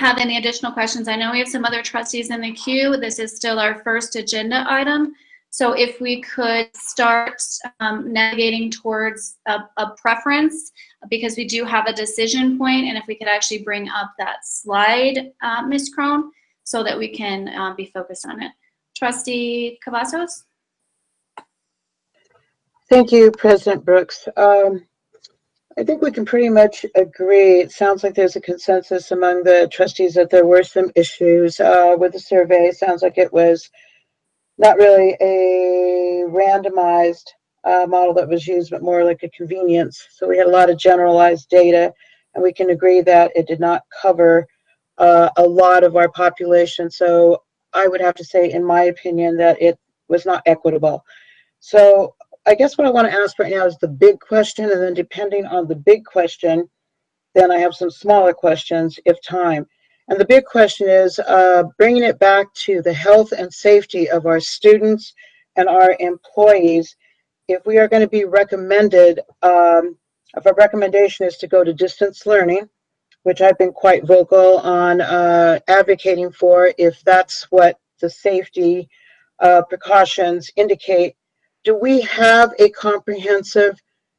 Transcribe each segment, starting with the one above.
have any additional questions, I know we have some other trustees in the queue. This is still our first agenda item. So if we could start navigating towards a preference, because we do have a decision point, and if we could actually bring up that slide, Ms. Crone, so that we can be focused on it. Trustee Cavazos? Thank you, President Brooks. I think we can pretty much agree. It sounds like there's a consensus among the trustees that there were some issues with the survey. It sounds like it was not really a randomized model that was used, but more like a convenience. So we had a lot of generalized data, and we can agree that it did not cover a lot of our population. So I would have to say, in my opinion, that it was not equitable. So I guess what I want to ask right now is the big question, and then depending on the big question, then I have some smaller questions if time. And the big question is bringing it back to the health and safety of our students and our employees. If we are going to be recommended, if our recommendation is to go to distance learning, which I've been quite vocal on advocating for, if that's what the safety precautions indicate, do we have a comprehensive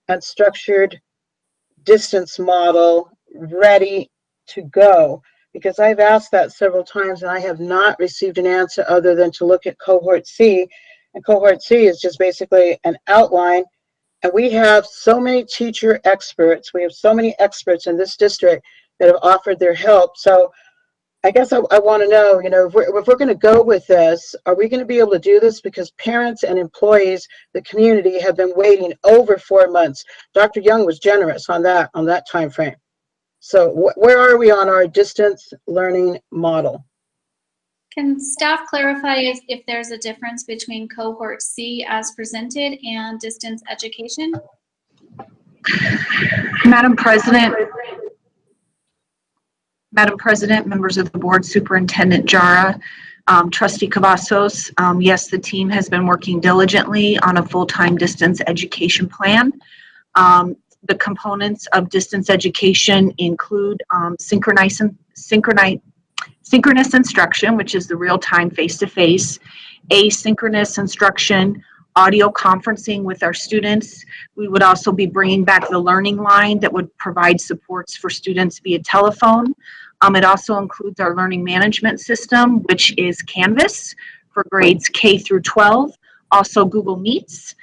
and structured distance model ready to go? Because I've asked that several times and I have not received an answer other than to look at cohort C. And cohort C is just basically an outline. And we have so many teacher experts. We have so many experts in this district that have offered their help. So I guess I want to know, if we're going to go with this, are we going to be able to do this? Because parents and employees, the community, have been waiting over 4 months. Dr. Young was generous on that time frame. So where are we on our distance learning model? Can staff clarify if there's a difference between cohort C as presented and distance education? Madam President, members of the board, Superintendent Jara, Trustee Cavazos, yes, the team has been working diligently on a full-time distance education plan. The components of distance education include synchronous instruction, which is the real-time face-to-face, asynchronous instruction, audio conferencing with our students. We would also be bringing back the learning line that would provide supports for students via telephone. It also includes our learning management system, which is Canvas for grades K through 12, also Google Meets.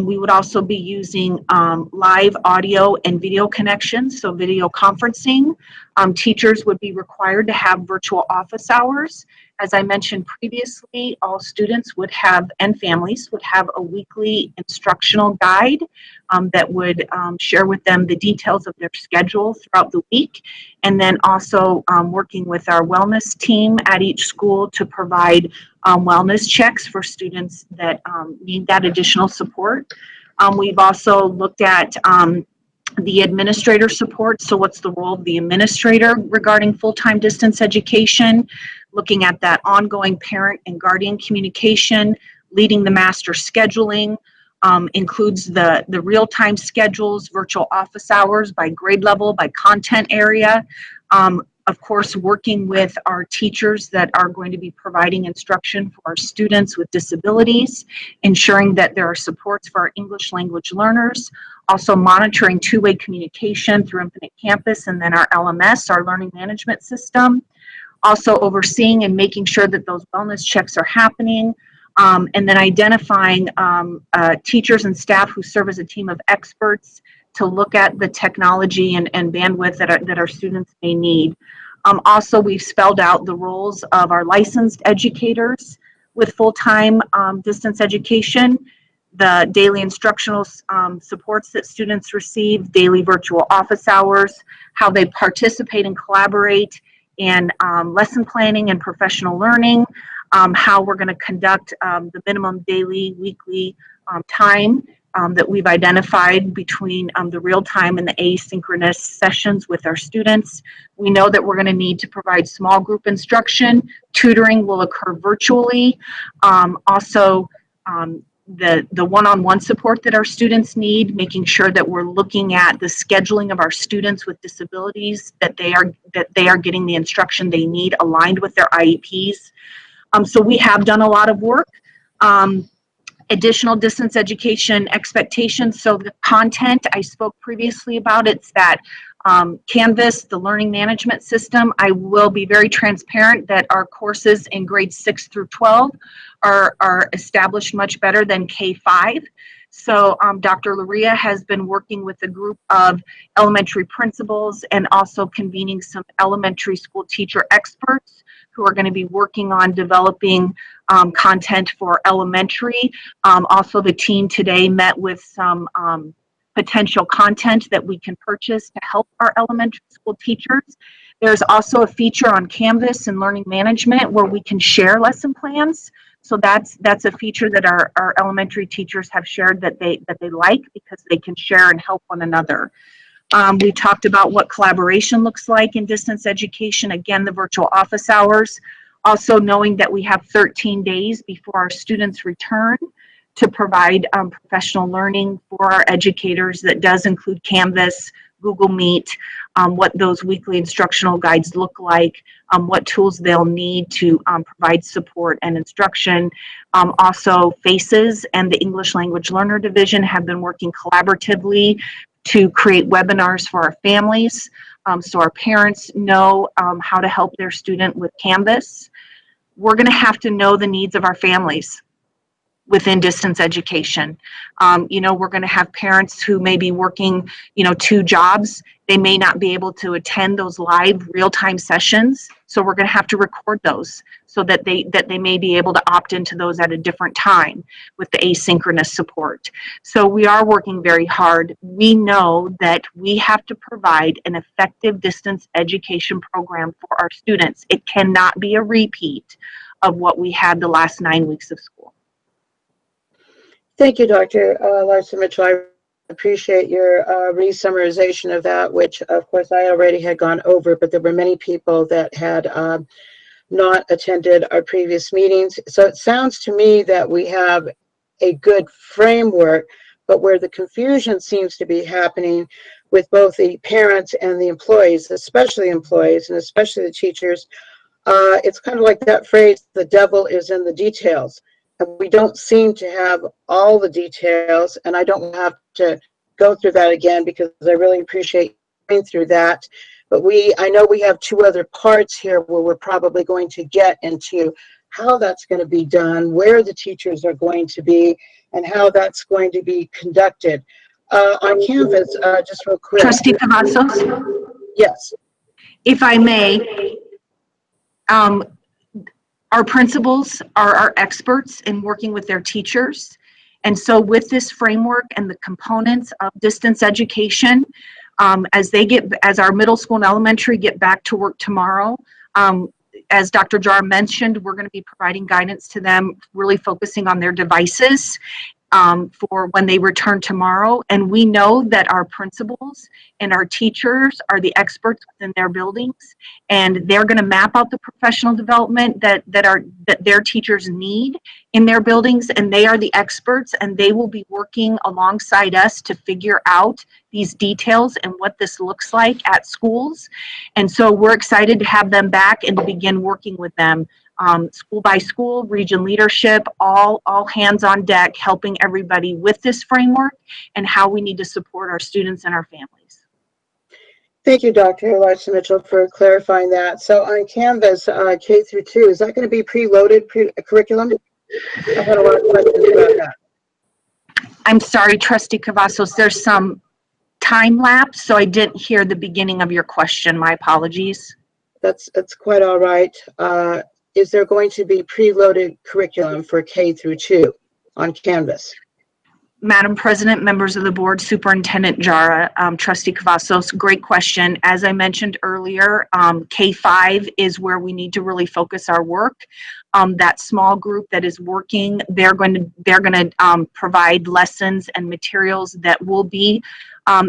We would also be using live audio and video connections, so video conferencing. Teachers would be required to have virtual office hours. As I mentioned previously, all students would have, and families would have, a weekly instructional guide that would share with them the details of their schedule throughout the week, and then also working with our wellness team at each school to provide wellness checks for students that need that additional support. We've also looked at the administrator support. So what's the role of the administrator regarding full-time distance education? Looking at that ongoing parent and guardian communication, leading the master scheduling, includes the real-time schedules, virtual office hours by grade level, by content area. Of course, working with our teachers that are going to be providing instruction for our students with disabilities, ensuring that there are supports for our English language learners, also monitoring two-way communication through Infinite Campus and then our LMS, our learning management system, also overseeing and making sure that those wellness checks are happening, and then identifying teachers and staff who serve as a team of experts to look at the technology and bandwidth that our students may need. Also, we've spelled out the roles of our licensed educators with full-time distance education, the daily instructional supports that students receive, daily virtual office hours, how they participate and collaborate in lesson planning and professional learning, how we're going to conduct the minimum daily, weekly time that we've identified between the real-time and the asynchronous sessions with our students. We know that we're going to need to provide small group instruction. Tutoring will occur virtually. Also, the one-on-one support that our students need, making sure that we're looking at the scheduling of our students with disabilities, that they are getting the instruction they need aligned with their IEPs. So we have done a lot of work. Additional distance education expectations. So the content I spoke previously about, it's that Canvas, the learning management system. I will be very transparent that our courses in grades 6 through 12 are established much better than K-5. So Dr. Luria has been working with a group of elementary principals and also convening some elementary school teacher experts who are going to be working on developing content for elementary. Also, the team today met with some potential content that we can purchase to help our elementary school teachers. There's also a feature on Canvas and learning management where we can share lesson plans. So that's a feature that our elementary teachers have shared that they like, because they can share and help one another. We talked about what collaboration looks like in distance education. Again, the virtual office hours. Also knowing that we have 13 days before our students return to provide professional learning for our educators. That does include Canvas, Google Meet, what those weekly instructional guides look like, what tools they'll need to provide support and instruction. Also, FACES and the English Language Learner Division have been working collaboratively to create webinars for our families, so our parents know how to help their student with Canvas. We're going to have to know the needs of our families within distance education. We're going to have parents who may be working, 2 jobs. They may not be able to attend those live real-time sessions. So we're going to have to record those so that they may be able to opt into those at a different time with the asynchronous support. So we are working very hard. We know that we have to provide an effective distance education program for our students. It cannot be a repeat of what we had the last 9 weeks of school. Thank you, Dr. Larson-Mitchell. I appreciate your re-summarization of that, which of course I already had gone over, but there were many people that had not attended our previous meetings. So it sounds to me that we have a good framework, but where the confusion seems to be happening with both the parents and the employees, especially employees and especially the teachers, it's kind of like that phrase, the devil is in the details. And we don't seem to have all the details, and I don't have to go through that again because I really appreciate going through that. But I know we have 2 other parts here where we're probably going to get into how that's going to be done, where the teachers are going to be, and how that's going to be conducted. On Canvas, just real quick. Trustee Cavazos? Yes. If I may, our principals are our experts in working with their teachers. And so with this framework and the components of distance education, as our middle school and elementary get back to work tomorrow, as Dr. Jar mentioned, we're going to be providing guidance to them, really focusing on their devices for when they return tomorrow. And we know that our principals and our teachers are the experts within their buildings, and they're going to map out the professional development that their teachers need in their buildings, and they are the experts, and they will be working alongside us to figure out these details and what this looks like at schools. And so we're excited to have them back and to begin working with them. School by school, region leadership, all hands on deck, helping everybody with this framework and how we need to support our students and our families. Thank you, Dr. Larson-Mitchell, for clarifying that. So on Canvas, K through 2, is that going to be preloaded curriculum? I've had a lot of questions about that. I'm sorry, Trustee Cavazos, there's some time lapse, so I didn't hear the beginning of your question. My apologies. That's quite all right. Is there going to be preloaded curriculum for K through 2 on Canvas? Madam President, members of the board, Superintendent Jara, Trustee Cavazos, great question. As I mentioned earlier, K-5 is where we need to really focus our work. That small group that is working, they're going to provide lessons and materials that will be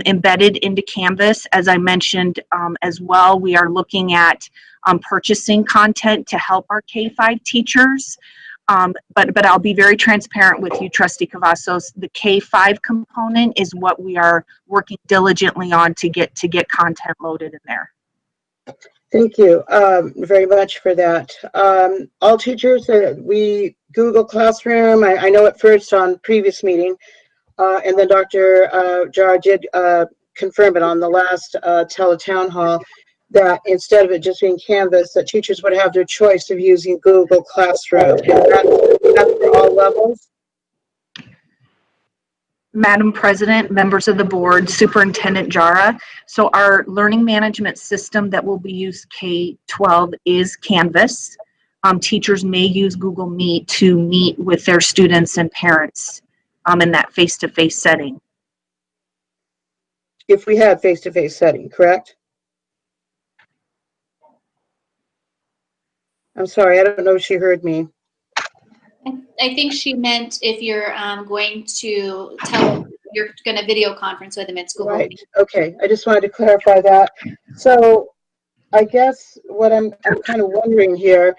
embedded into Canvas. As I mentioned as well, we are looking at purchasing content to help our K-5 teachers. But I'll be very transparent with you, Trustee Cavazos. The K-5 component is what we are working diligently on to get content loaded in there. Thank you very much for that. All teachers, we Google Classroom. I know at first on previous meeting, and then Dr. Jar did confirm it on the last teletown hall, that instead of it just being Canvas, that teachers would have their choice of using Google Classroom. And that's for all levels. Madam President, members of the board, Superintendent Jara. So our learning management system that will be used K-12 is Canvas. Teachers may use Google Meet to meet with their students and parents in that face-to-face setting. If we had face-to-face setting, correct? I'm sorry, I don't know if she heard me. I think she meant if you're going to tell them you're going to video conference with them, it's Google Right. Meet. Okay. I just wanted to clarify that. So I guess what I'm kind of wondering here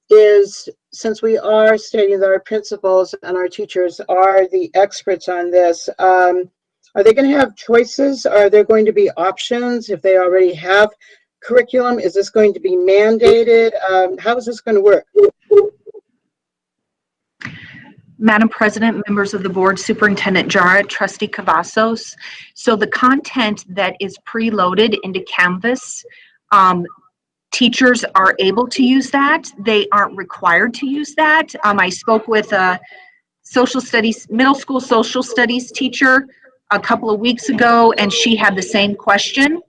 is, since we are stating that our principals and our teachers are the experts on this, are they going to have choices? Are there going to be options if they already have curriculum? Is this going to be mandated? How is this going to work? Madam President, members of the board, Superintendent Jara, Trustee Cavazos. So the content that is preloaded into Canvas, teachers are able to use that. They aren't required to use that. I spoke with a social studies, middle school social studies teacher a couple of weeks ago, and she had the same question,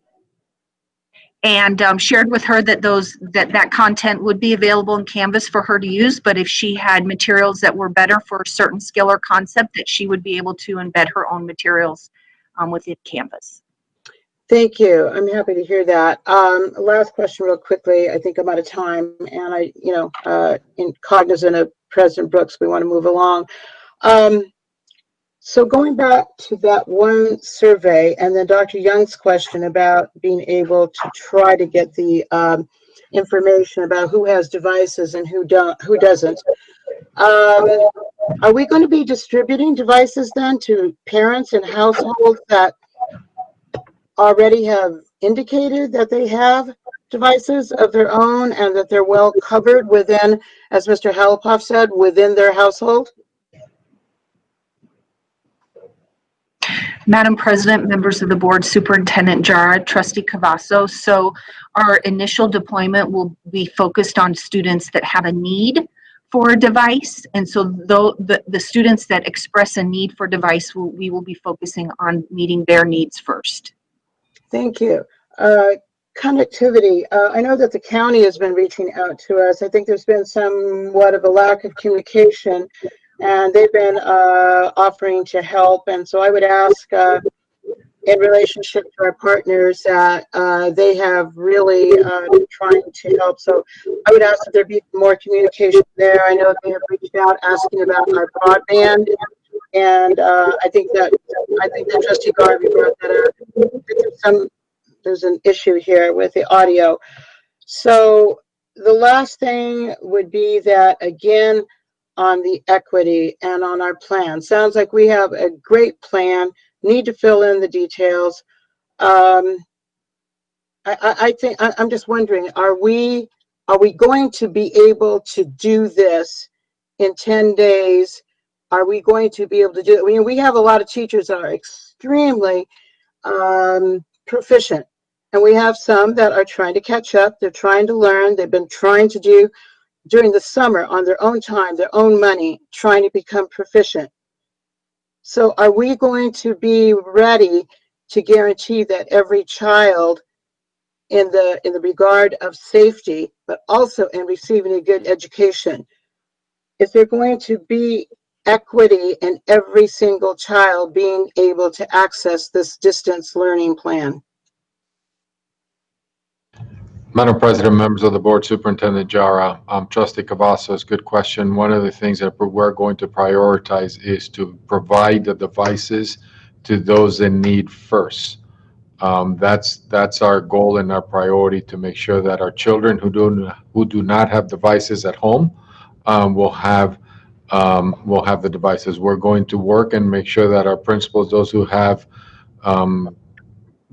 and shared with her that that content would be available in Canvas for her to use, but if she had materials that were better for a certain skill or concept, that she would be able to embed her own materials within Canvas. Thank you. I'm happy to hear that. Last question real quickly. I think I'm out of time, and I, in cognizant of President Brooks, we want to move along. So going back to that one survey, and then Dr. Young's question about being able to try to get the information about who has devices and who doesn't. Are we going to be distributing devices then to parents and households that already have indicated that they have devices of their own and that they're well covered within, as Mr. Halapoff said, within their household? Madam President, members of the board, Superintendent Jara, Trustee Cavazos. So our initial deployment will be focused on students that have a need for a device. And so the students that express a need for a device, we will be focusing on meeting their needs first. Thank you. Connectivity. I know that the county has been reaching out to us. I think there's been somewhat of a lack of communication, and they've been offering to help. And so I would ask, in relationship to our partners, that they have really been trying to help. So I would ask that there be more communication there. I know they have reached out asking about our broadband, and I think that Trustee Garvey brought that up. There's an issue here with the audio. So the last thing would be that, again, on the equity and on our plan. Sounds like we have a great plan, need to fill in the details. I think, I'm just wondering, are we going to be able to do this in 10 days? Are we going to be able to do it? I mean, we have a lot of teachers that are extremely proficient, and we have some that are trying to catch up. They're trying to learn. They've been trying to do during the summer on their own time, their own money, trying to become proficient. So are we going to be ready to guarantee that every child, in the regard of safety, but also in receiving a good education, is there going to be equity in every single child being able to access this distance learning plan? Madam President, members of the board, Superintendent Jara, Trustee Cavazos, good question. One of the things that we're going to prioritize is to provide the devices to those in need first. That's our goal and our priority, to make sure that our children who do not have devices at home will have will have the devices. We're going to work and make sure that our principals, those who have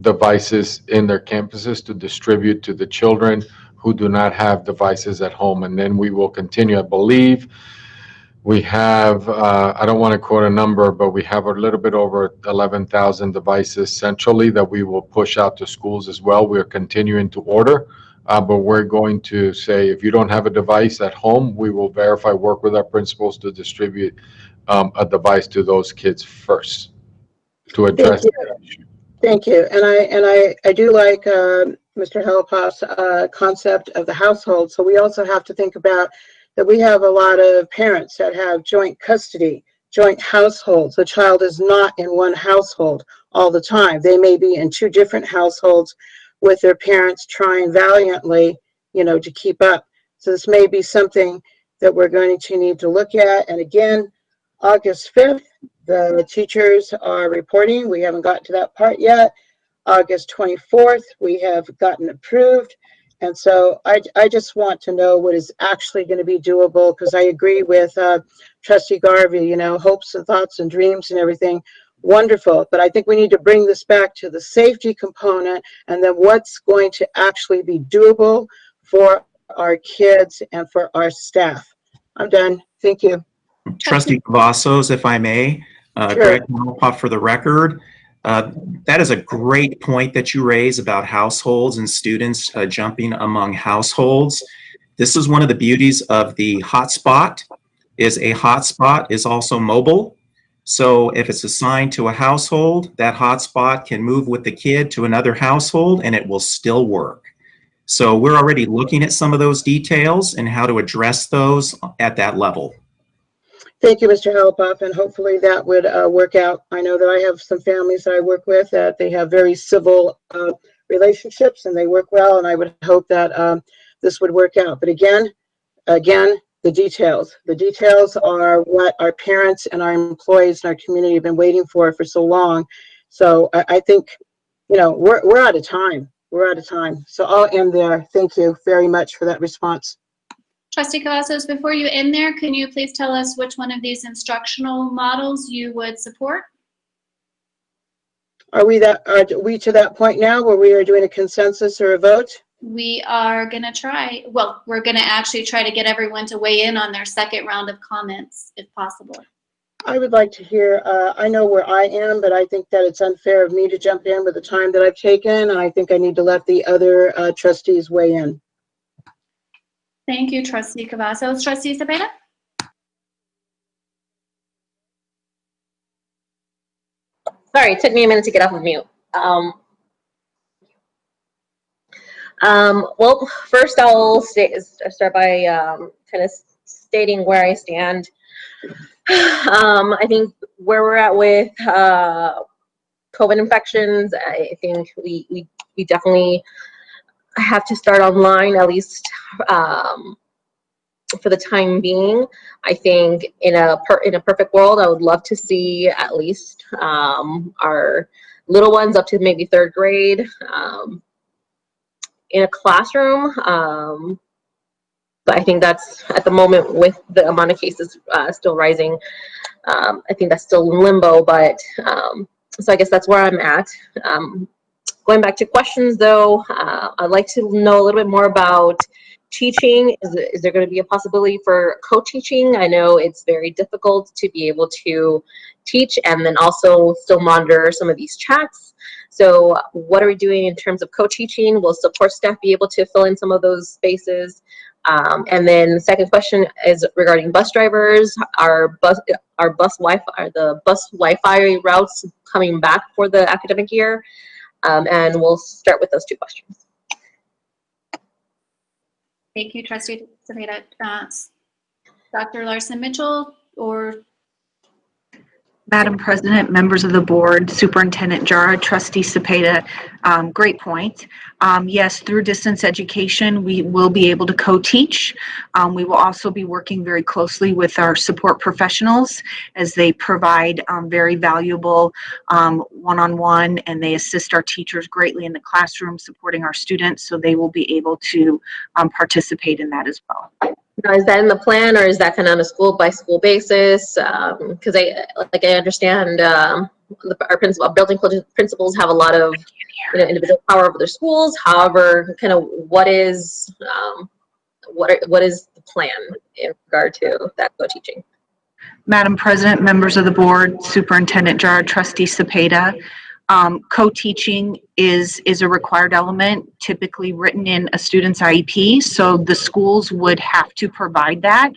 devices in their campuses, to distribute to the children who do not have devices at home. And then we will continue. I believe we have, I don't want to quote a number, but we have a little bit over 11,000 devices centrally that we will push out to schools as well. We're continuing to order, but we're going to say, if you don't have a device at home, we will verify, work with our principals to distribute a device to those kids first to address that issue. Thank you. And I do like Mr. Helepoff's concept of the household. So we also have to think about that we have a lot of parents that have joint custody, joint households. The child is not in one household all the time. They may be in two different households with their parents trying valiantly, to keep up. So this may be something that we're going to need to look at. And again, August 5th, the teachers are reporting. We haven't got to that part yet. August 24th, we have gotten approved. And so I just want to know what is actually going to be doable, because I agree with Trustee Garvey, hopes and thoughts and dreams and everything. Wonderful. But I think we need to bring this back to the safety component and then what's going to actually be doable for our kids and for our staff. I'm done. Thank you. Trustee Cavazos, if I may, Sure. Greg Helepoff for the record. That is a great point that you raise about households and students jumping among households. This is one of the beauties of the hotspot, is a hotspot is also mobile. So if it's assigned to a household, that hotspot can move with the kid to another household and it will still work. So we're already looking at some of those details and how to address those at that level. Thank you, Mr. Helepoff, and hopefully that would work out. I know that I have some families that I work with that they have very civil relationships and they work well, and I would hope that this would work out. But again, the details. The details are what our parents and our employees in our community have been waiting for so long. So I think, we're out of time. We're out of time. So I'll end there. Thank you very much for that response. Trustee Cavazos, before you end there, can you please tell us which one of these instructional models you would support? Are we to that point now where we are doing a consensus or a vote? We are going to try, well, we're going to actually try to get everyone to weigh in on their second round of comments, if possible. I would like to hear, I know where I am, but I think that it's unfair of me to jump in with the time that I've taken, and I think I need to let the other trustees weigh in. Thank you, Trustee Cavazos. Trustee Cepeda? Sorry, it took me a minute to get off of mute. Well, first I'll start by kind of stating where I stand. I think where we're at with COVID infections, I think we definitely have to start online, at least for the time being. I think in a perfect world, I would love to see at least our little ones up to maybe 3rd grade in a classroom. But I think that's, at the moment, with the amount of cases still rising, I think that's still in limbo. But so I guess that's where I'm at. Going back to questions, though, I'd like to know a little bit more about teaching. Is there going to be a possibility for co-teaching? I know it's very difficult to be able to teach and then also still monitor some of these chats. So what are we doing in terms of co-teaching? Will support staff be able to fill in some of those spaces? And then the second question is regarding bus drivers. Are the bus Wi-Fi routes coming back for the academic year? And we'll start with those 2 questions. Thank you, Trustee Cepeda. Dr. Larson-Mitchell, or Madam President, members of the board, Superintendent Jara, Trustee Cepeda, great point. Yes, through distance education, we will be able to co-teach. We will also be working very closely with our support professionals as they provide very valuable one-on-one, and they assist our teachers greatly in the classroom supporting our students, so they will be able to participate in that as well. Now, is that in the plan, or is that kind of on a school by school basis? Because I understand our building principals have a lot of individual power over their schools. However, kind of what is the plan in regard to that co-teaching? Madam President, members of the board, Superintendent Jar, Trustee Cepeda, co-teaching is a required element typically written in a student's IEP, so the schools would have to provide that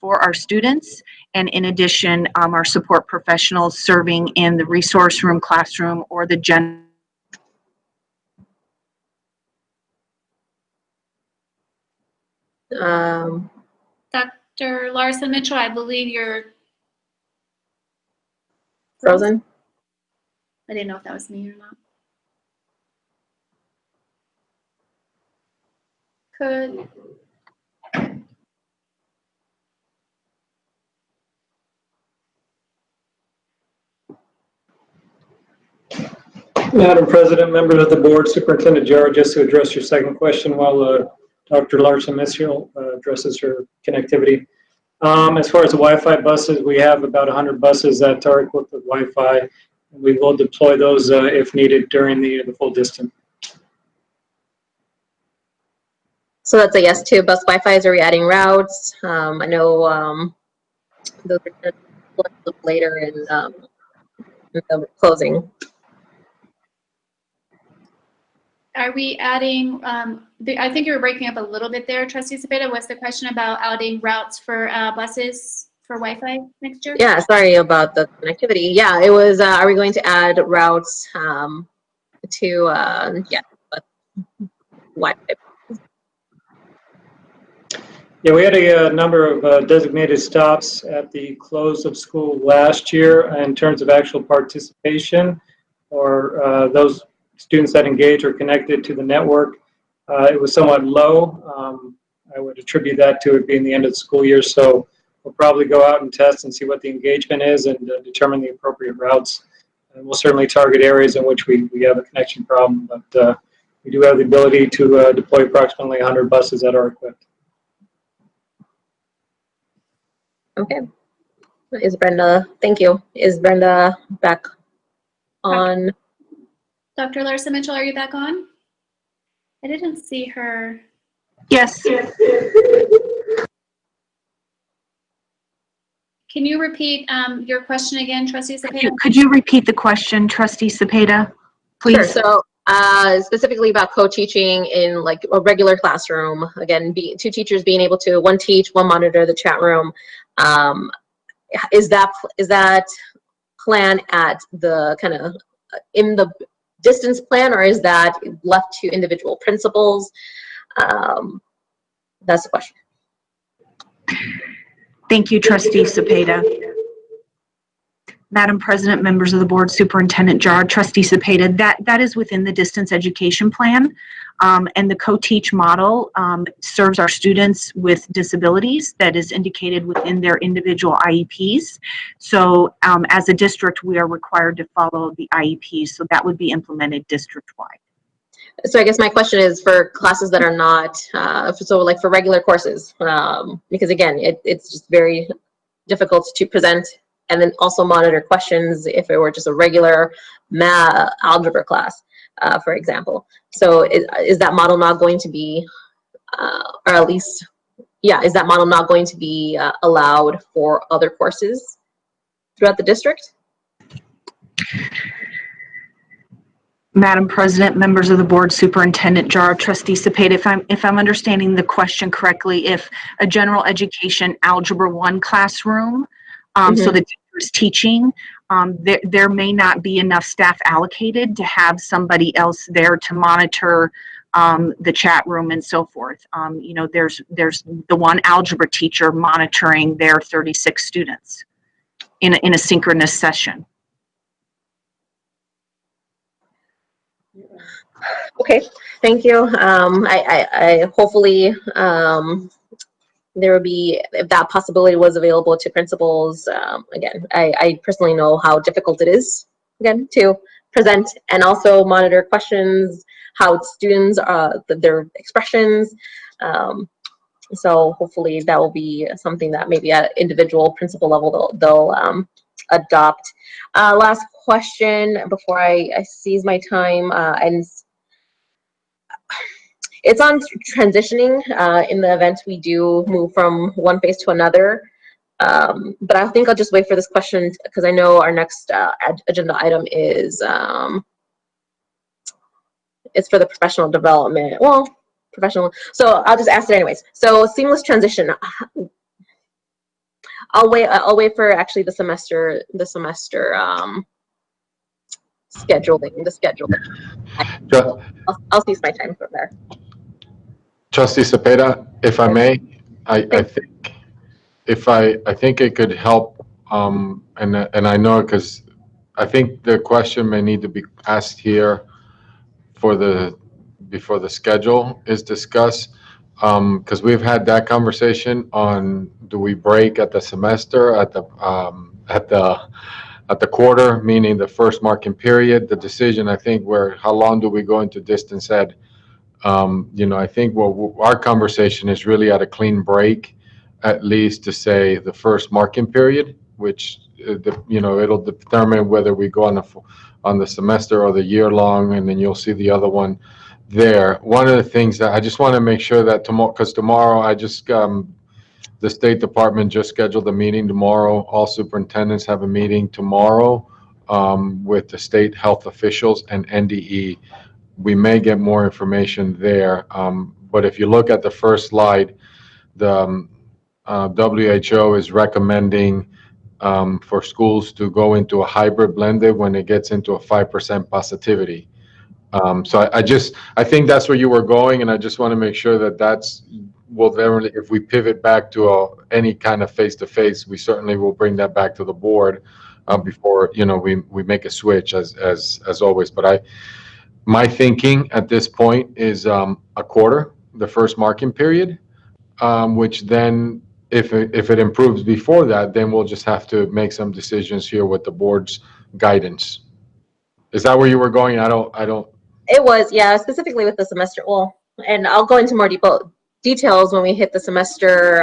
for our students. And in addition, our support professionals serving in the resource room, classroom, or the Dr. Larson Mitchell, I believe you're frozen. I didn't know if that was me or not. Could Madam President, members of the board, Superintendent Jar, just to address your second question while Dr. Larson Mitchell addresses her connectivity. As far as the Wi-Fi buses, we have about 100 buses that are equipped with Wi-Fi. We will deploy those if needed during the full distance. So that's a yes to bus Wi-Fi's. Are we adding routes? I know those are later in the closing. Are we adding, I think you were breaking up a little bit there, Trustee Cepeda. Was the question about adding routes for buses for Wi-Fi next year? Yeah, sorry about the connectivity. Yeah, it was, are we going to add routes to, Wi-Fi? Yeah, we had a number of designated stops at the close of school last year in terms of actual participation or those students that engage or connected to the network. It was somewhat low. I would attribute that to it being the end of the school year. So we'll probably go out and test and see what the engagement is and determine the appropriate routes. And we'll certainly target areas in which we have a connection problem, but we do have the ability to deploy approximately 100 buses that are equipped. Okay. Is Brenda, thank you. Is Brenda back on? Dr. Larson Mitchell, are you back on? I didn't see her. Yes. Can you repeat your question again, Trustee Cepeda? Could you repeat the question, Trustee Cepeda, please? Sure. So specifically about co-teaching in like a regular classroom, again, two teachers being able to one teach, one monitor the chat room. Is that plan at the kind of in the distance plan, or is that left to individual principals? That's the question. Thank you, Trustee Cepeda. Madam President, members of the board, Superintendent Jar, Trustee Cepeda, that is within the distance education plan. And the co-teach model serves our students with disabilities that is indicated within their individual IEPs. So as a district, we are required to follow the IEPs, so that would be implemented district-wide. So I guess my question is for classes that are not, so like for regular courses, because again, it's just very difficult to present and then also monitor questions if it were just a regular math algebra class, for example. So is that model not going to be, or at least, yeah, is that model not going to be allowed for other courses throughout the district? Madam President, members of the board, Superintendent Jar, Trustee Cepeda, if I'm understanding the question correctly, if a general education Algebra 1 classroom, so the teacher is teaching, there may not be enough staff allocated to have somebody else there to monitor the chat room and so forth. You know, there's the one algebra teacher monitoring their 36 students in a synchronous session. Okay, thank you. I hopefully there would be, if that possibility was available to principals. Again, I personally know how difficult it is, again, to present and also monitor questions, how students, their expressions. So hopefully that will be something that maybe at individual principal level they'll adopt. Last question before I seize my time, and it's on transitioning in the event we do move from one phase to another. But I think I'll just wait for this question because I know our next agenda item is it's for the professional development. Well, professional. So I'll just ask it anyways. So seamless transition. I'll wait for actually the semester scheduling. I'll seize my time from there. Trustee Cepeda, if I may, I think it could help, and I know because I think the question may need to be asked here before the schedule is discussed, because we've had that conversation on, do we break at the semester, at the quarter, meaning the first marking period. The decision, I think, how long do we go into distance ed? I think our conversation is really at a clean break, at least to say the first marking period, which it'll determine whether we go on the semester or the year long, and then you'll see the other one there. One of the things that I just want to make sure that tomorrow, because tomorrow the State Department just scheduled a meeting tomorrow. All superintendents have a meeting tomorrow with the state health officials and NDE. We may get more information there. But if you look at the first slide, the WHO is recommending for schools to go into a hybrid blended when it gets into a 5% positivity. So I think that's where you were going, and I just want to make sure that if we pivot back to any kind of face-to-face, we certainly will bring that back to the board before we make a switch as always. But my thinking at this point is a quarter, the first marking period, which then if it improves before that, then we'll just have to make some decisions here with the board's guidance. Is that where you were going? I don't. It was, yeah, specifically with the semester. Well, and I'll go into more details when we hit the semester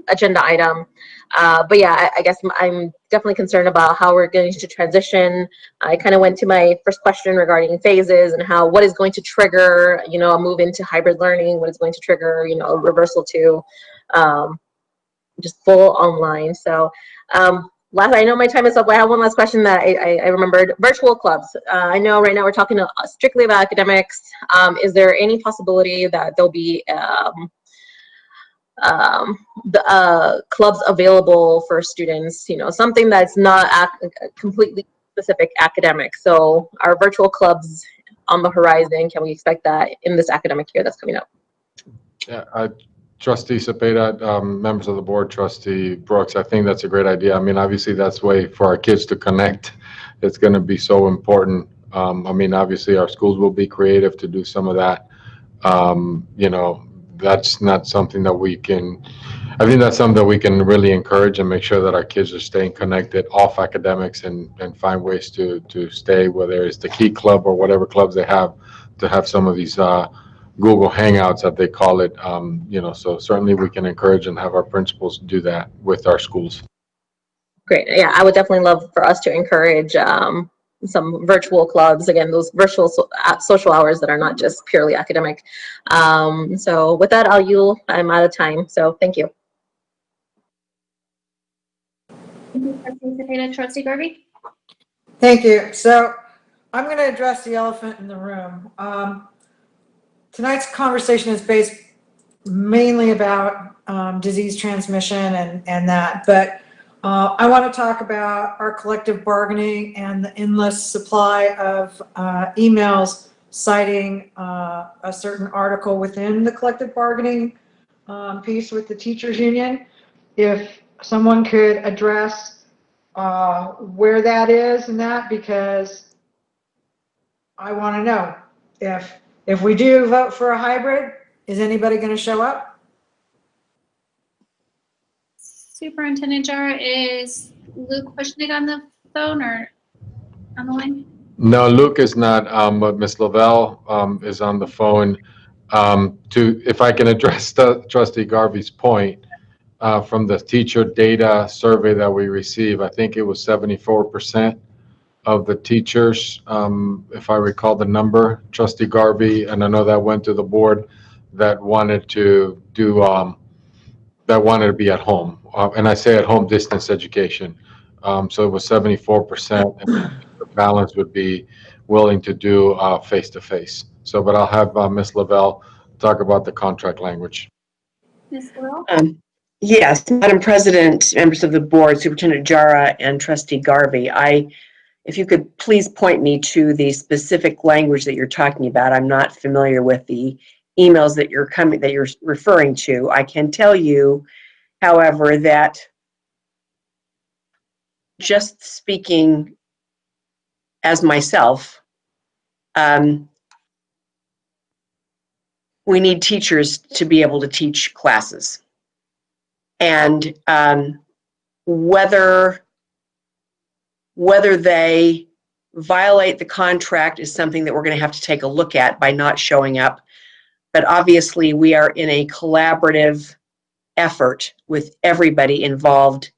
agenda item. But yeah, I guess I'm definitely concerned about how we're going to transition. I kind of went to my first question regarding phases and what is going to trigger, a move into hybrid learning, what is going to trigger, a reversal to just full online. So I know my time is up, but I have one last question that I remembered. Virtual clubs. I know right now we're talking strictly about academics. Is there any possibility that there'll be clubs available for students, something that's not completely specific academic? So are virtual clubs on the horizon? Can we expect that in this academic year that's coming up? Yeah, Trustee Cepeda, members of the board, Trustee Brooks, I think that's a great idea. I mean, obviously that's a way for our kids to connect. It's going to be so important. I mean, obviously our schools will be creative to do some of that. That's not something that I think that's something that we can really encourage and make sure that our kids are staying connected off academics and find ways to stay, whether it's the Key Club or whatever clubs they have, to have some of these Google Hangouts that they call it. So certainly we can encourage and have our principals do that with our schools. Great. Yeah, I would definitely love for us to encourage some virtual clubs, again, those virtual social hours that are not just purely academic. So with that, I'm out of time. So thank you. Thank you, Trustee Cepeda. Trustee Garvey? Thank you. So I'm going to address the elephant in the room. Tonight's conversation is based mainly about disease transmission and that, but I want to talk about our collective bargaining and the endless supply of emails citing a certain article within the collective bargaining piece with the teachers union. If someone could address where that is and that, because I want to know if we do vote for a hybrid, is anybody going to show up? Superintendent Jara, is Luke Kushnig on the phone or on the line? No, Luke is not, but Ms. Lavelle is on the phone. If I can address Trustee Garvey's point, from the teacher data survey that we received, I think it was 74% of the teachers, if I recall the number, Trustee Garvey, and I know that went to the board, that wanted to do, that wanted to be at home. And I say at home distance education. So it was 74%, and the balance would be willing to do face-to-face. So, but I'll have Ms. Lavelle talk about the contract language. Ms. Will? Yes, Madam President, members of the board, Superintendent Jara, and Trustee Garvey, if you could please point me to the specific language that you're talking about. I'm not familiar with the emails that you're referring to. I can tell you, however, that just speaking as myself, we need teachers to be able to teach classes. And whether they violate the contract is something that we're going to have to take a look at by not showing up. But obviously, we are in a collaborative effort with everybody involved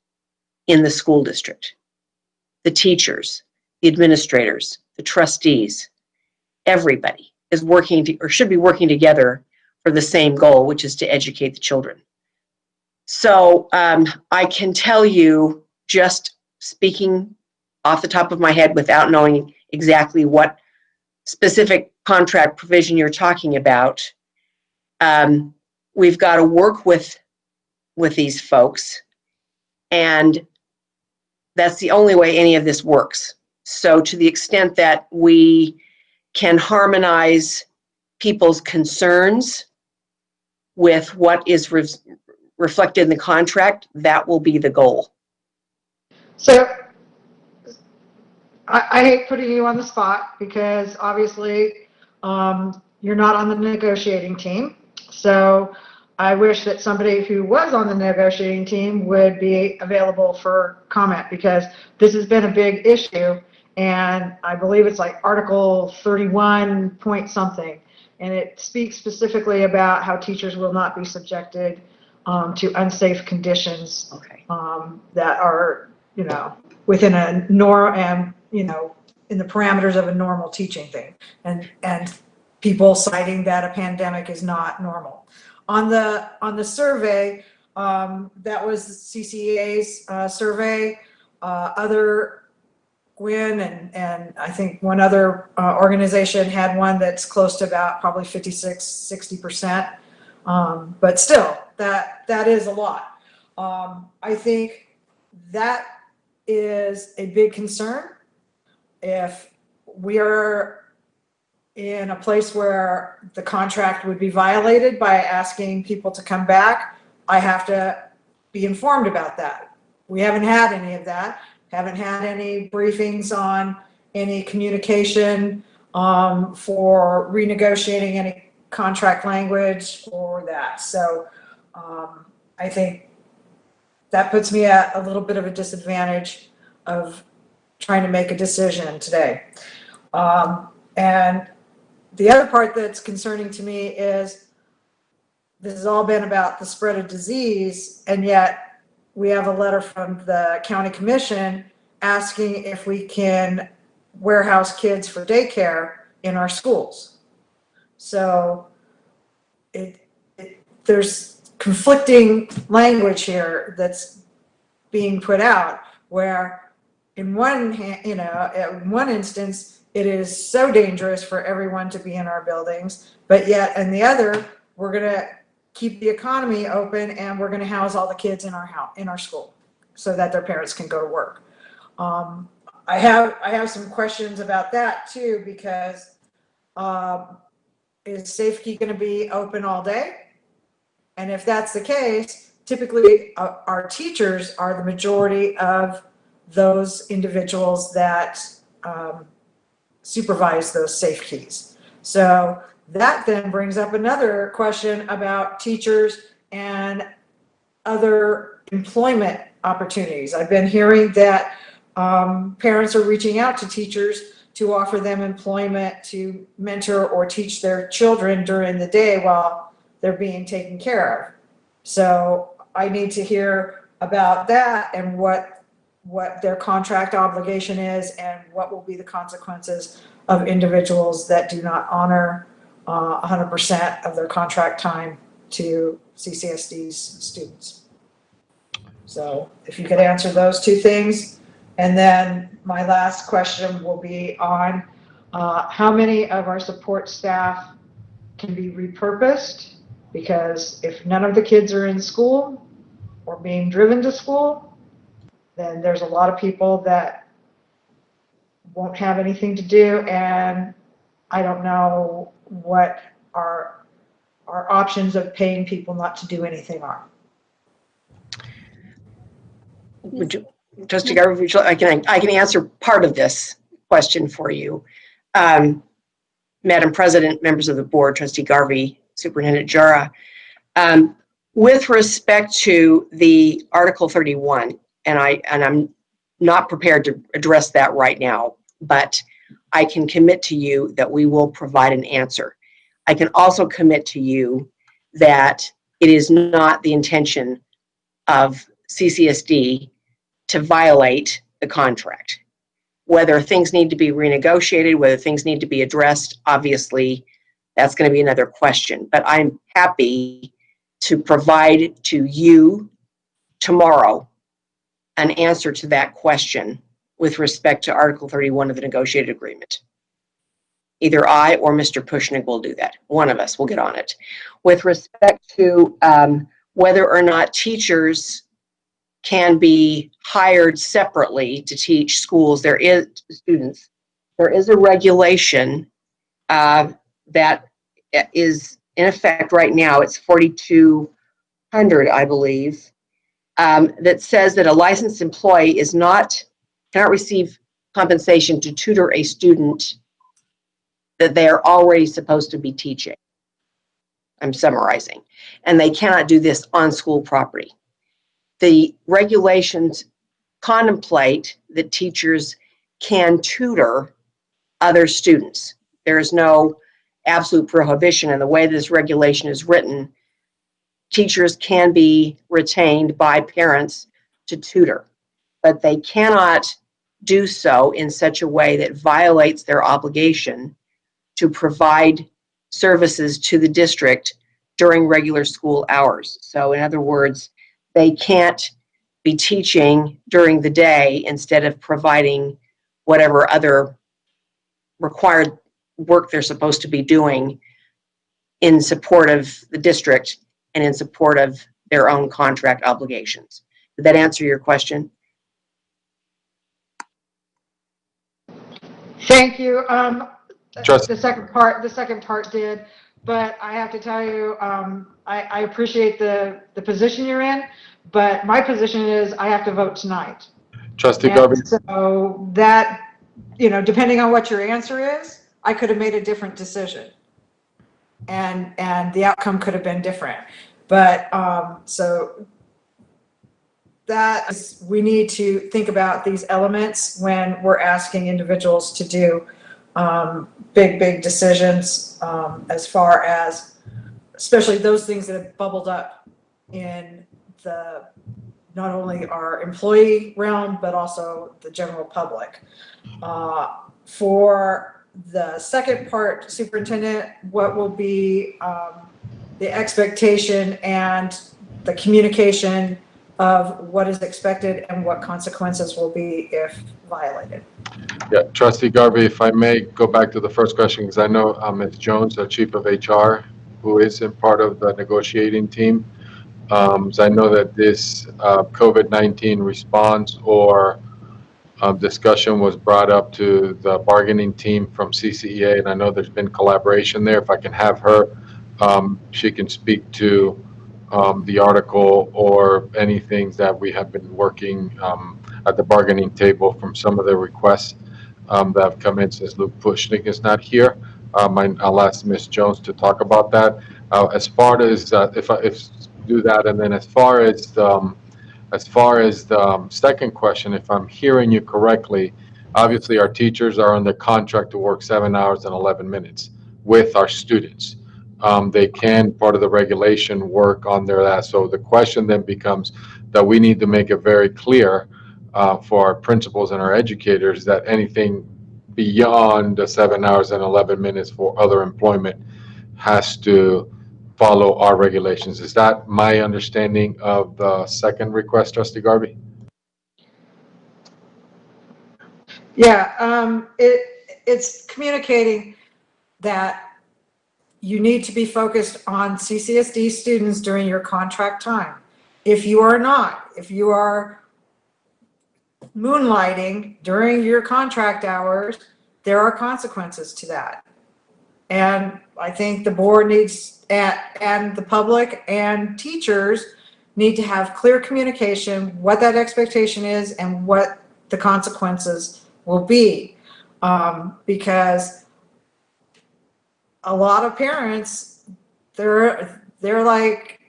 in the school district. The teachers, the administrators, the trustees, everybody is working or should be working together for the same goal, which is to educate the children. So I can tell you, just speaking off the top of my head without knowing exactly what specific contract provision you're talking about, we've got to work with these folks, and that's the only way any of this works. So to the extent that we can harmonize people's concerns with what is reflected in the contract, that will be the goal. So I hate putting you on the spot because obviously you're not on the negotiating team. So I wish that somebody who was on the negotiating team would be available for comment, because this has been a big issue, and I believe it's like Article 31 point something, and it speaks specifically about how teachers will not be subjected to unsafe conditions that are, within a norm and, in the parameters of a normal teaching thing, and people citing that a pandemic is not normal. On the survey, that was the CCA's survey. Other Gwyn and I think one other organization had one that's close to about probably 56-60%. But still, that is a lot. I think that is a big concern. If we are in a place where the contract would be violated by asking people to come back, I have to be informed about that. We haven't had any of that. Haven't had any briefings on any communication for renegotiating any contract language or that. So I think that puts me at a little bit of a disadvantage of trying to make a decision today. And the other part that's concerning to me is this has all been about the spread of disease, and yet we have a letter from the county commission asking if we can warehouse kids for daycare in our schools. So there's conflicting language here that's being put out, where in one in one instance, it is so dangerous for everyone to be in our buildings, but yet in the other, we're going to keep the economy open and we're going to house all the kids in our school so that their parents can go to work. I have some questions about that too, because is Safety going to be open all day? And if that's the case, typically our teachers are the majority of those individuals that supervise those safe keys. So that then brings up another question about teachers and other employment opportunities. I've been hearing that parents are reaching out to teachers to offer them employment to mentor or teach their children during the day while they're being taken care of. So I need to hear about that and what their contract obligation is and what will be the consequences of individuals that do not honor 100% of their contract time to CCSD's students. So if you could answer those two things. And then my last question will be on how many of our support staff can be repurposed, because if none of the kids are in school or being driven to school, then there's a lot of people that won't have anything to do, and I don't know what our options of paying people not to do anything are. Would you, Trustee Garvey, I can answer part of this question for you. Madam President, members of the board, Trustee Garvey, Superintendent Jara, with respect to the Article 31, and I'm not prepared to address that right now, but I can commit to you that we will provide an answer. I can also commit to you that it is not the intention of CCSD to violate the contract. Whether things need to be renegotiated, whether things need to be addressed, obviously, that's going to be another question. But I'm happy to provide to you tomorrow an answer to that question with respect to Article 31 of the negotiated agreement. Either I or Mr. Pushnik will do that. One of us will get on it. With respect to whether or not teachers can be hired separately to teach schools, there is a regulation that is in effect right now. It's 4200, I believe, that says that a licensed employee cannot receive compensation to tutor a student that they are already supposed to be teaching. I'm summarizing. And they cannot do this on school property. The regulations contemplate that teachers can tutor other students. There is no absolute prohibition, and the way this regulation is written, teachers can be retained by parents to tutor, but they cannot do so in such a way that violates their obligation to provide services to the district during regular school hours. So in other words, they can't be teaching during the day instead of providing whatever other required work they're supposed to be doing in support of the district and in support of their own contract obligations. Did that answer your question? Thank you. Trust- The second part did, but I have to tell you, I appreciate the position you're in, but my position is I have to vote tonight. Trustee And Garvey. so that, depending on what your answer is, I could have made a different decision. And the outcome could have been different. But so that is, we need to think about these elements when we're asking individuals to do big decisions, as far as, especially those things that have bubbled up in the, not only our employee realm, but also the general public. For the second part, Superintendent, what will be the expectation and the communication of what is expected and what consequences will be if violated? Yeah, Trustee Garvey, if I may go back to the first question, because I know Ms. Jones, our Chief of HR, who is in part of the negotiating team. So I know that this COVID-19 response or discussion was brought up to the bargaining team from CCEA, and I know there's been collaboration there. If I can have her, she can speak to the article or anything that we have been working at the bargaining table from some of the requests that have come in since Luke Pushnik is not here. I'll ask Ms. Jones to talk about that. As far as if do that, and then as far as the second question, if I'm hearing you correctly, Obviously, our teachers are under contract to work 7 hours and 11 minutes with our students. They can, part of the regulation, work on their that. So the question then becomes that we need to make it very clear for our principals and our educators that anything beyond the 7 hours and 11 minutes for other employment has to follow our regulations. Is that my understanding of the second request, Trustee Garvey? Yeah, it's communicating that you need to be focused on CCSD students during your contract time. If you are not, if you are moonlighting during your contract hours, there are consequences to that. And I think the board needs, and the public and teachers need to have clear communication, what that expectation is and what the consequences will be. Because a lot of parents, they're like,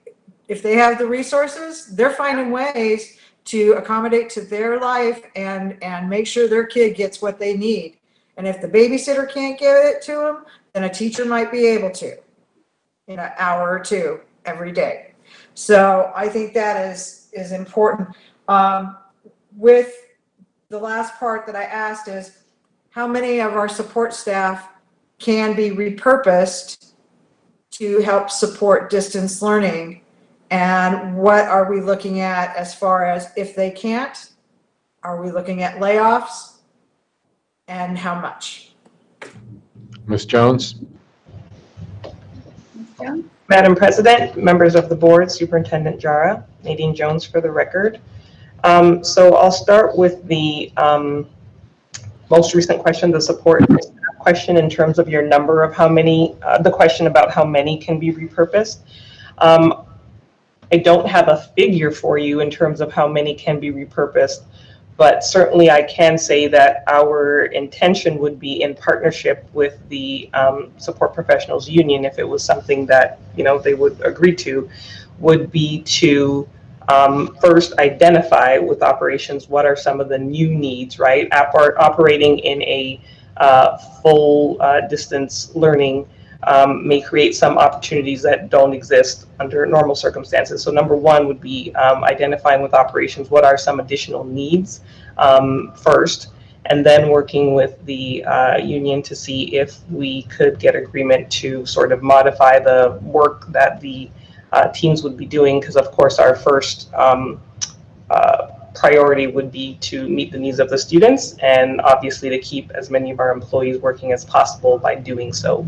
if they have the resources, they're finding ways to accommodate to their life and make sure their kid gets what they need. And if the babysitter can't give it to them, then a teacher might be able to in an hour or two every day. So I think that is important. With the last part that I asked is, how many of our support staff can be repurposed to help support distance learning? And what are we looking at as far as if they can't? Are we looking at layoffs? And how much? Ms. Jones? Madam President, members of the board, Superintendent Jara, Nadine Jones for the record. So I'll start with the most recent question, the support question in terms of your number of how many, the question about how many can be repurposed. I don't have a figure for you in terms of how many can be repurposed, but certainly I can say that our intention would be in partnership with the support professionals union, if it was something that, you know, they would agree to, would be to first identify with operations what are some of the new needs, right? Operating in a full distance learning may create some opportunities that don't exist under normal circumstances. So number one would be identifying with operations what are some additional needs first, and then working with the union to see if we could get agreement to sort of modify the work that the teams would be doing, because of course our first priority would be to meet the needs of the students and obviously to keep as many of our employees working as possible by doing so.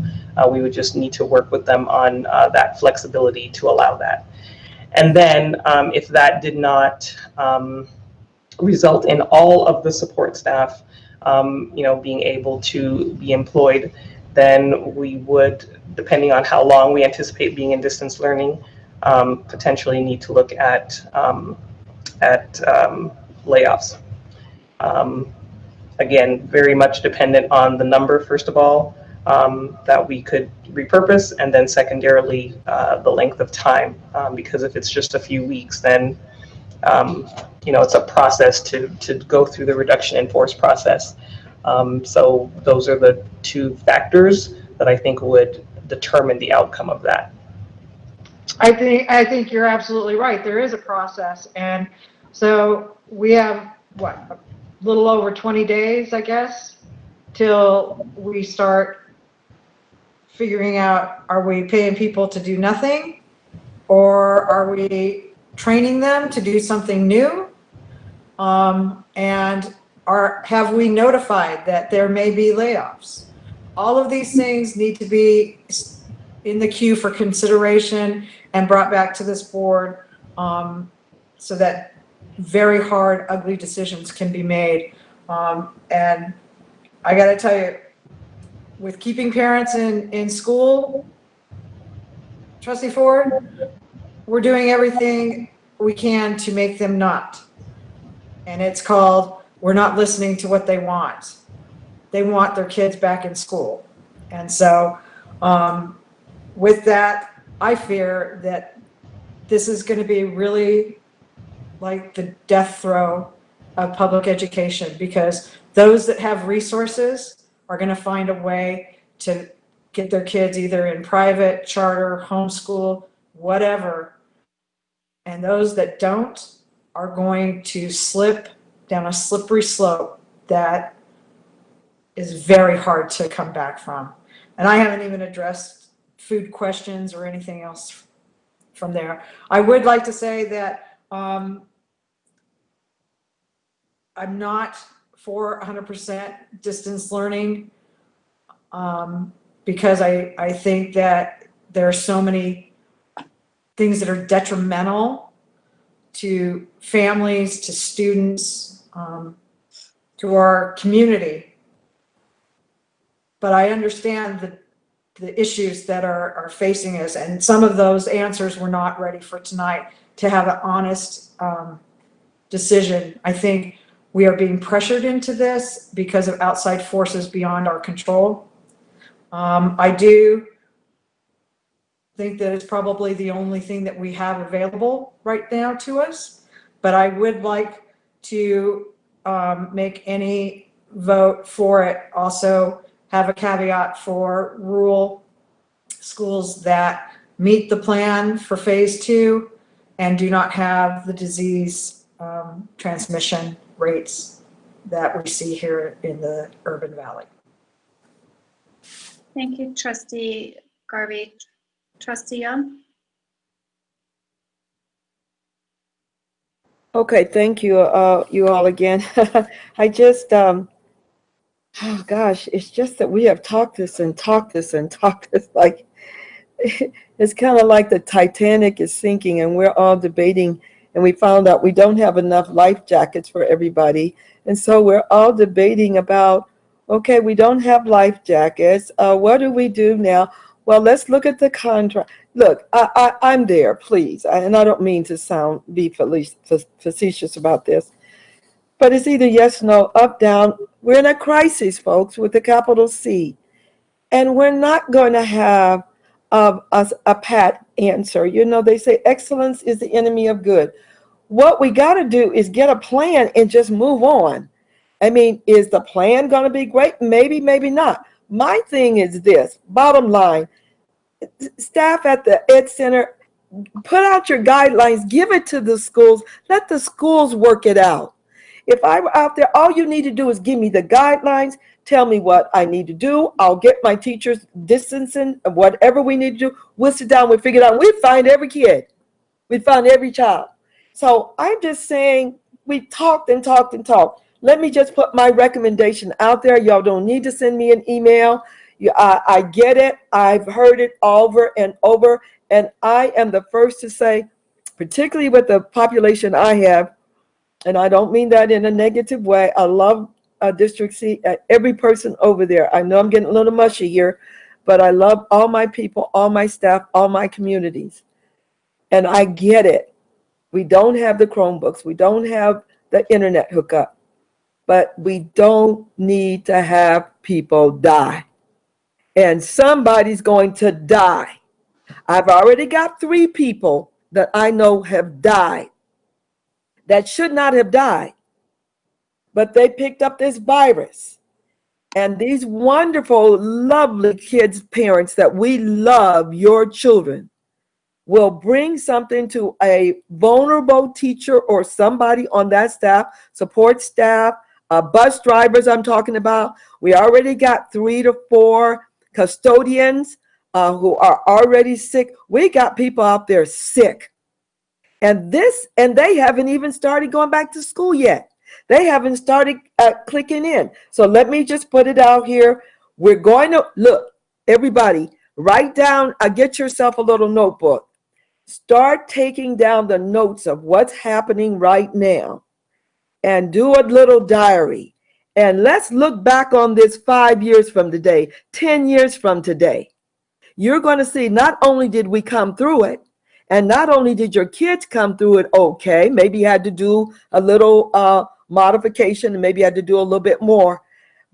We would just need to work with them on that flexibility to allow that. And then if that did not result in all of the support staff you know, being able to be employed, then we would, depending on how long we anticipate being in distance learning, potentially need to look at layoffs. Again, very much dependent on the number, first of all, that we could repurpose, and then secondarily, the length of time, because if it's just a few weeks, then you know, it's a process to go through the reduction in force process. So those are the two factors that I think would determine the outcome of that. I think you're absolutely right. There is a process, and so we have what, a little over 20 days, I guess, till we start figuring out, are we paying people to do nothing, or are we training them to do something new? And have we notified that there may be layoffs? All of these things need to be in the queue for consideration and brought back to this board, so that very hard, ugly decisions can be made. And I got to tell you, with keeping parents in school, Trustee Ford, we're doing everything we can to make them not. And it's called, we're not listening to what they want. They want their kids back in school. And so with that, I fear that this is going to be really like the death throw of public education, because those that have resources are going to find a way to get their kids either in private, charter, homeschool, whatever. And those that don't are going to slip down a slippery slope that is very hard to come back from. And I haven't even addressed food questions or anything else from there. I would like to say that I'm not for 100% distance learning because I think that there are so many things that are detrimental to families, to students, to our community. But I understand the issues that are facing us, and some of those answers were not ready for tonight to have an honest decision. I think we are being pressured into this because of outside forces beyond our control. I do think that it's probably the only thing that we have available right now to us, but I would like to make any vote for it also have a caveat for rural schools that meet the plan for phase 2 and do not have the disease transmission rates that we see here in the urban valley. Thank you, Trustee Garvey. Trustee Young? Okay, thank you, you all again. I just, oh gosh, it's just that we have talked this and talked this and talked this, like, it's kind of like the Titanic is sinking and we're all debating, and we found out we don't have enough life jackets for everybody. And so we're all debating about, okay, we don't have life jackets. What do we do now? Well, let's look at the contract. Look, I'm there, please. And I don't mean to be facetious about this, but it's either yes, no, up, down. We're in a crisis, folks, with a capital C. And we're not going to have a pat answer. You know, they say excellence is the enemy of good. What we got to do is get a plan and just move on. I mean, is the plan going to be great? Maybe, maybe not. My thing is this, bottom line, staff at the Ed Center, put out your guidelines, give it to the schools, let the schools work it out. If I were out there, all you need to do is give me the guidelines, tell me what I need to do. I'll get my teachers distancing, whatever we need to do. We'll sit down, we'll figure it out. We'll find every kid. We found every child. So I'm just saying, we talked and talked and talked. Let me just put my recommendation out there. Y'all don't need to send me an email. I get it. I've heard it over and over. And I am the first to say, particularly with the population I have, and I don't mean that in a negative way. I love District C, every person over there. I know I'm getting a little mushy here, but I love all my people, all my staff, all my communities. And I get it. We don't have the Chromebooks. We don't have the internet hookup. But we don't need to have people die. And somebody's going to die. I've already got 3 people that I know have died that should not have died, but they picked up this virus. And these wonderful, lovely kids' parents that we love, your children, will bring something to a vulnerable teacher or somebody on that staff, support staff, bus drivers I'm talking about. We already got 3 to 4 custodians who are already sick. We got people out there sick. And they haven't even started going back to school yet. They haven't started clicking in. So let me just put it out here. We're going to, look, everybody, write down, get yourself a little notebook. Start taking down the notes of what's happening right now and do a little diary. And let's look back on this 5 years from today, 10 years from today. You're going to see not only did we come through it, and not only did your kids come through it okay, maybe you had to do a little modification, and maybe you had to do a little bit more,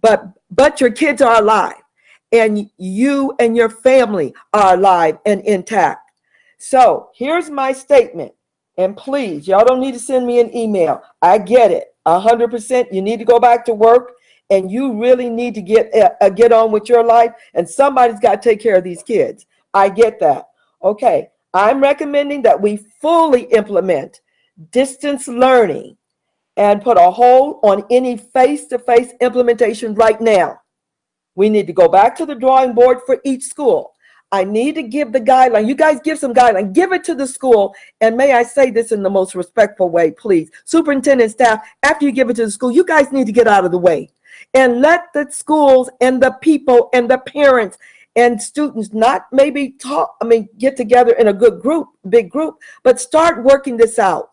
but your kids are alive, and you and your family are alive and intact. So here's my statement, and please, y'all don't need to send me an email. I get it. 100%. You need to go back to work, and you really need to get on with your life, and somebody's got to take care of these kids. I get that. Okay, I'm recommending that we fully implement distance learning and put a hold on any face-to-face implementation right now. We need to go back to the drawing board for each school. I need to give the guideline. You guys give some guideline. Give it to the school. And may I say this in the most respectful way, please. Superintendent, staff, after you give it to the school, you guys need to get out of the way. And let the schools and the people and the parents and students not maybe talk, get together in a good group, big group, but start working this out.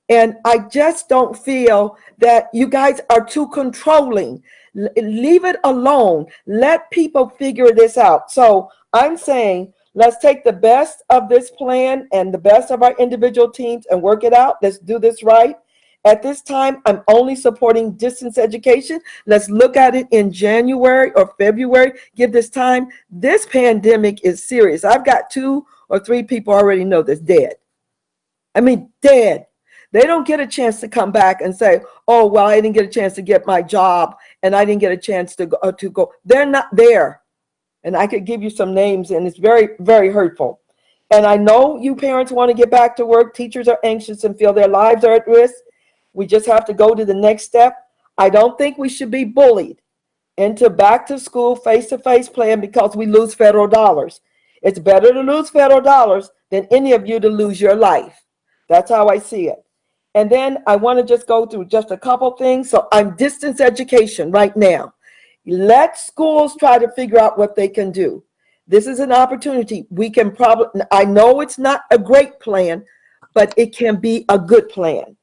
And I just don't feel that you guys are too controlling. Leave it alone. Let people figure this out. So I'm saying, let's take the best of this plan and the best of our individual teams and work it out. Let's do this right. At this time, I'm only supporting distance education. Let's look at it in January or February. Give this time. This pandemic is serious. I've got 2 or 3 people already know that's dead. Dead. They don't get a chance to come back and say, oh, well, I didn't get a chance to get my job and I didn't get a chance to go. They're not there. And I could give you some names, and it's very, very hurtful. And I know you parents want to get back to work. Teachers are anxious and feel their lives are at risk. We just have to go to the next step. I don't think we should be bullied into back to school face-to-face plan because we lose federal dollars. It's better to lose federal dollars than any of you to lose your life. That's how I see it. And then I want to just go through just a couple things. So I'm distance education right now. Let schools try to figure out what they can do. This is an opportunity. We can probably, I know it's not a great plan, but it can be a good plan.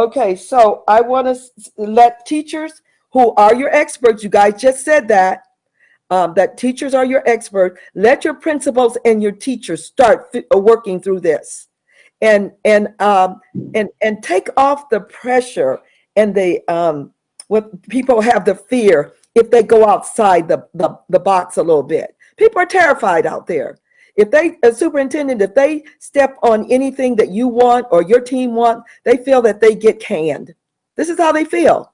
Okay, so I want to let teachers who are your experts, you guys just said that, that teachers are your experts. Let your principals and your teachers start working through this. And take off the pressure and what people have the fear if they go outside the box a little bit. People are terrified out there. If they, a superintendent, if they step on anything that you want or your team want, they feel that they get canned. This is how they feel.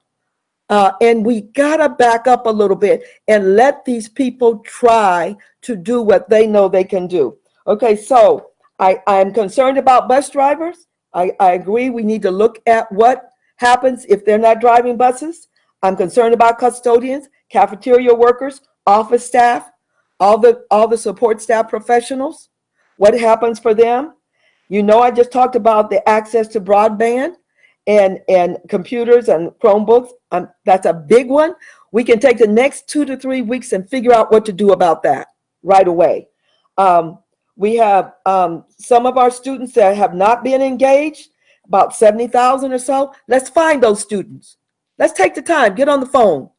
And we gotta back up a little bit and let these people try to do what they know they can do. Okay, so I'm concerned about bus drivers. I agree we need to look at what happens if they're not driving buses. I'm concerned about custodians, cafeteria workers, office staff, all the support staff professionals. What happens for them? You know, I just talked about the access to broadband and computers and Chromebooks. That's a big one. We can take the next 2 to 3 weeks and figure out what to do about that right away. We have some of our students that have not been engaged, about 70,000 or so. Let's find those students. Let's take the time, get on the phone.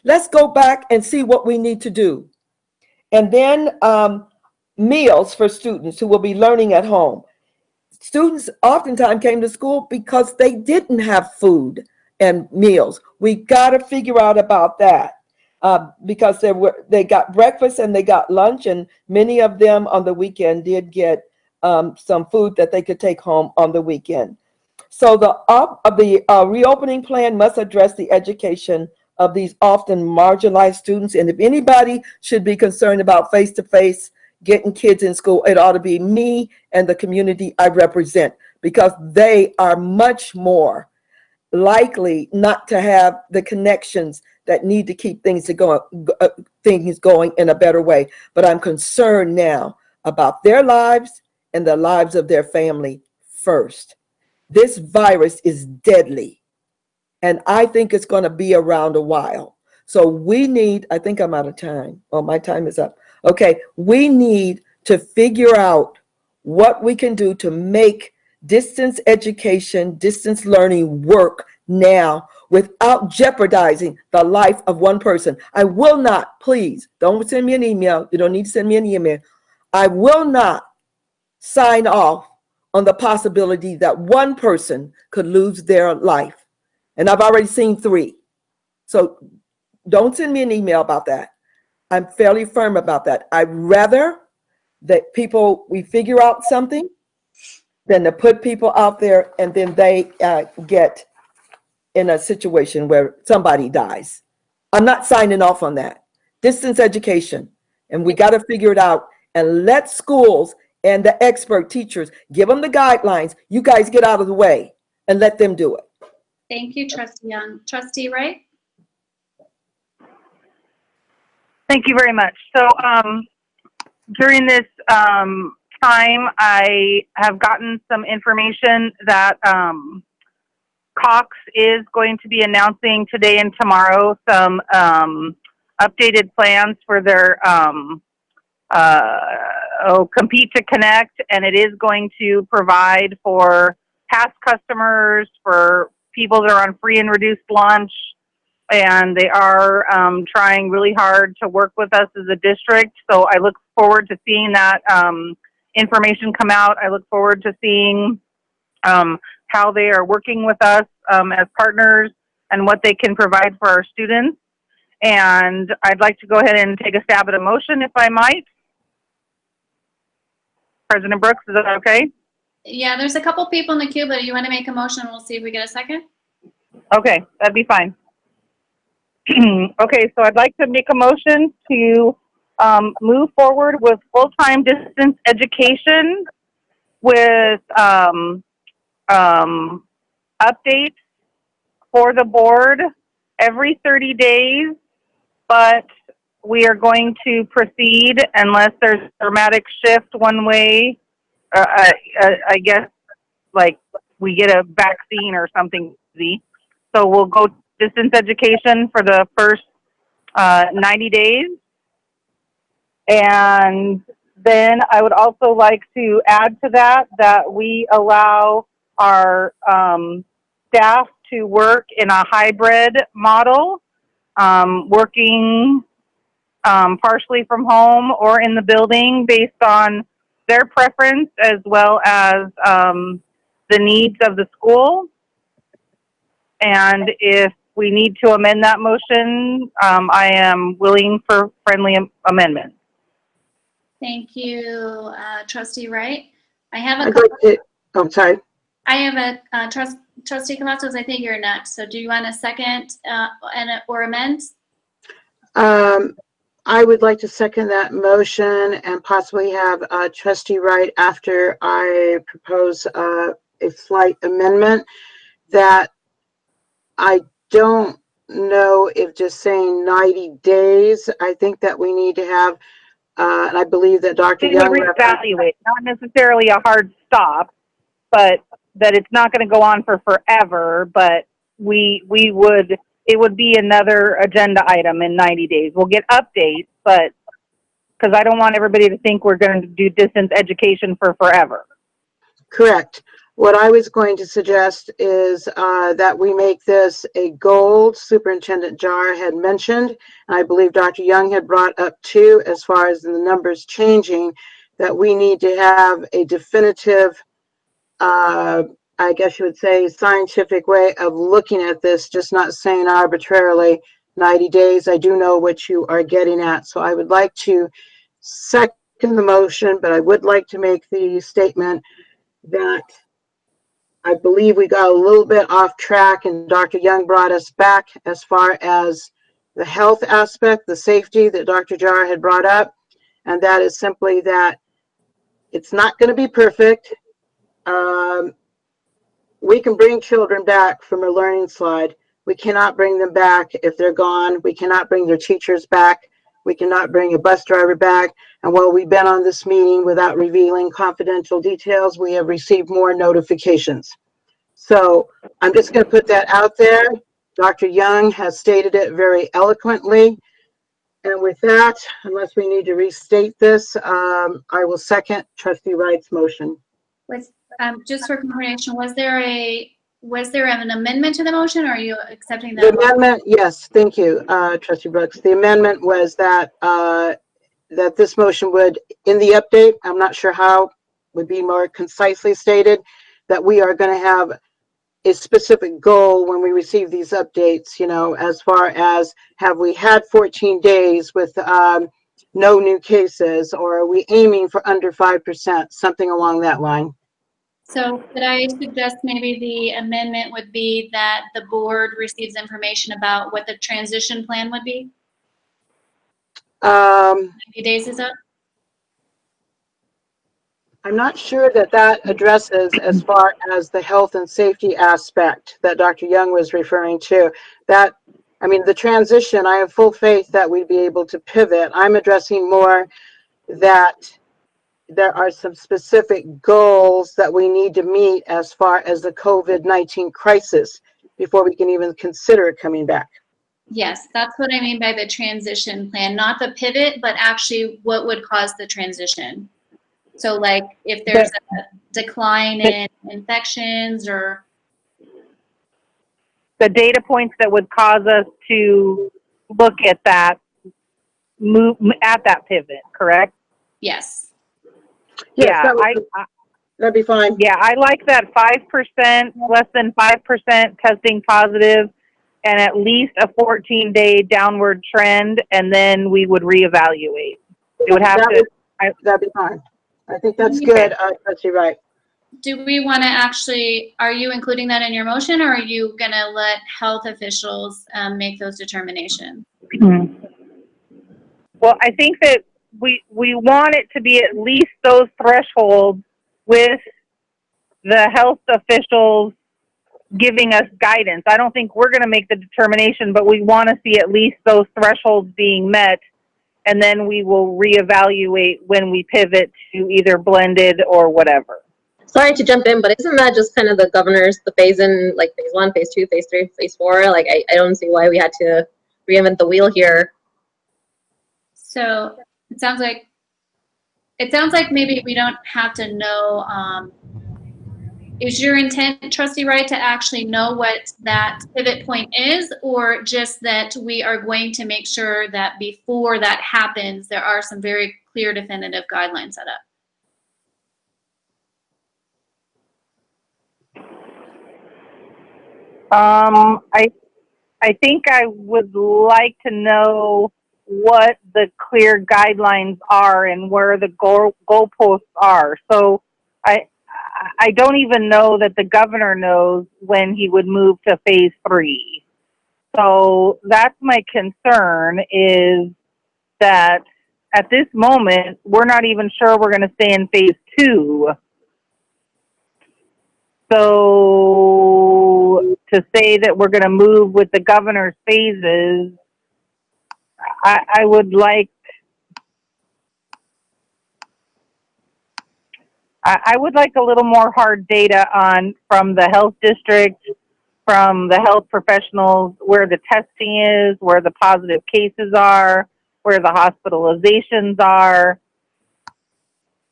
Let's go back and see what we need to do. And then meals for students who will be learning at home. Students oftentimes came to school because they didn't have food and meals. We got to figure out about that. Because they got breakfast and they got lunch, and many of them on the weekend did get some food that they could take home on the weekend. So the reopening plan must address the education of these often marginalized students. And if anybody should be concerned about face-to-face getting kids in school, it ought to be me and the community I represent, because they are much more likely not to have the connections that need to keep things going in a better way. But I'm concerned now about their lives and the lives of their family first. This virus is deadly, and I think it's going to be around a while. So we need, I think I'm out of time. Oh, my time is up. Okay, we need to figure out what we can do to make distance education, distance learning work now without jeopardizing the life of one person. I will not, please, don't send me an email. You don't need to send me an email. I will not sign off on the possibility that one person could lose their life. And I've already seen 3. So don't send me an email about that. I'm fairly firm about that. I'd rather that we figure out something than to put people out there and then they get in a situation where somebody dies. I'm not signing off on that. Distance education, and we got to figure it out and let schools and the expert teachers give them the guidelines. You guys get out of the way and let them do it. Thank you, Trustee Young. Trustee Wright? Thank you very much. So during this time, I have gotten some information that Cox is going to be announcing today and tomorrow some updated plans for their Compete to Connect, and it is going to provide for past customers, for people that are on free and reduced lunch, and they are trying really hard to work with us as a district. So I look forward to seeing that information come out. I look forward to seeing how they are working with us as partners and what they can provide for our students. And I'd like to go ahead and take a stab at a motion, if I might. President Brooks, is that okay? Yeah, there's a couple people in the queue, but you want to make a motion? We'll see if we get a second. Okay, that'd be fine. Okay, so I'd like to make a motion to move forward with full-time distance education with updates for the board every 30 days, but we are going to proceed unless there's a dramatic shift one way. I guess like we get a vaccine or something easy. So we'll go distance education for the first 90 days. And then I would also like to add to that we allow our staff to work in a hybrid model, working partially from home or in the building based on their preference as well as the needs of the school. And if we need to amend that motion, I am willing for friendly amendment. Thank you, Trustee Wright. I have a I'd couple. like to, I'm sorry. I have a Trustee Cavazos, I think you're next. So do you want a second or amend? I would like to second that motion and possibly have Trustee Wright after I propose a slight amendment that I don't know if just saying 90 days, I think that we need to have, and I believe that Dr. Young reevaluate, not necessarily a hard stop, but that it's not going to go on for forever, but it would be another agenda item in 90 days. We'll get updates, but because I don't want everybody to think we're going to do distance education for forever. Correct. What I was going to suggest is that we make this a goal. Superintendent Jar had mentioned, and I believe Dr. Young had brought up too, as far as the numbers changing, that we need to have a definitive, I guess you would say, scientific way of looking at this, just not saying arbitrarily 90 days. I do know what you are getting at. So I would like to second the motion, but I would like to make the statement that I believe we got a little bit off track and Dr. Young brought us back as far as the health aspect, the safety that Dr. Jar had brought up. And that is simply that it's not going to be perfect. We can bring children back from a learning slide. We cannot bring them back if they're gone. We cannot bring their teachers back. We cannot bring a bus driver back. And while we've been on this meeting without revealing confidential details, we have received more notifications. So I'm just going to put that out there. Dr. Young has stated it very eloquently. And with that, unless we need to restate this, I will second Trustee Wright's motion. Just for confirmation, was there an amendment to the motion, or are you accepting that? The amendment, yes, thank you, Trustee Brooks. The amendment was that that this motion would, in the update, I'm not sure how, would be more concisely stated, that we are going to have a specific goal when we receive these updates, you know, as far as have we had 14 days with no new cases, or are we aiming for under 5%, something along that line. So could I suggest maybe the amendment would be that the board receives information about what the transition plan would be? 90 days is up? I'm not sure that that addresses as far as the health and safety aspect that Dr. Young was referring to. That, I mean, the transition, I have full faith that we'd be able to pivot. I'm addressing more that there are some specific goals that we need to meet as far as the COVID-19 crisis before we can even consider it coming back. Yes, that's what I mean by the transition plan, not the pivot, but actually what would cause the transition. So like if there's a decline in infections or. The data points that would cause us to look at that, move at that pivot, correct? Yes. Yes, Yeah, that'd be fine. Yeah, I like that 5%, less than 5% testing positive, and at least a 14-day downward trend, and then we would reevaluate. It would have that'd be fine. I think that's good. That's right. Do we want to actually, are you including that in your motion, or are you going to let health officials make those determinations? Well, I think that we want it to be at least those thresholds with the health officials giving us guidance. I don't think we're going to make the determination, but we want to see at least those thresholds being met, and then we will reevaluate when we pivot to either blended or whatever. Sorry to jump in, but isn't that just kind of the governor's, the phase in, like phase 1, phase 2, phase 3, phase 4? Like, I don't see why we had to reinvent the wheel here. So it sounds like maybe we don't have to know. Is your intent, Trustee Wright, to actually know what that pivot point is, or just that we are going to make sure that before that happens, there are some very clear, definitive guidelines set up? I think I would like to know what the clear guidelines are and where the goalposts are. So I don't even know that the governor knows when he would move to phase 3. So that's my concern, is that at this moment, we're not even sure we're going to stay in phase 2. So to say that we're going to move with the governor's phases, I would like, I would like a little more hard data from the health district, from the health professionals, where the testing is, where the positive cases are, where the hospitalizations are.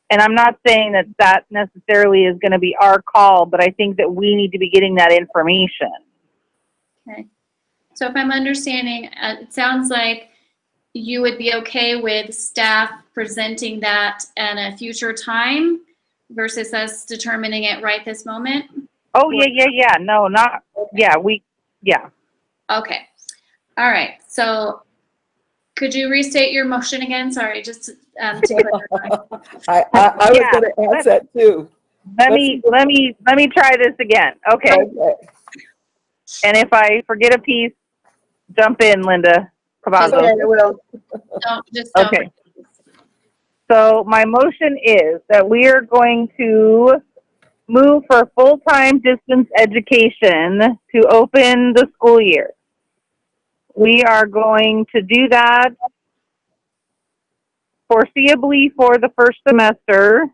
And I'm not saying that that necessarily is going to be our call, but I think that we need to be getting that information. Okay. So if I'm understanding, it sounds like you would be okay with staff presenting that at a future time versus us determining it right this moment? Oh, yeah. No, not, yeah, yeah. Okay. All right. So could you restate your motion again? Sorry, just to clarify. I was going to ask that too. Let me try this again. Okay. And if I forget a piece, jump in, Linda Cavazos. Okay, I will. Don't. Okay. So my motion is that we are going to move for full-time distance education to open the school year. We are going to do that foreseeably for the first semester.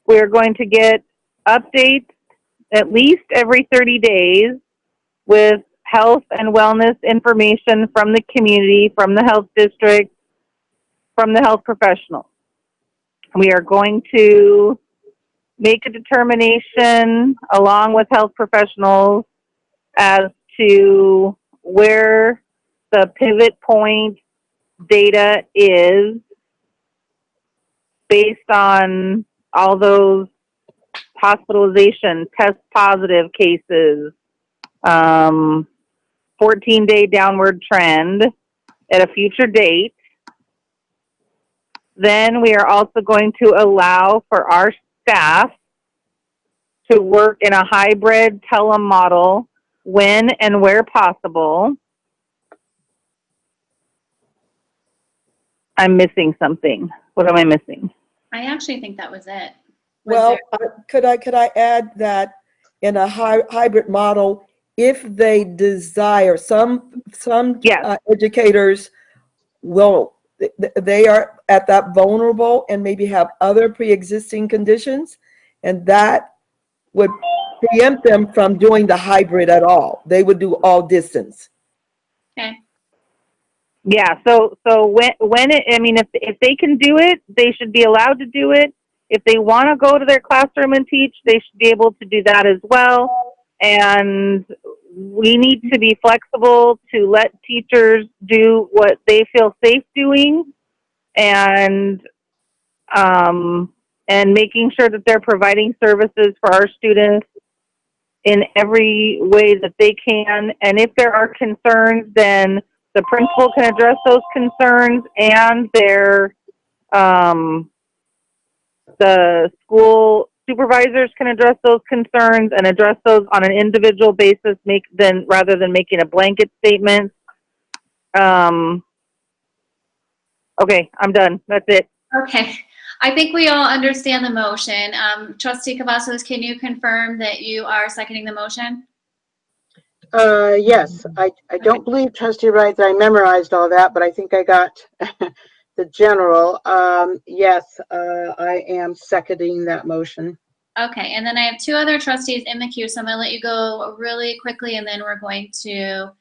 We're going to get updates at least every 30 days with health and wellness information from the community, from the health district, from the health professionals. We are going to make a determination along with health professionals as to where the pivot point data is based on all those hospitalization, test positive cases, 14-day downward trend at a future date. Then we are also going to allow for our staff to work in a hybrid telemodel when and where possible. I'm missing something. What am I missing? I actually think that was it. Well, could I add that in a hybrid model, if they desire, some Yes. educators will, they are at that vulnerable and maybe have other pre-existing conditions, and that would preempt them from doing the hybrid at all. They would do all distance. Okay. Yeah, so when it, I mean, if they can do it, they should be allowed to do it. If they want to go to their classroom and teach, they should be able to do that as well. And we need to be flexible to let teachers do what they feel safe doing, and making sure that they're providing services for our students in every way that they can. And if there are concerns, then the principal can address those concerns, and the school supervisors can address those concerns and address those on an individual basis, rather than making a blanket statement. Okay, I'm done. That's it. Okay. I think we all understand the motion. Trustee Cavazos, can you confirm that you are seconding the motion? Yes, I don't believe, Trustee Wright, that I memorized all that, but I think I got the general. Yes, I am seconding that motion. Okay, and then I have two other trustees in the queue, so I'm going to let you go really quickly, and then we're going to,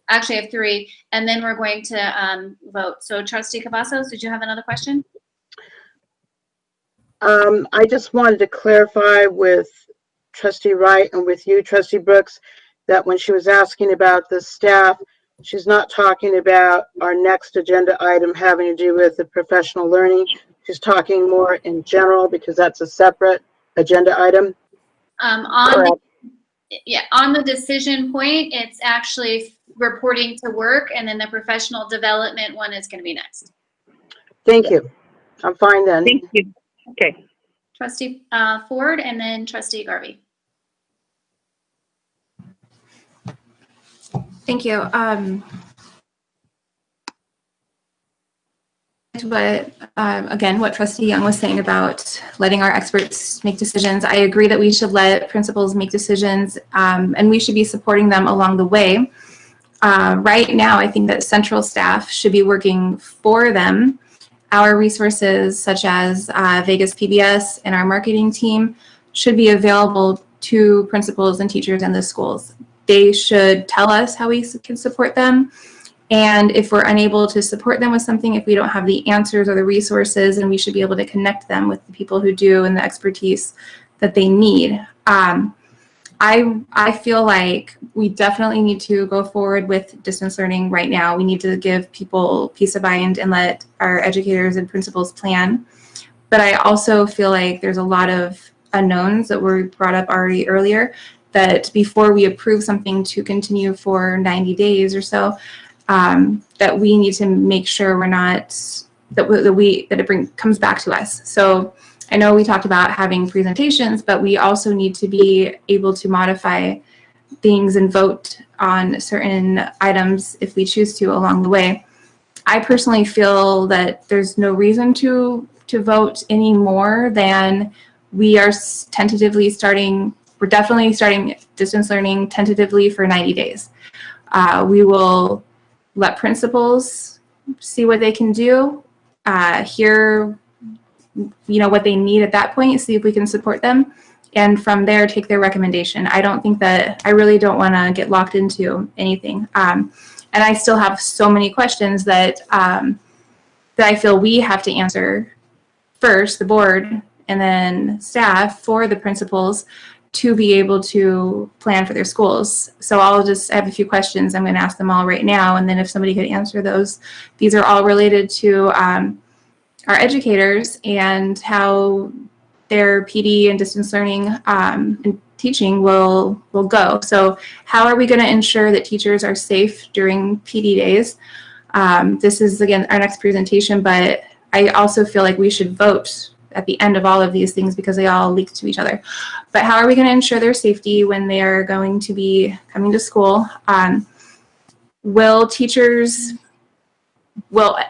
actually I have three, and then we're going to vote. So Trustee Cavazos, did you have another question? I just wanted to clarify with Trustee Wright and with you, Trustee Brooks, that when she was asking about the staff, she's not talking about our next agenda item having to do with the professional learning. She's talking more in general because that's a separate agenda item. On the decision point, it's actually reporting to work, and then the professional development one is going to be next. Thank you. I'm fine then. Thank you. Okay. Trustee Ford, and then Trustee Garvey. Thank you. Again, what Trustee Young was saying about letting our experts make decisions, I agree that we should let principals make decisions, and we should be supporting them along the way. Right now, I think that central staff should be working for them. Our resources, such as Vegas PBS and our marketing team, should be available to principals and teachers in the schools. They should tell us how we can support them. And if we're unable to support them with something, if we don't have the answers or the resources, then we should be able to connect them with the people who do and the expertise that they need. I feel like we definitely need to go forward with distance learning right now. We need to give people peace of mind and let our educators and principals plan. But I also feel like there's a lot of unknowns that were brought up already earlier, that before we approve something to continue for 90 days or so, that we need to make sure we're not, that it comes back to us. So I know we talked about having presentations, but we also need to be able to modify things and vote on certain items if we choose to along the way. I personally feel that there's no reason to vote any more than we are tentatively starting. We're definitely starting distance learning tentatively for 90 days. We will let principals see what they can do, hear what they need at that point, see if we can support them, and from there take their recommendation. I really don't want to get locked into anything. And I still have so many questions that I feel we have to answer first, the board, and then staff for the principals to be able to plan for their schools. So I have a few questions. I'm going to ask them all right now, and then if somebody could answer those. These are all related to our educators and how their PD and distance learning and teaching will go. So how are we going to ensure that teachers are safe during PD days? This is, again, our next presentation, but I also feel like we should vote at the end of all of these things because they all leak to each other. But how are we going to ensure their safety when they are going to be coming to school? Will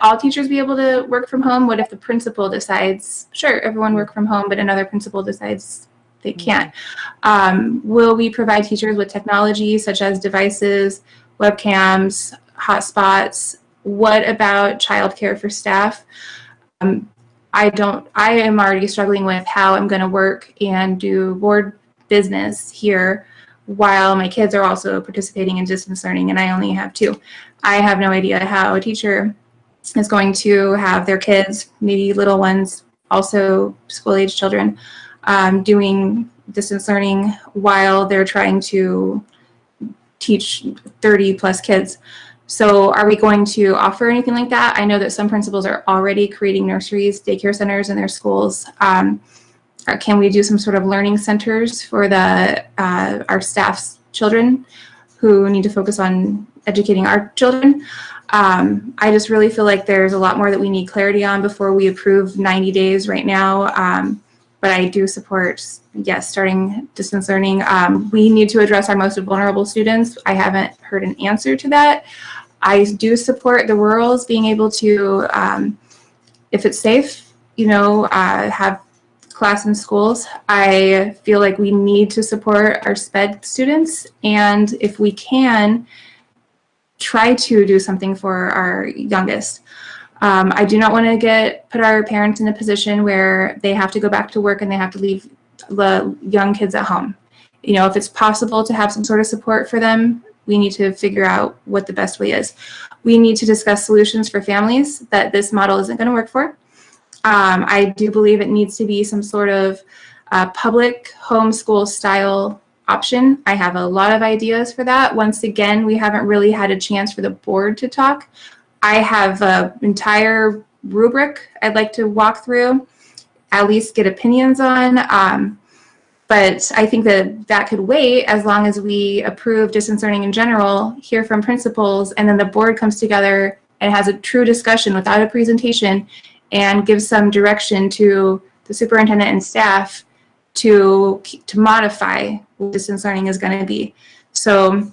all teachers be able to work from home? What if the principal decides, sure, everyone work from home, but another principal decides they can't? Will we provide teachers with technology such as devices, webcams, hotspots? What about childcare for staff? I am already struggling with how I'm going to work and do board business here while my kids are also participating in distance learning, and I only have 2. I have no idea how a teacher is going to have their kids, maybe little ones, also school-age children, doing distance learning while they're trying to teach 30 plus kids. So are we going to offer anything like that? I know that some principals are already creating nurseries, daycare centers in their schools. Can we do some sort of learning centers for our staff's children who need to focus on educating our children? I just really feel like there's a lot more that we need clarity on before we approve 90 days right now. But I do support, yes, starting distance learning. We need to address our most vulnerable students. I haven't heard an answer to that. I do support the rurals being able to, if it's safe, have class in schools. I feel like we need to support our SPED students, and if we can, try to do something for our youngest. I do not want to put our parents in a position where they have to go back to work and they have to leave the young kids at home. If it's possible to have some sort of support for them, we need to figure out what the best way is. We need to discuss solutions for families that this model isn't going to work for. I do believe it needs to be some sort of public homeschool style option. I have a lot of ideas for that. Once again, we haven't really had a chance for the board to talk. I have an entire rubric I'd like to walk through, at least get opinions on. But I think that could wait as long as we approve distance learning in general, hear from principals, and then the board comes together and has a true discussion without a presentation and gives some direction to the superintendent and staff to modify what distance learning is going to be. So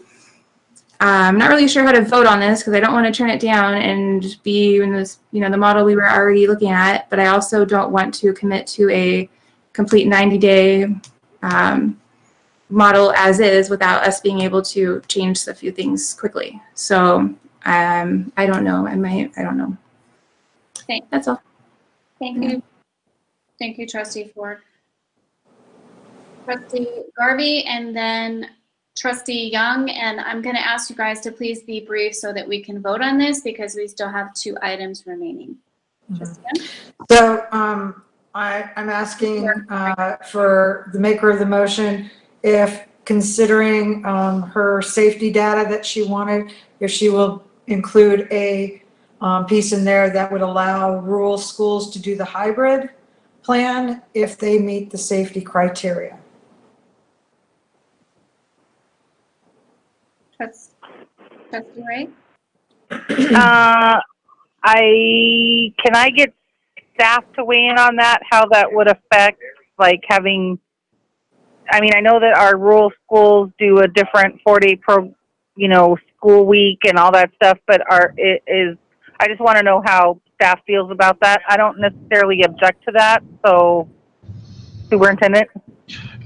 I'm not really sure how to vote on this because I don't want to turn it down and be in this, the model we were already looking at, but I also don't want to commit to a complete 90-day model as is without us being able to change a few things quickly. So I don't know. I don't know. That's all. Thank you. Thank you, Trustee Ford. Trustee Garvey and then Trustee Young, and I'm going to ask you guys to please be brief so that we can vote on this because we still have 2 items remaining. So I'm asking for the maker of the motion, if considering her safety data that she wanted, if she will include a piece in there that would allow rural schools to do the hybrid plan if they meet the safety criteria. Trustee Ray? Can I get staff to weigh in on that, how that would affect, like, having, I know that our rural schools do a different 4-day school week and all that stuff, but I just want to know how staff feels about that. I don't necessarily object to that, so Superintendent?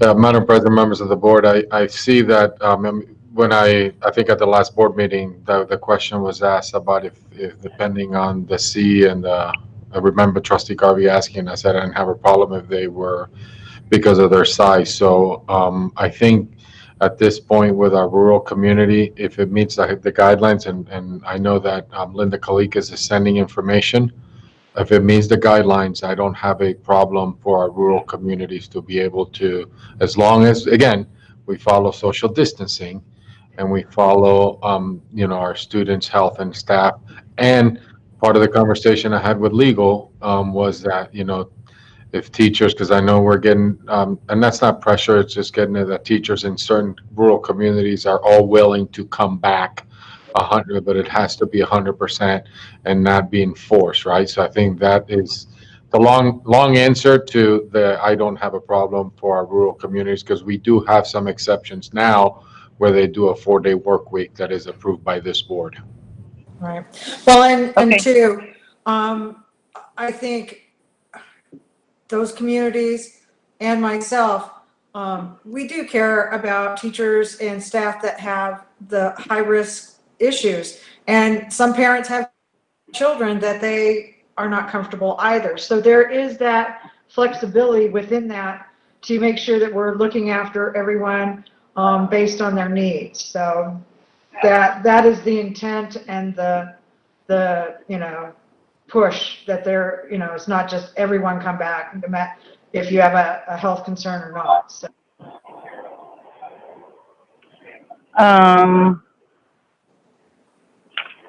Madam President, members of the board, I see that when I think at the last board meeting, the question was asked about if depending on the C and I remember Trustee Garvey asking, I said I didn't have a problem if they were because of their size. So I think at this point with our rural community, if it meets the guidelines, and I know that Linda Kalikas is sending information, if it meets the guidelines, I don't have a problem for our rural communities to be able to, as long as, again, we follow social distancing and we follow, our students' health and staff. And part of the conversation I had with legal was that, if teachers, because I know we're getting, and that's not pressure, it's just getting that teachers in certain rural communities are all willing to come back 100, but it has to be 100% and not being forced, right? So I think that is the long answer to the I don't have a problem for our rural communities, because we do have some exceptions now where they do a 4-day work week that is approved by this board. Right. Well, and Okay. two, I think those communities and myself, we do care about teachers and staff that have the high-risk issues. And some parents have children that they are not comfortable either. So there is that flexibility within that to make sure that we're looking after everyone based on their needs. So that is the intent and the push that they're, it's not just everyone come back if you have a health concern or not. So.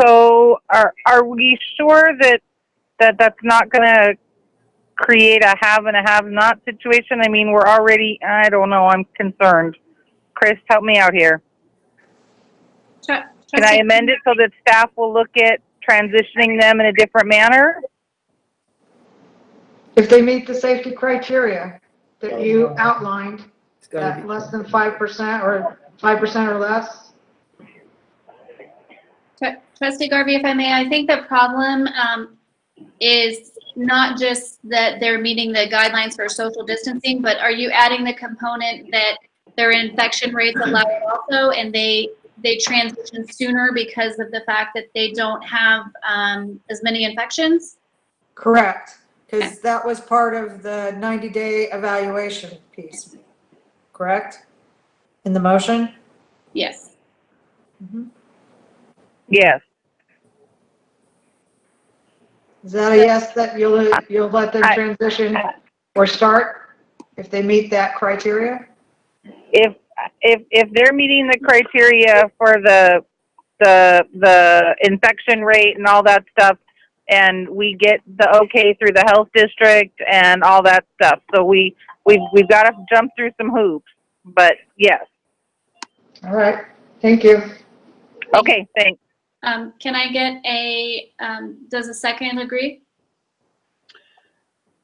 So are we sure that that's not going to create a have and a have-not situation? I mean, we're already, I don't know, I'm concerned. Chris, help me out here. Can I amend it so that staff will look at transitioning them in a different manner? If they meet the safety criteria that you outlined, at less than 5% or 5% or less. Trustee Garvey, if I may, I think the problem is not just that they're meeting the guidelines for social distancing, but are you adding the component that their infection rates allow it also, and they transition sooner because of the fact that they don't have as many infections? Correct, because that was part of the 90-day evaluation piece, correct? In the motion? Yes. Mm-hmm. Yes. Is that a yes, that you'll let them transition or start if they meet that criteria? If they're meeting the criteria for the infection rate and all that stuff, and we get the okay through the health district and all that stuff, so we've got to jump through some hoops. But yes. All right. Thank you. Okay. Thanks. Can I get does a second agree?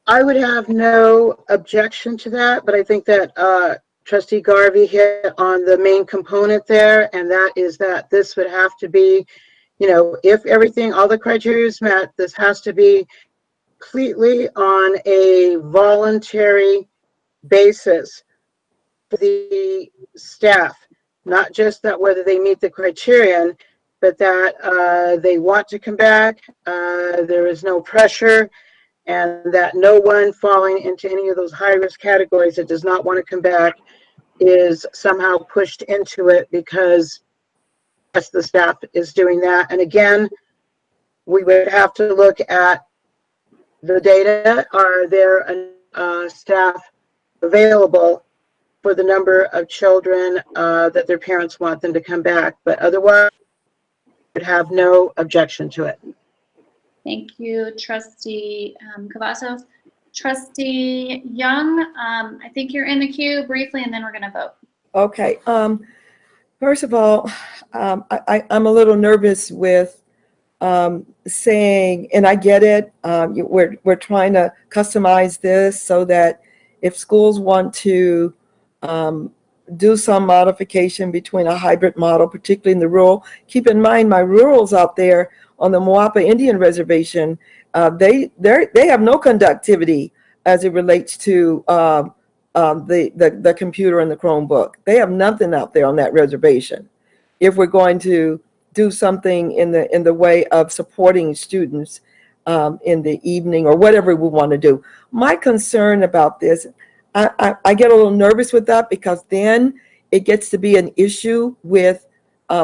I would have no objection to that, but I think that Trustee Garvey hit on the main component there, and that is that this would have to be, if everything, all the criteria is met, this has to be completely on a voluntary basis for the staff, not just that whether they meet the criterion, but that they want to come back, there is no pressure, and that no one falling into any of those high-risk categories that does not want to come back is somehow pushed into it because yes, the staff is doing that. And again, we would have to look at the data. Are there staff available for the number of children that their parents want them to come back? But otherwise, would have no objection to it. Thank you, Trustee Cavazos. Trustee Young, I think you're in the queue briefly, and then we're going to vote. Okay. First of all, I'm a little nervous with saying, and I get it, we're trying to customize this so that if schools want to do some modification between a hybrid model, particularly in the rural. Keep in mind, my rurals out there on the Moapa Indian Reservation, they have no conductivity as it relates to the computer and the Chromebook. They have nothing out there on that reservation. If we're going to do something in the way of supporting students in the evening or whatever we want to do. My concern about this, I get a little nervous with that because then it gets to be an issue with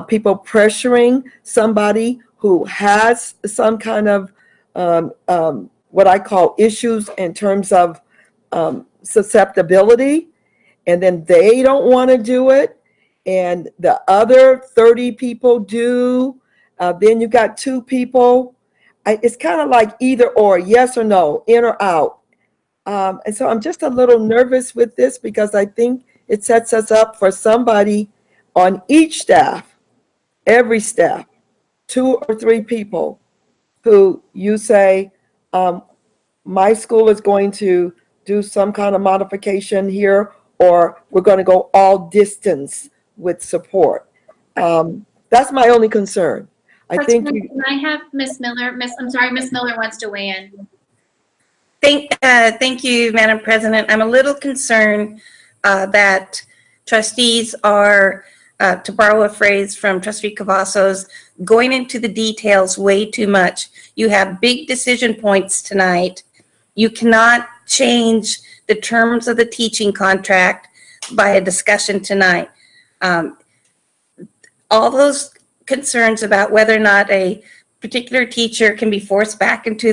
people pressuring somebody who has some kind of what I call issues in terms of susceptibility, and then they don't want to do it, and the other 30 people do. Then you got 2 people. It's kind of like either or, yes or no, in or out. And so I'm just a little nervous with this because I think it sets us up for somebody on each staff, every staff, 2 or 3 people who you say, my school is going to do some kind of modification here, or we're going to go all distance with support. That's my only concern. I think President, can I have Miss Miller? I'm sorry, Miss Miller wants to weigh in. Thank you, Madam President. I'm a little concerned that trustees are, to borrow a phrase from Trustee Cavazos, going into the details way too much. You have big decision points tonight. You cannot change the terms of the teaching contract by a discussion tonight. All those concerns about whether or not a particular teacher can be forced back into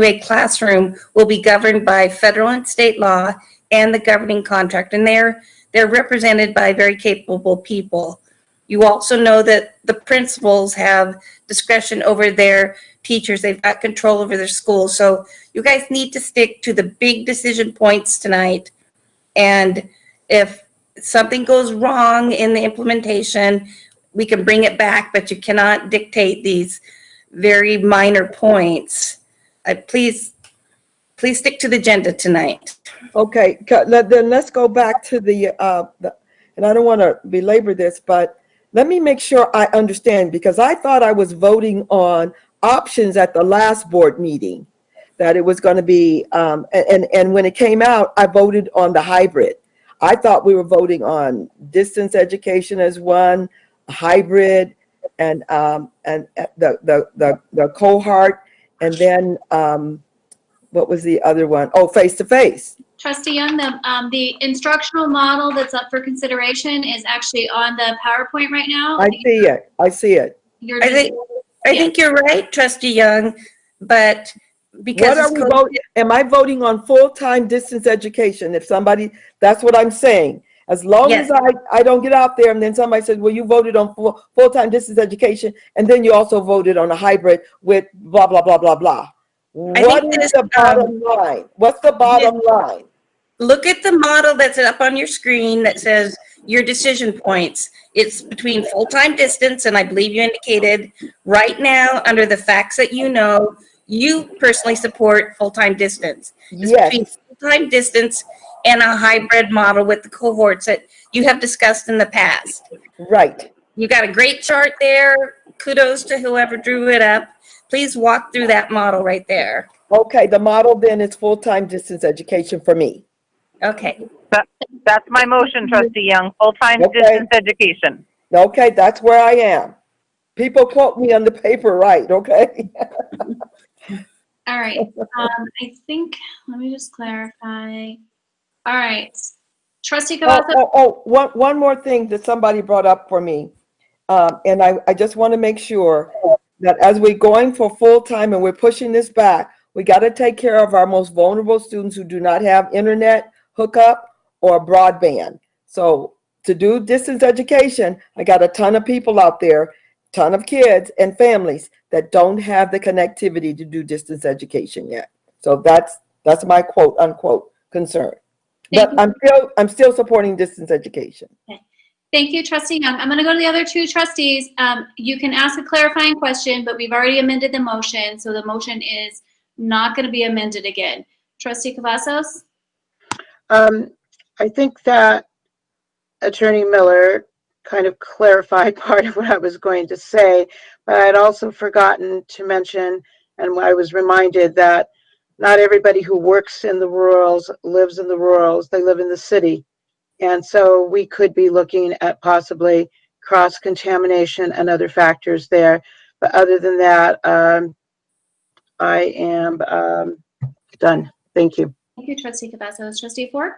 a classroom will be governed by federal and state law and the governing contract, and they're represented by very capable people. You also know that the principals have discretion over their teachers. They've got control over their schools. So you guys need to stick to the big decision points tonight. And if something goes wrong in the implementation, we can bring it back, but you cannot dictate these very minor points. Please stick to the agenda tonight. Okay, then let's go back to the and I don't want to belabor this, but let me make sure I understand, because I thought I was voting on options at the last board meeting, that it was going to be, and when it came out, I voted on the hybrid. I thought we were voting on distance education as one, hybrid, and the cohort, and then what was the other one? Oh, face-to-face. Trustee Young, the instructional model that's up for consideration is actually on the PowerPoint right now. I see it. I think you're right, Trustee Young, but because what are we voting? Am I voting on full-time distance education? If somebody, that's what I'm saying. As long as I don't get out there and then somebody says, well, you voted on full-time distance education, and then you also voted on a hybrid with blah, blah, blah, blah, blah. What is the bottom line? What's the bottom line? Look at the model that's up on your screen that says your decision points. It's between full-time distance, and I believe you indicated right now, under the facts that you know, you personally support full-time distance. It's between full-time distance and a hybrid model with the cohorts that you have discussed in the past. Right. You got a great chart there. Kudos to whoever drew it up. Please walk through that model right there. Okay, the model then is full-time distance education for me. Okay. That's my motion, Trustee Young, full-time distance education. Okay, that's where I am. People quote me on the paper right, okay? All right. I think, let me just clarify. All right. Trustee Cavazos. One more thing that somebody brought up for me. And I just want to make sure that as we're going for full-time and we're pushing this back, we got to take care of our most vulnerable students who do not have internet hookup or broadband. So to do distance education, I got a ton of people out there, ton of kids and families that don't have the connectivity to do distance education yet. So that's my quote unquote concern. But I'm still supporting distance education. Okay. Thank you, Trustee Young. I'm going to go to the other two trustees. You can ask a clarifying question, but we've already amended the motion, so the motion is not going to be amended again. Trustee Cavazos? I think that Attorney Miller kind of clarified part of what I was going to say, but I'd also forgotten to mention, and I was reminded that not everybody who works in the rurals lives in the rurals, they live in the city. And so we could be looking at possibly cross-contamination and other factors there. But other than that, I am done. Thank you. Thank you, Trustee Cavazos. Trustee Ford?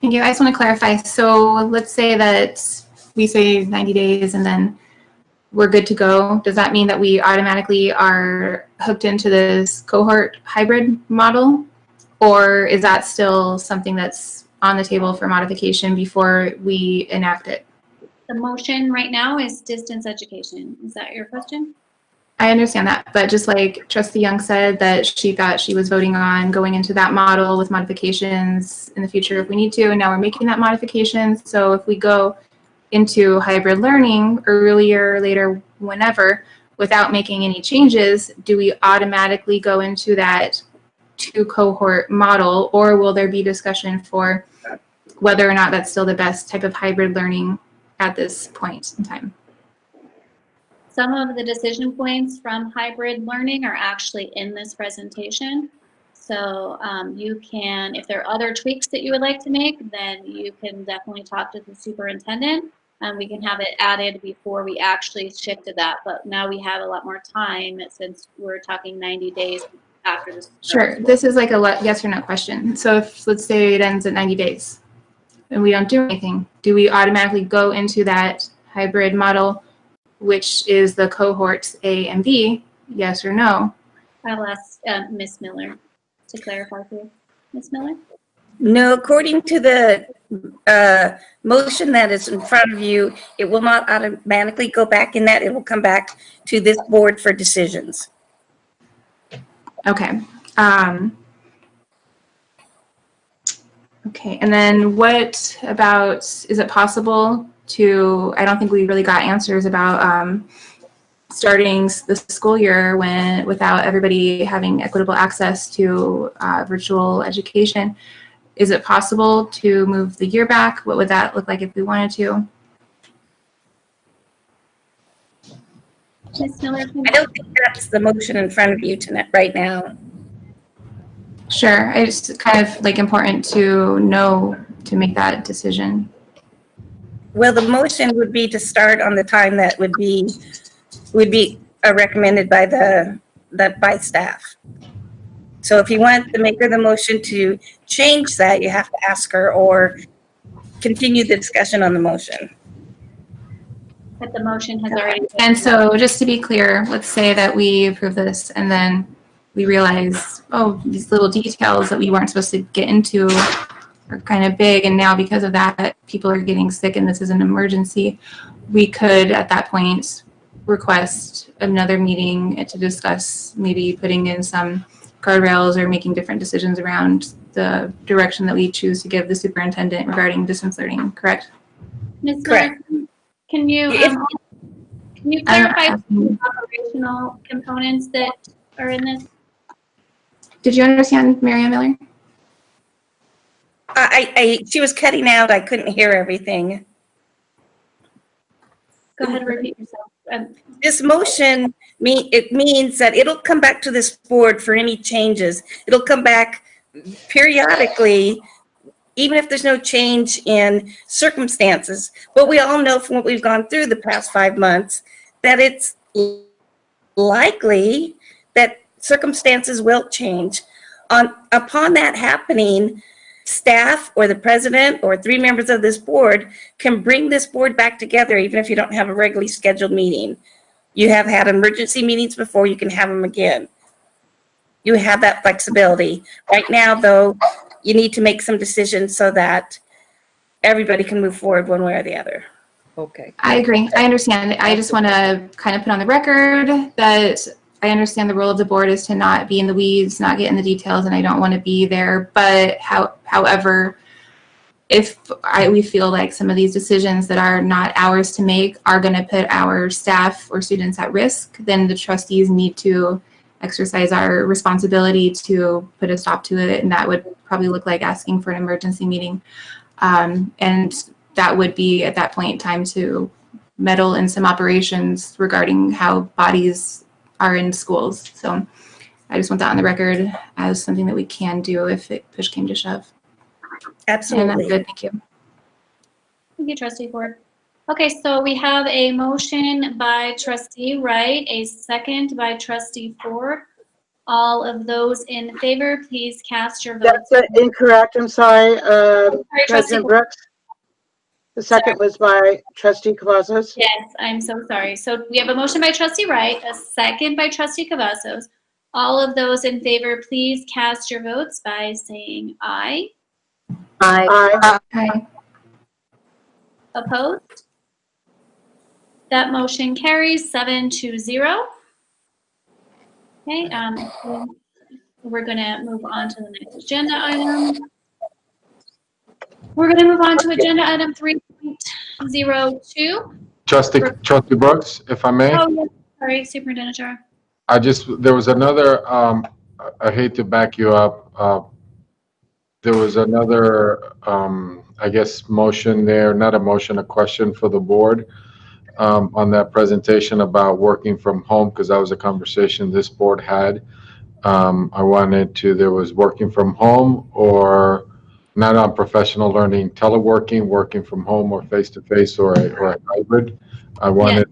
Thank you. I just want to clarify. So let's say that we say 90 days and then we're good to go. Does that mean that we automatically are hooked into this cohort hybrid model? Or is that still something that's on the table for modification before we enact it? The motion right now is distance education. Is that your question? I understand that, but just like Trustee Young said that she thought she was voting on going into that model with modifications in the future if we need to, and now we're making that modification. So if we go into hybrid learning earlier, later, whenever, without making any changes, do we automatically go into that 2-cohort model, or will there be discussion for whether or not that's still the best type of hybrid learning at this point in time? Some of the decision points from hybrid learning are actually in this presentation. So you can, if there are other tweaks that you would like to make, then you can definitely talk to the superintendent, and we can have it added before we actually shift to that. But now we have a lot more time since we're talking 90 days after this. Sure. This is like a yes or no question. So if, let's say it ends at 90 days and we don't do anything, do we automatically go into that hybrid model, which is the cohorts A and B, yes or no? I'll ask Ms. Miller to clarify for you. Ms. Miller? No, according to the motion that is in front of you, it will not automatically go back in that. It will come back to this board for decisions. Okay. Okay, and then what about, is it possible to, I don't think we really got answers about starting the school year without everybody having equitable access to virtual education. Is it possible to move the year back? What would that look like if we wanted to? Ms. Miller? I don't think that's the motion in front of you tonight, right now. Sure, it's kind of like important to know to make that decision. Well, the motion would be to start on the time that would be recommended by by staff. So if you want the maker of the motion to change that, you have to ask her or continue the discussion on the motion. But the motion has already. And so just to be clear, let's say that we approve this and then we realize, oh, these little details that we weren't supposed to get into are kind of big, and now because of that, people are getting sick and this is an emergency. We could, at that point, request another meeting to discuss maybe putting in some guardrails or making different decisions around the direction that we choose to give the superintendent regarding distance learning, correct? Ms. Miller, can you clarify the operational components that are in this? Did you understand, Marianne Miller? She was cutting out. I couldn't hear everything. Go ahead and repeat yourself. This motion, it means that it'll come back to this board for any changes. It'll come back periodically, even if there's no change in circumstances. But we all know from what we've gone through the past 5 months that it's likely that circumstances will change. Upon that happening, staff or the president or 3 members of this board can bring this board back together even if you don't have a regularly scheduled meeting. You have had emergency meetings before, you can have them again. You have that flexibility. Right now, though, you need to make some decisions so that everybody can move forward one way or the other. Okay. I agree. I understand. I just want to kind of put on the record that I understand the role of the board is to not be in the weeds, not get in the details, and I don't want to be there. But however, if we feel like some of these decisions that are not ours to make are going to put our staff or students at risk, then the trustees need to exercise our responsibility to put a stop to it, and that would probably look like asking for an emergency meeting. And that would be, at that point in time, to meddle in some operations regarding how bodies are in schools. So I just want that on the record as something that we can do if push came to shove. Absolutely. And that's good. Thank you. Thank you, Trustee Ford. Okay, so we have a motion by Trustee Wright, a second by Trustee Ford. All of those in favor, please cast your votes. That's incorrect. I'm sorry. Trustee President Brooks. The second was by Trustee Cavazos. Yes, I'm so sorry. So we have a motion by Trustee Wright, a second by Trustee Cavazos. All of those in favor, please cast your votes by saying aye. Aye. Aye. Hi. Opposed? That motion carries 7-0. Okay, we're going to move on to the next agenda item. We're going to move on to agenda item 3.02. Trustee Brooks, if I may. Oh, yes, Sorry, Superintendent Jara. There was another, I hate to back you up. There was another, I guess, motion there, not a motion, a question for the board on that presentation about working from home, because that was a conversation this board had. I wanted to, there was working from home or not on professional learning, teleworking, working from home or face-to-face or a hybrid. I wanted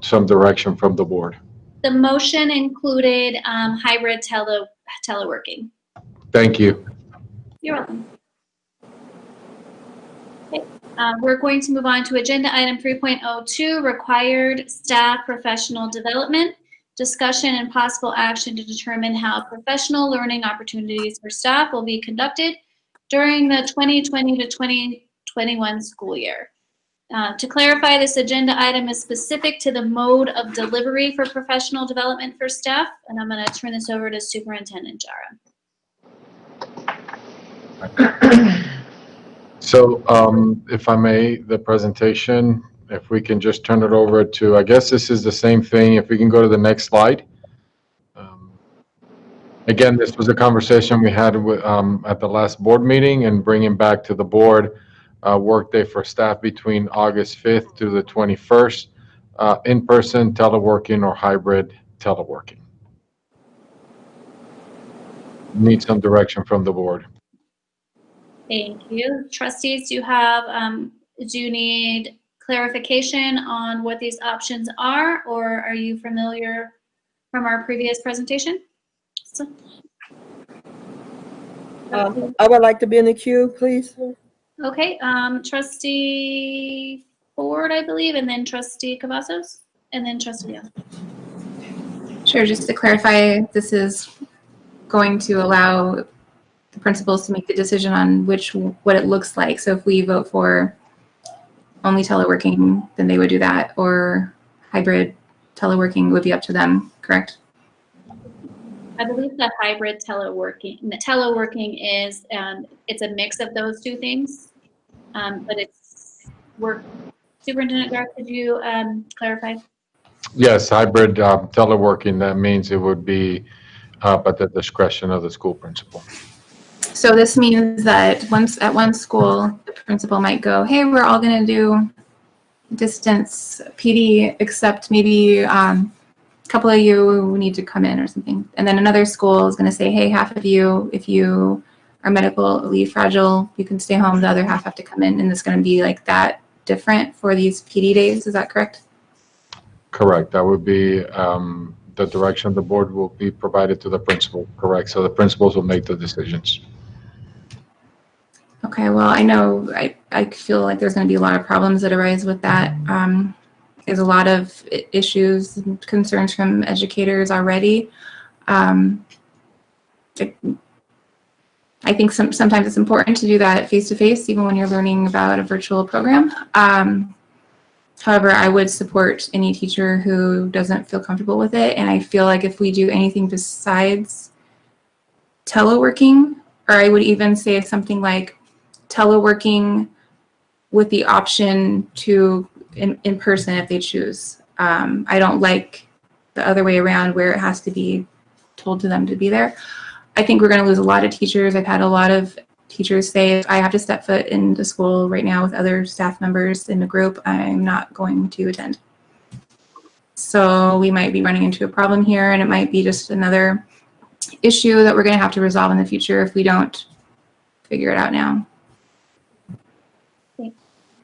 some direction from the board. The motion included hybrid teleworking. Thank you. You're welcome. Okay. We're going to move on to agenda item 3.02, required staff professional development, discussion and possible action to determine how professional learning opportunities for staff will be conducted during the 2020 to 2021 school year. To clarify, this agenda item is specific to the mode of delivery for professional development for staff, and I'm going to turn this over to Superintendent Jara. So if I may, the presentation, if we can just turn it over to, I guess this is the same thing. If we can go to the next slide. Again, this was a conversation we had with, at the last board meeting, and bringing back to the board workday for staff between August 5th to the 21st, in-person, teleworking, or hybrid teleworking. Need some direction from the board. Thank you. Trustees, do you need clarification on what these options are, or are you familiar from our previous presentation? So, I would like to be in the queue, please. okay, Trustee Ford, I believe, and then Trustee Cavazos, and then Trustee Young. Sure, just to clarify, this is going to allow the principals to make the decision on what it looks like. So if we vote for only teleworking, then they would do that, or hybrid teleworking would be up to them, correct? I believe the hybrid teleworking is, it's a mix of those two things, but it's work. Superintendent Garth, could you clarify? Yes, hybrid teleworking, that means it would be at the discretion of the school principal. So this means that at one school, the principal might go, hey, we're all going to do distance PD, except maybe a couple of you need to come in or something. And then another school is going to say, hey, half of you, if you are medical leave fragile, you can stay home. The other half have to come in. And it's going to be like that different for these PD days. Is that correct? Correct. That would be the direction the board will be provided to the principal. Correct. So the principals will make the decisions. Okay, well, I know I feel like there's going to be a lot of problems that arise with that. There's a lot of issues and concerns from educators already. I think sometimes it's important to do that face-to-face, even when you're learning about a virtual program. However, I would support any teacher who doesn't feel comfortable with it. And I feel like if we do anything besides teleworking, or I would even say something like teleworking with the option to in person if they choose. I don't like the other way around where it has to be told to them to be there. I think we're going to lose a lot of teachers. I've had a lot of teachers say, if I have to step foot into school right now with other staff members in the group, I'm not going to attend. So we might be running into a problem here, and it might be just another issue that we're going to have to resolve in the future if we don't figure it out now.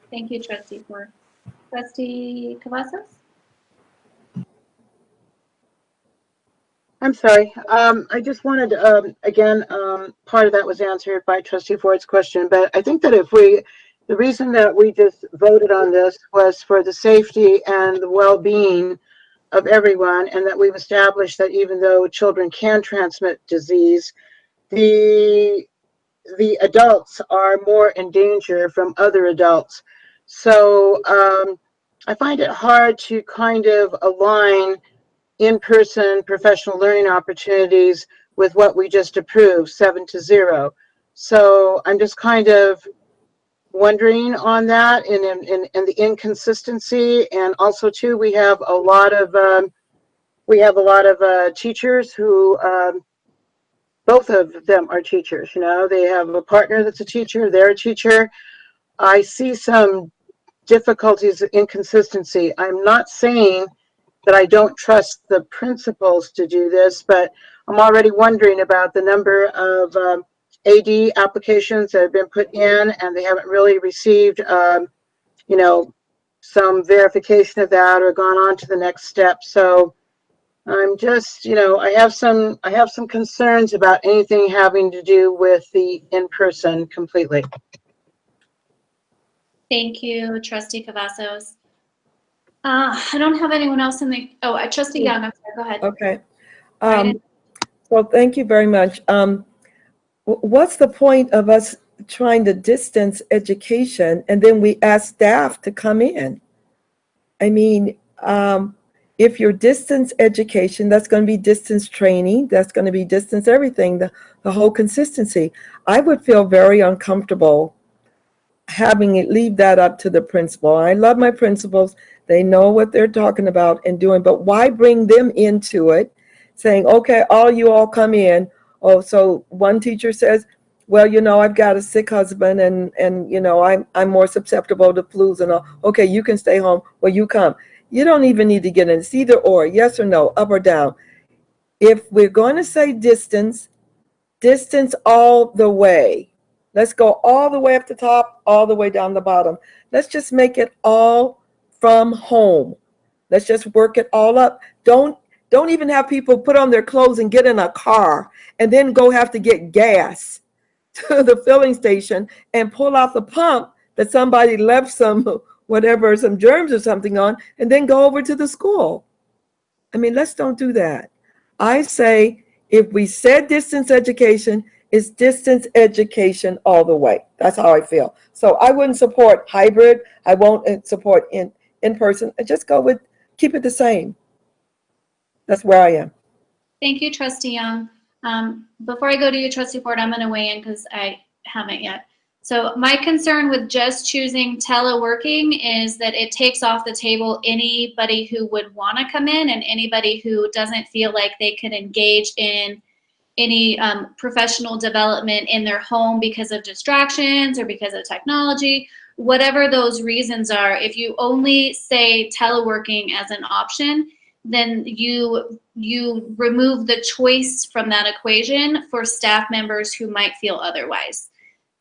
Thank you, Trustee Ford. Trustee Cavazos? I'm sorry. I just wanted, again, part of that was answered by Trustee Ford's question, but I think that the reason that we just voted on this was for the safety and the well-being of everyone, and that we've established that even though children can transmit disease, the adults are more in danger from other adults. So I find it hard to kind of align in-person professional learning opportunities with what we just approved, 7-0. So I'm just kind of wondering on that and the inconsistency. And also too, we have a lot of teachers who, both of them are teachers, you know, they have a partner that's a teacher, they're a teacher. I see some difficulties, inconsistency. I'm not saying that I don't trust the principals to do this, but I'm already wondering about the number of AD applications that have been put in, and they haven't really received, you know, some verification of that or gone on to the next step. So I'm just, you know, I have some concerns about anything having to do with the in-person completely. Thank you, Trustee Cavazos. I don't have anyone else in the, Trustee Young, I'm sorry, go ahead. Okay. Well, thank you very much. What's the point of us trying to distance education and then we ask staff to come in? I mean, if you're distance education, that's going to be distance training, that's going to be distance everything, the whole consistency. I would feel very uncomfortable having it leave that up to the principal. I love my principals. They know what they're talking about and doing, but why bring them into it saying, okay, you all come in. Oh, so one teacher says, well, you know, I've got a sick husband and you know, I'm more susceptible to flus and all. Okay, you can stay home. Well, you come. You don't even need to get in. It's either or, yes or no, up or down. If we're going to say distance all the way. Let's go all the way up the top, all the way down the bottom. Let's just make it all from home. Let's just work it all up. Don't even have people put on their clothes and get in a car and then go have to get gas to the filling station and pull out the pump that somebody left some germs or something on, and then go over to the school. I mean, let's don't do that. I say, if we said distance education, it's distance education all the way. That's how I feel. So I wouldn't support hybrid. I won't support in person. I just go with, keep it the same. That's where I am. Thank you, Trustee Young. Before I go to you, Trustee Ford, I'm going to weigh in because I haven't yet. So my concern with just choosing teleworking is that it takes off the table anybody who would want to come in and anybody who doesn't feel like they can engage in any professional development in their home because of distractions or because of technology, whatever those reasons are. If you only say teleworking as an option, then you remove the choice from that equation for staff members who might feel otherwise.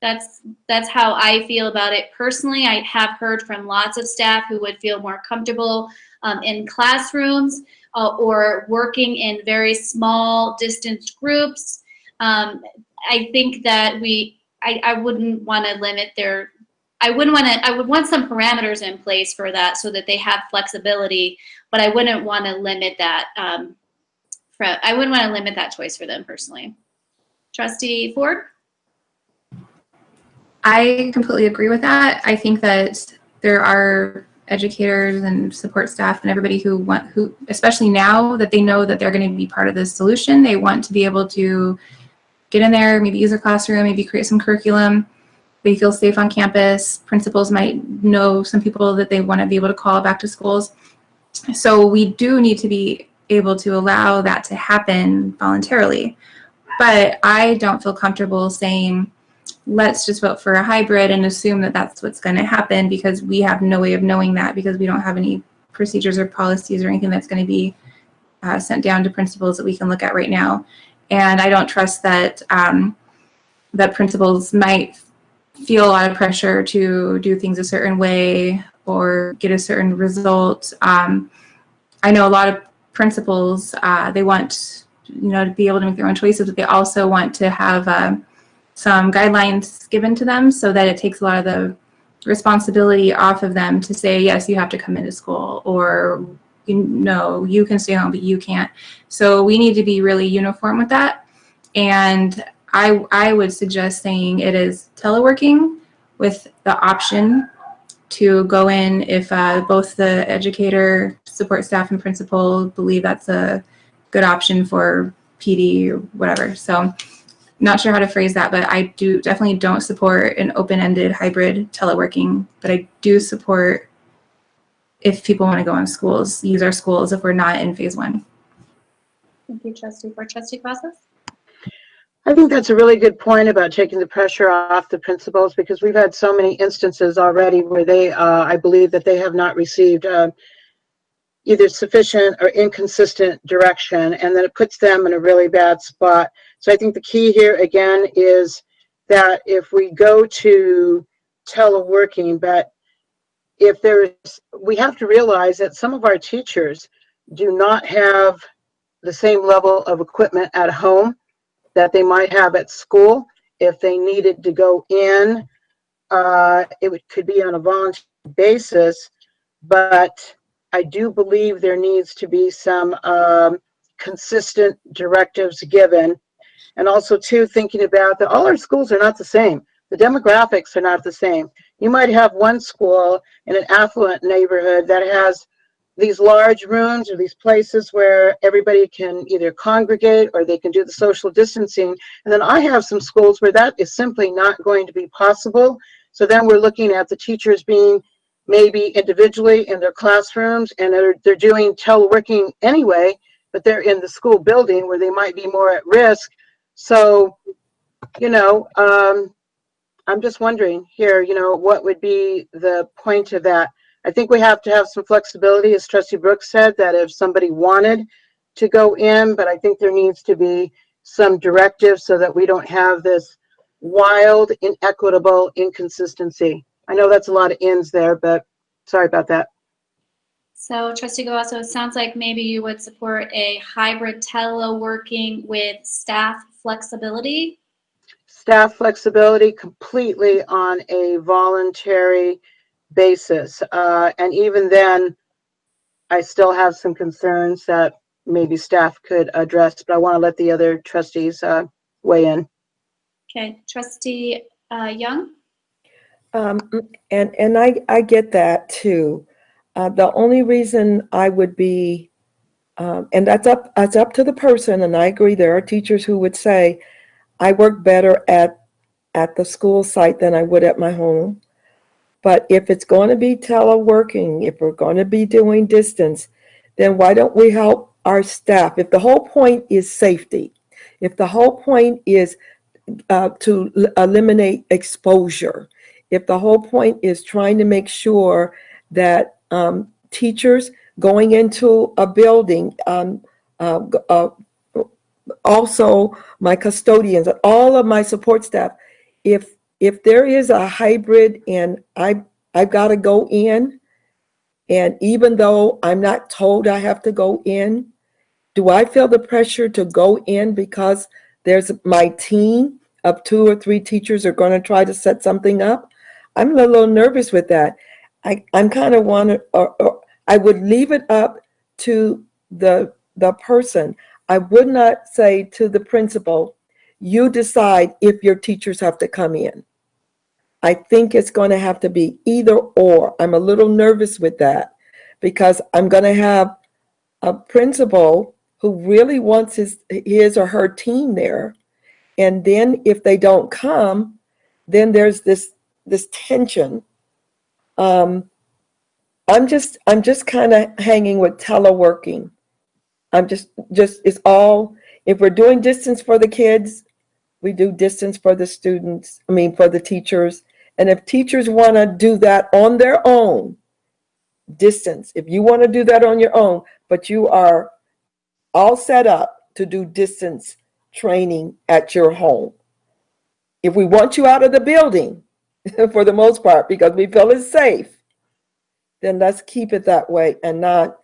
That's how I feel about it personally. I have heard from lots of staff who would feel more comfortable in classrooms or working in very small distance groups. I think that I wouldn't want to limit their, I would want some parameters in place for that so that they have flexibility, but I wouldn't want to limit that. I wouldn't want to limit that choice for them personally. Trustee Ford? I completely agree with that. I think that there are educators and support staff and everybody who especially now that they know that they're going to be part of this solution, they want to be able to get in there, maybe use a classroom, maybe create some curriculum. They feel safe on campus. Principals might know some people that they want to be able to call back to schools. So we do need to be able to allow that to happen voluntarily. But I don't feel comfortable saying, let's just vote for a hybrid and assume that that's what's going to happen, because we have no way of knowing that, because we don't have any procedures or policies or anything that's going to be sent down to principals that we can look at right now. And I don't trust that that principals might feel a lot of pressure to do things a certain way or get a certain result. I know a lot of principals, they want to be able to make their own choices, but they also want to have some guidelines given to them so that it takes a lot of the responsibility off of them to say, yes, you have to come into school, or no, you can stay home, but you can't. So we need to be really uniform with that. And I would suggest saying it is teleworking with the option to go in if both the educator, support staff, and principal believe that's a good option for PD or whatever. So not sure how to phrase that, but I definitely don't support an open-ended hybrid teleworking, but I do support if people want to go in schools, use our schools if we're not in phase 1. Thank you, Trustee Ford. Trustee Casas? I think that's a really good point about taking the pressure off the principals, because we've had so many instances already where they, I believe that they have not received either sufficient or inconsistent direction, and then it puts them in a really bad spot. So I think the key here again is that if we go to teleworking, but if there's, we have to realize that some of our teachers do not have the same level of equipment at home that they might have at school. If they needed to go in, could be on a volunteer basis, but I do believe there needs to be some consistent directives given. And also too, thinking about that all our schools are not the same. The demographics are not the same. You might have one school in an affluent neighborhood that has these large rooms or these places where everybody can either congregate or they can do the social distancing. And then I have some schools where that is simply not going to be possible. So then we're looking at the teachers being maybe individually in their classrooms, and they're doing teleworking anyway, but they're in the school building where they might be more at risk. So, you know, I'm just wondering here, you know, what would be the point of that? I think we have to have some flexibility, as Trustee Brooks said, that if somebody wanted to go in, but I think there needs to be some directive so that we don't have this wild, inequitable inconsistency. I know that's a lot of ins there, but sorry about that. So Trustee Gavasso, it sounds like maybe you would support a hybrid teleworking with staff flexibility. Staff flexibility completely on a voluntary basis. And even then, I still have some concerns that maybe staff could address, but I want to let the other trustees weigh in. Okay, Trustee Young? And I get that too. The only reason I would be, and that's up to the person, and I agree, there are teachers who would say, I work better at the school site than I would at my home. But if it's going to be teleworking, if we're going to be doing distance, then why don't we help our staff? If the whole point is safety, if the whole point is to eliminate exposure, if the whole point is trying to make sure that teachers going into a building, also my custodians, all of my support staff, if there is a hybrid and I've got to go in, and even though I'm not told I have to go in, do I feel the pressure to go in because there's my team of 2 or 3 teachers are going to try to set something up? I'm a little nervous with that. I'm kind of I would leave it up to the person. I would not say to the principal, you decide if your teachers have to come in. I think it's going to have to be either or. I'm a little nervous with that because I'm going to have a principal who really wants his or her team there. And then if they don't come, then there's this tension. I'm just kind of hanging with teleworking. I'm just it's all, if we're doing distance for the kids, we do distance for the students, for the teachers. And if teachers want to do that on their own, distance, if you want to do that on your own, but you are all set up to do distance training at your home. If we want you out of the building, for the most part, because we feel it's safe, then let's keep it that way and not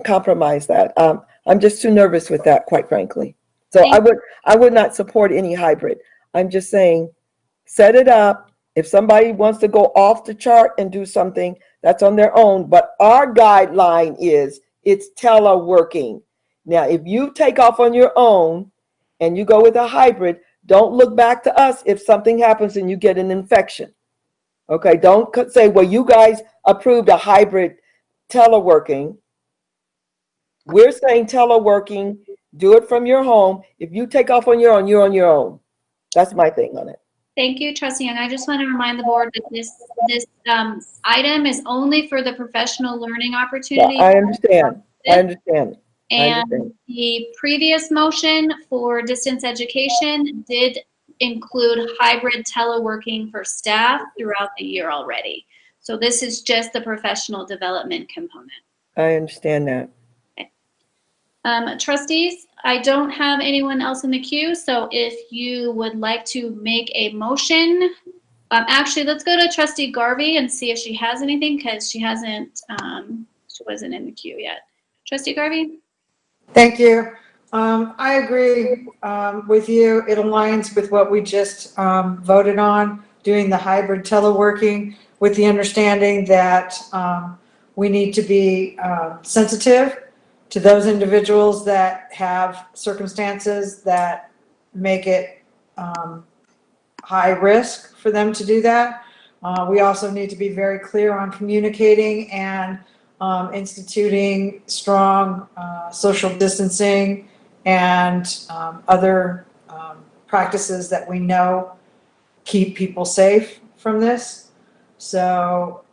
compromise that. I'm just too nervous with that, quite frankly. So I would not support any hybrid. I'm just saying, set it up. If somebody wants to go off the chart and do something, that's on their own. But our guideline is it's teleworking. Now, if you take off on your own and you go with a hybrid, don't look back to us if something happens and you get an infection. Okay, don't say, well, you guys approved a hybrid teleworking. We're saying teleworking, Do it from your home. If you take off on your own, you're on your own. That's my thing on it. Thank you, Trustee Young. I just want to remind the board that this item is only for the professional learning Yeah, opportunity. I understand. I understand. I And understand. the previous motion for distance education did include hybrid teleworking for staff throughout the year already. So this is just the professional development component. I understand that. Trustees, I don't have anyone else in the queue, so if you would like to make a motion, actually, let's go to Trustee Garvey and see if she has anything, because she hasn't, she wasn't in the queue yet. Trustee Garvey? Thank you. I agree with you. It aligns with what we just voted on, doing the hybrid teleworking, with the understanding that we need to be sensitive to those individuals that have circumstances that make it high risk for them to do that. We also need to be very clear on communicating and instituting strong social distancing and other practices that we know keep people safe from this. So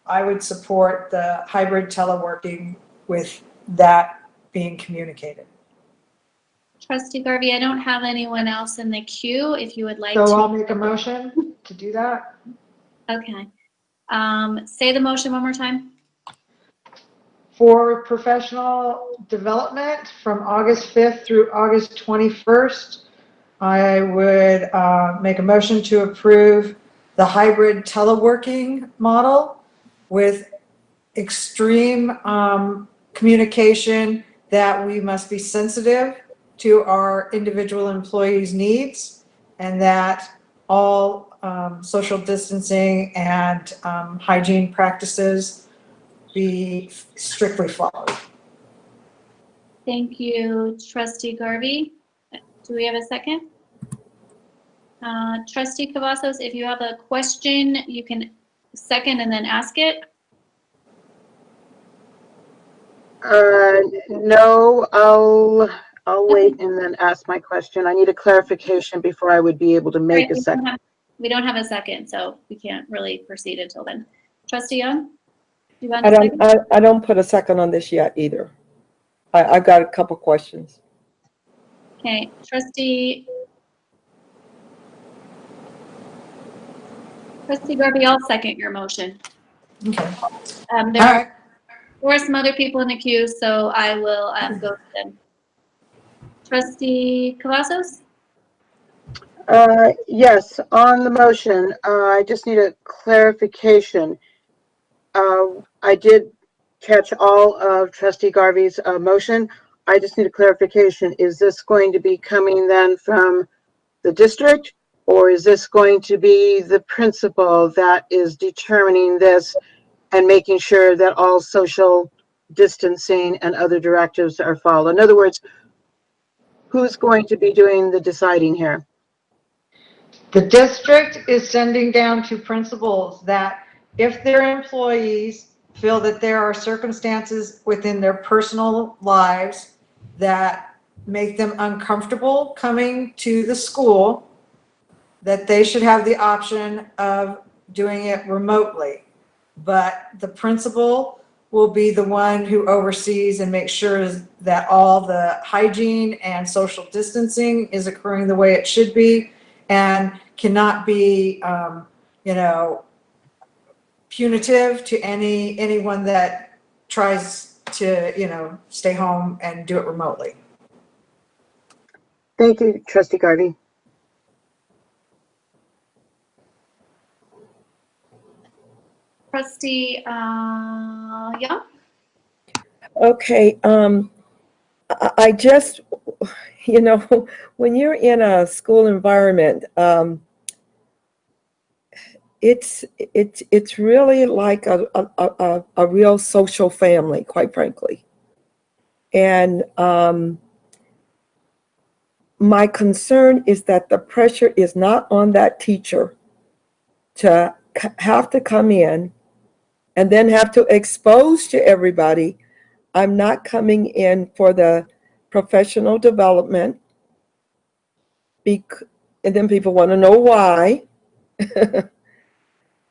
I would support the hybrid teleworking with that being communicated. Trustee Garvey, I don't have anyone else in the queue. If you would like So to. I'll make a motion to do that. Okay. Say the motion one more time. For professional development from August 5th through August 21st, I would make a motion to approve the hybrid teleworking model with extreme communication that we must be sensitive to our individual employees' needs, and that all social distancing and hygiene practices be strictly followed. Thank you, Trustee Garvey. Do we have a second? Trustee Cavazos, if you have a question, you can second and then ask it. No, I'll wait and then ask my question. I need a clarification before I would be able to make a second. We don't have a second, so we can't really proceed until then. Trustee Young? You want a second? I don't put a second on this yet either. I've got a couple questions. Okay, Trustee Garvey, I'll second your motion. Okay. There are some other people in the queue, so I will go to them. Trustee Cavazos? Yes, on the motion, I just need a clarification. I did catch all of Trustee Garvey's motion. I just need a clarification. Is this going to be coming then from the district, or is this going to be the principal that is determining this and making sure that all social distancing and other directives are followed? In other words, who's going to be doing the deciding here? The district is sending down to principals that if their employees feel that there are circumstances within their personal lives that make them uncomfortable coming to the school, that they should have the option of doing it remotely. But the principal will be the one who oversees and makes sure that all the hygiene and social distancing is occurring the way it should be, and cannot be, punitive to anyone that tries to, stay home and do it remotely. Thank you, Trustee Garvey. Trustee Young? Okay, I just, when you're in a school environment, it's really like a real social family, quite frankly. And my concern is that the pressure is not on that teacher to have to come in and then have to expose to everybody, I'm not coming in for the professional development, and then people want to know why.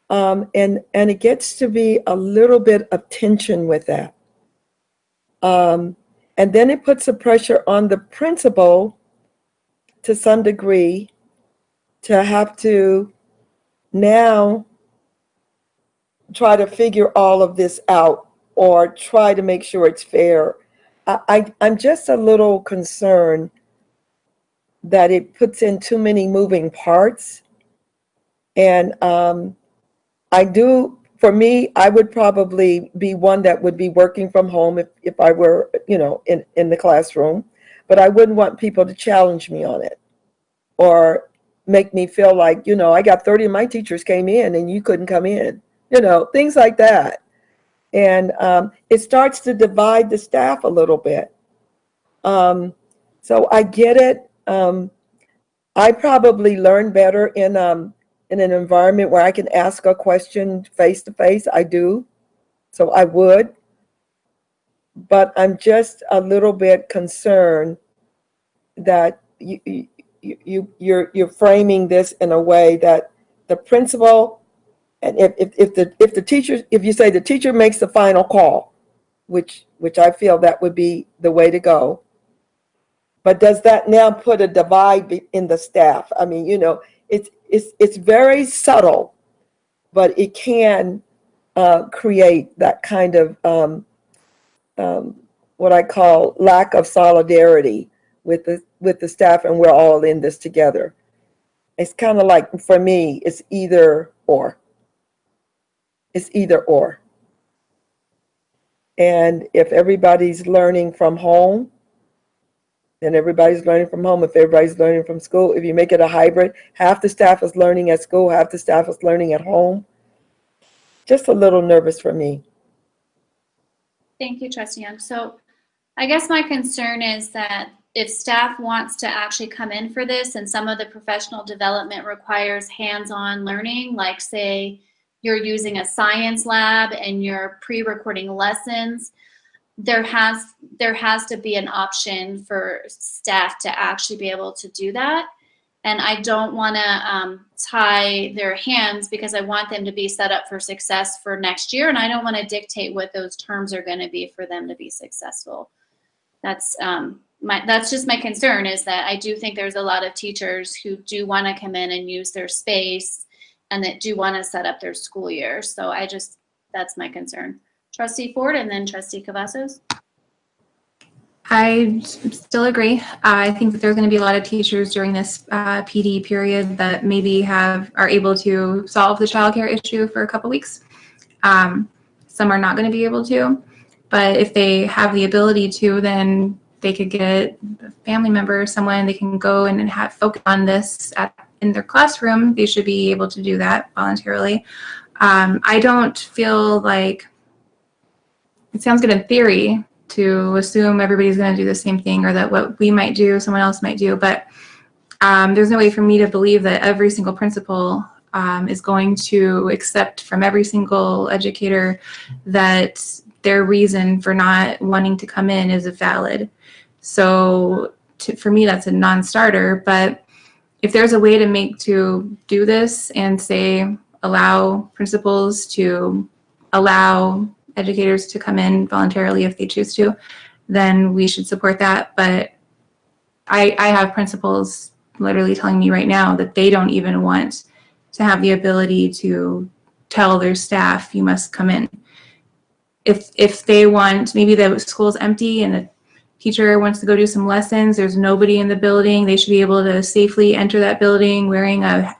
And it gets to be a little bit of tension with that. And then it puts the pressure on the principal to some degree to have to now try to figure all of this out or try to make sure it's fair. I'm just a little concerned that it puts in too many moving parts. And for me, I would probably be one that would be working from home if I were, in the classroom, but I wouldn't want people to challenge me on it or make me feel like, I got 30 of my teachers came in and you couldn't come in, things like that. And it starts to divide the staff a little bit. So I get it. I probably learn better in an environment where I can ask a question face to face. I do, so I would. But I'm just a little bit concerned that you're framing this in a way that the principal, and if the teacher, if you say the teacher makes the final call, which I feel that would be the way to go. But does that now put a divide in the staff? I mean, it's very subtle, but it can create that kind of what I call lack of solidarity with the staff, and we're all in this together. It's kind of like, for me, it's either or. It's either or. And if everybody's learning from home, then everybody's learning from home. If everybody's learning from school, if you make it a hybrid, half the staff is learning at school, half the staff is learning at home. Just a little nervous for me. Thank you, Trustee Young. So I guess my concern is that if staff wants to actually come in for this and some of the professional development requires hands-on learning, like say you're using a science lab and you're pre-recording lessons, there has to be an option for staff to actually be able to do that. And I don't want to tie their hands, because I want them to be set up for success for next year, and I don't want to dictate what those terms are going to be for them to be successful. That's just my concern, is that I do think there's a lot of teachers who do want to come in and use their space and that do want to set up their school year. So that's my concern. Trustee Ford and then Trustee Cavazos. I still agree. I think that there's going to be a lot of teachers during this PD period that maybe are able to solve the childcare issue for a couple weeks. Some are not going to be able to, but if they have the ability to, then they could get a family member or someone, they can go and have focus on this in their classroom. They should be able to do that voluntarily. I don't feel like, it sounds good in theory to assume everybody's going to do the same thing, or that what we might do, someone else might do, but there's no way for me to believe that every single principal is going to accept from every single educator that their reason for not wanting to come in is valid. So for me, that's a non-starter. But if there's a way to do this and say, allow principals to allow educators to come in voluntarily if they choose to, then we should support that. But I have principals literally telling me right now that they don't even want to have the ability to tell their staff, you must come in. If they want, maybe the school's empty and the teacher wants to go do some lessons, there's nobody in the building, they should be able to safely enter that building wearing a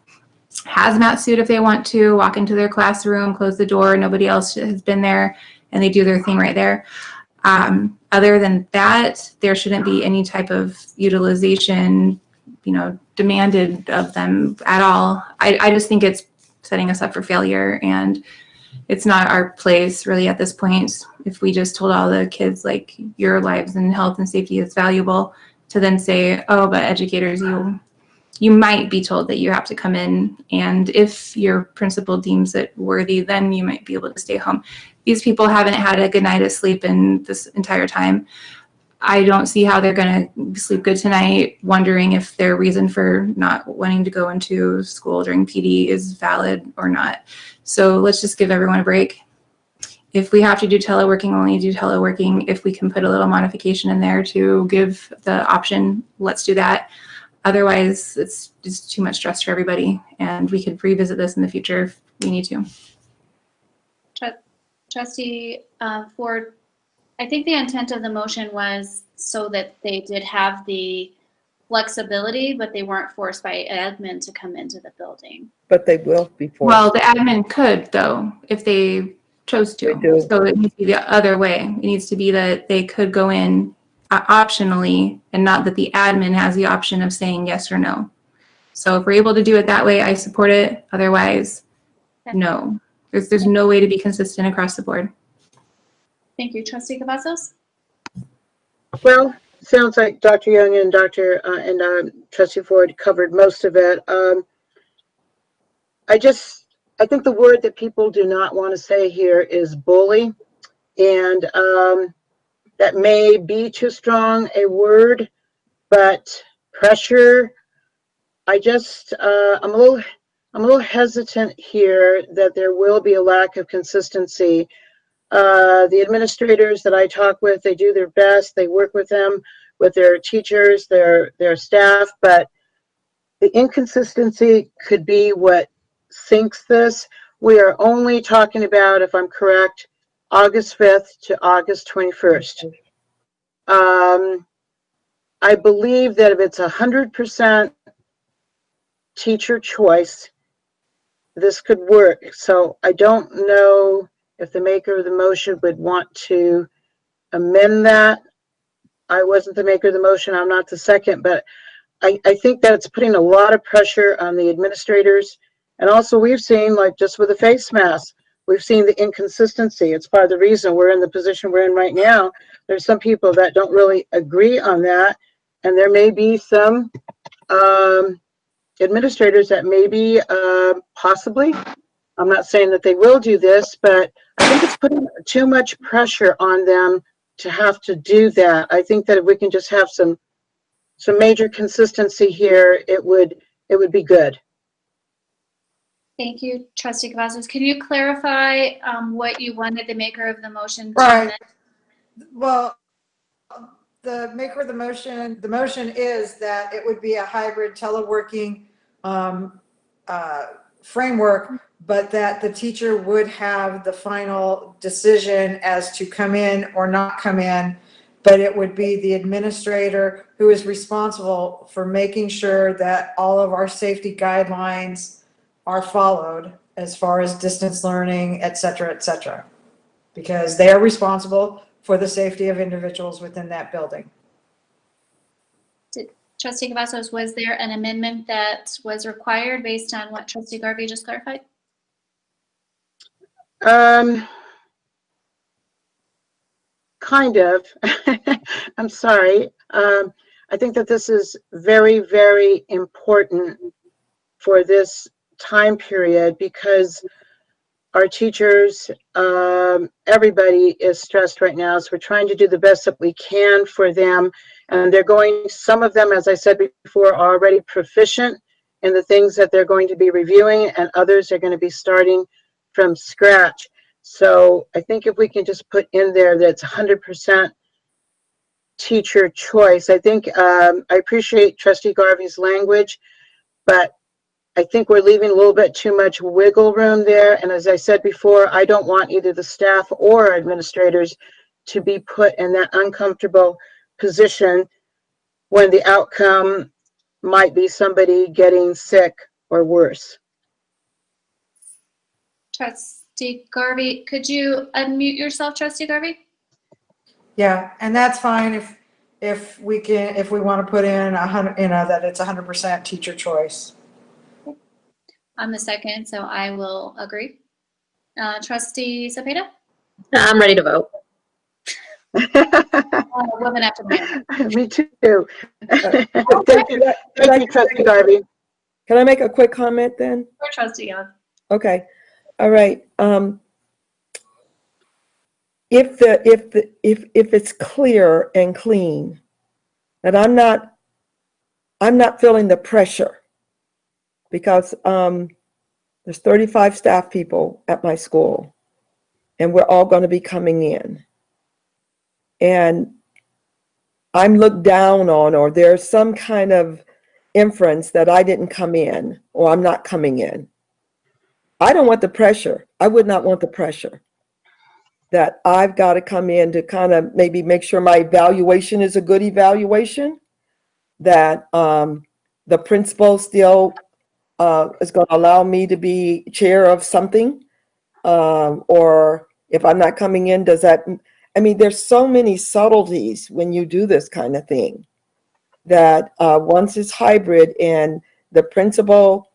hazmat suit if they want to, walk into their classroom, close the door, nobody else has been there, and they do their thing right there. Other than that, there shouldn't be any type of utilization, demanded of them at all. I just think it's setting us up for failure, and it's not our place really at this point. If we just told all the kids, like, your lives and health and safety is valuable, to then say, oh, but educators, you might be told that you have to come in, and if your principal deems it worthy, then you might be able to stay home. These people haven't had a good night of sleep in this entire time. I don't see how they're going to sleep good tonight, wondering if their reason for not wanting to go into school during PD is valid or not. So let's just give everyone a break. If we have to do teleworking, we'll only do teleworking. If we can put a little modification in there to give the option, let's do that. Otherwise, it's just too much stress for everybody, and we could revisit this in the future if we need to. Trustee Ford, I think the intent of the motion was so that they did have the flexibility, but they weren't forced by admin to come into the building. But they will be forced. Well, the admin could, though, if they chose to. They do. So it needs to be the other way. It needs to be that they could go in optionally, and not that the admin has the option of saying yes or no. So if we're able to do it that way, I support it. Otherwise, no. There's no way to be consistent across the board. Thank you. Trustee Cavazos? Well, sounds like Dr. Young and Trustee Ford covered most of it. I think the word that people do not want to say here is bully, and that may be too strong a word, but pressure. I'm a little hesitant here that there will be a lack of consistency. The administrators that I talk with, they do their best. They work with them, with their teachers, their staff, but the inconsistency could be what sinks this. We are only talking about, if I'm correct, August 5th to August 21st. I believe that if it's 100% teacher choice, this could work. So I don't know if the maker of the motion would want to amend that. I wasn't the maker of the motion, I'm not the second, but I think that it's putting a lot of pressure on the administrators. And also we've seen, like just with the face mask, we've seen the inconsistency. It's part of the reason we're in the position we're in right now. There's some people that don't really agree on that. And there may be some administrators that maybe possibly, I'm not saying that they will do this, but I think it's putting too much pressure on them to have to do that. I think that if we can just have some major consistency here, it would be good. Thank you, Trustee Cavazos. Can you clarify what you wanted the maker of the motion to Right. amend? Well, the maker of the motion is that it would be a hybrid teleworking framework, but that the teacher would have the final decision as to come in or not come in, but it would be the administrator who is responsible for making sure that all of our safety guidelines are followed as far as distance learning, et cetera, because they are responsible for the safety of individuals within that building. Trustee Cavazos, was there an amendment that was required based on what Trustee Garvey just clarified? Kind of. I'm sorry. I think that this is very, very important for this time period because our teachers, everybody is stressed right now. So we're trying to do the best that we can for them. And they're going, some of them, as I said before, are already proficient in the things that they're going to be reviewing, and others are going to be starting from scratch. So I think if we can just put in there that it's 100% teacher choice. I think I appreciate Trustee Garvey's language, but I think we're leaving a little bit too much wiggle room there. And as I said before, I don't want either the staff or administrators to be put in that uncomfortable position when the outcome might be somebody getting sick or worse. Trustee Garvey, could you unmute yourself, Trustee Garvey? Yeah, and that's fine if we want to put in 100, that it's 100% teacher choice. I'm the second, so I will agree. Trustee Cepeda? I'm ready to vote. Woman after man. Me too. Thank you, Trustee Garvey. Can I make a quick comment then? Or Trustee Young. Okay. All right. if it's clear and clean, that I'm not feeling the pressure, because there's 35 staff people at my school, and we're all going to be coming in, and I'm looked down on, or there's some kind of inference that I didn't come in, or I'm not coming in. I don't want the pressure. I would not want the pressure that I've got to come in to kind of maybe make sure my evaluation is a good evaluation, that the principal still is going to allow me to be chair of something, or if I'm not coming in, does that, I mean, there's so many subtleties when you do this kind of thing, that once it's hybrid and the principal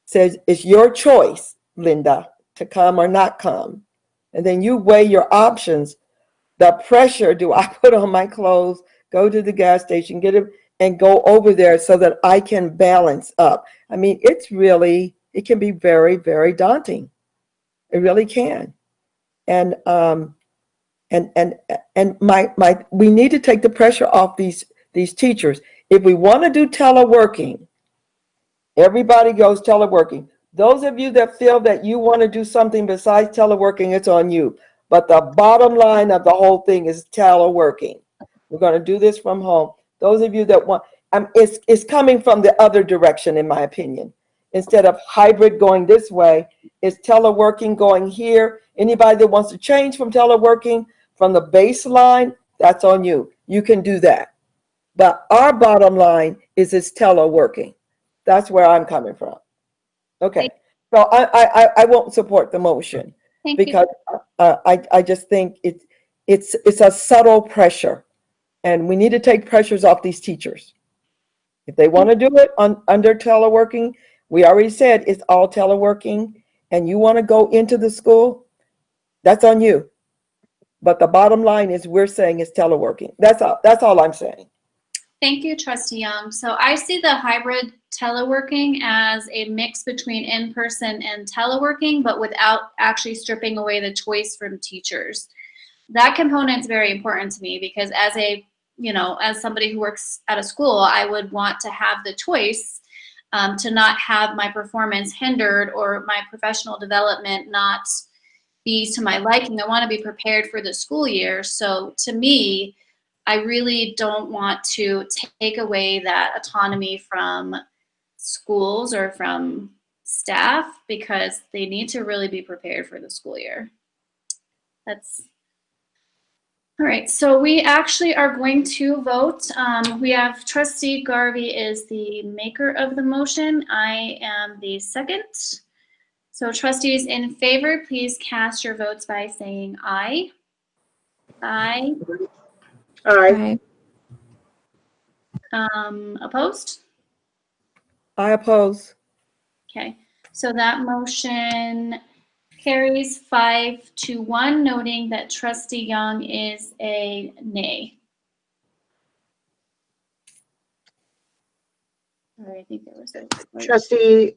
says, it's your choice, Linda, to come or not come. And then you weigh your options. The pressure, do I put on my clothes, go to the gas station, get it, and go over there so that I can balance up? I mean, it can be very, very daunting. It really can. And we need to take the pressure off these teachers. If we want to do teleworking, everybody goes teleworking. Those of you that feel that you want to do something besides teleworking, it's on you. But the bottom line of the whole thing is teleworking. We're going to do this from home. Those of you that want, it's coming from the other direction, in my opinion. Instead of hybrid going this way, it's teleworking going here. Anybody that wants to change from teleworking from the baseline, that's on you. You can do that. But our bottom line is it's teleworking. That's where I'm coming from. Okay, so I won't support the motion. Thank because I just think it's a subtle pressure, and we need to take pressures off these teachers. If they want to do it under teleworking, we already said it's all teleworking, and you want to go into the school, that's on you. But the bottom line is we're saying it's teleworking. That's all I'm saying. Thank you, Trustee Young. So I see the hybrid teleworking as a mix between in-person and teleworking, but without actually stripping away the choice from teachers. That component is very important to me, because as as somebody who works at a school, I would want to have the choice to not have my performance hindered or my professional development not be to my liking. I want to be prepared for the school year. So to me, I really don't want to take away that autonomy from schools or from staff, because they need to really be prepared for the school year. That's all right. So we actually are going to vote. We have Trustee Garvey is the maker of the motion. I am the second. So trustees in favor, please cast your votes by saying aye. Aye. Aye. Opposed? I oppose. Okay, so that motion carries 5-1, noting that Trustee Young is a nay. Or I think there was a Trustee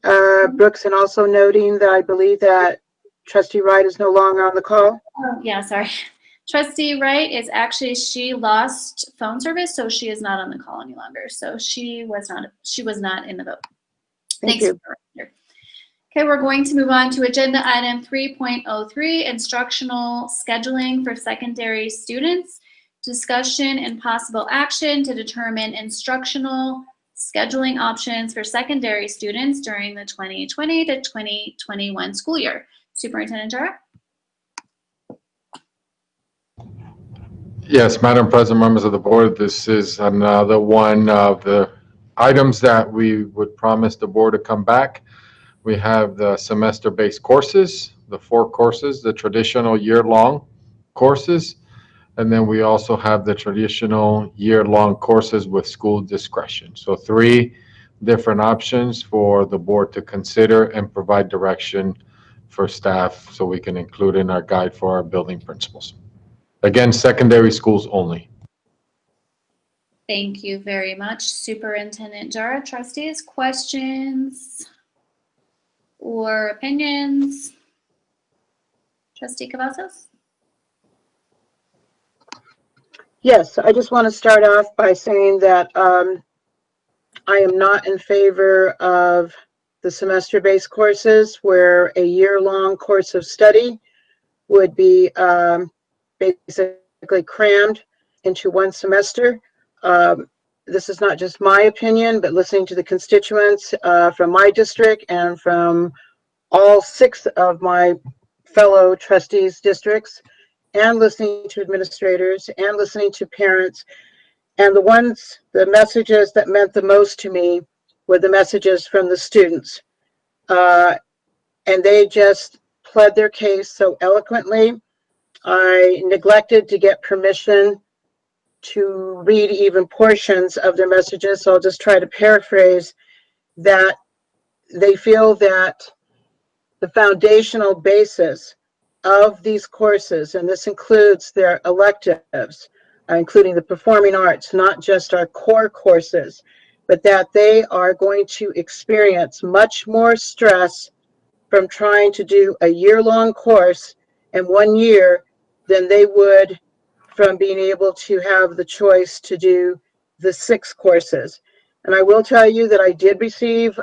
Brooks, and also noting that I believe that Trustee Wright is no longer on the call. Oh, yeah, sorry. Trustee Wright is actually, she lost phone service, so she is not on the call any longer. So she was not in the vote. Thank Thanks you. for the reminder. Okay, we're going to move on to agenda item 3.03, instructional scheduling for secondary students. Discussion and possible action to determine instructional scheduling options for secondary students during the 2020 to 2021 school year. Superintendent Jara? Yes, Madam President, members of the board, this is another one of the items that we would promise the board to come back. We have the semester-based courses, the 4 courses, the traditional year-long courses, and then we also have the traditional year-long courses with school discretion. So 3 different options for the board to consider and provide direction for staff so we can include in our guide for our building principals. Again, secondary schools only. Thank you very much, Superintendent Jara. Trustees, questions or opinions? Trustee Cavazos? Yes, I just want to start off by saying that I am not in favor of the semester-based courses where a year-long course of study would be basically crammed into one semester. This is not just my opinion, but listening to the constituents from my district and from all 6 of my fellow trustees' districts, and listening to administrators and listening to parents. And the messages that meant the most to me were the messages from the students. And they just pled their case so eloquently. I neglected to get permission to read even portions of their messages, so I'll just try to paraphrase that. They feel that the foundational basis of these courses, and this includes their electives, including the performing arts, not just our core courses, but that they are going to experience much more stress from trying to do a year-long course in 1 year than they would from being able to have the choice to do the 6 courses. And I will tell you that I did receive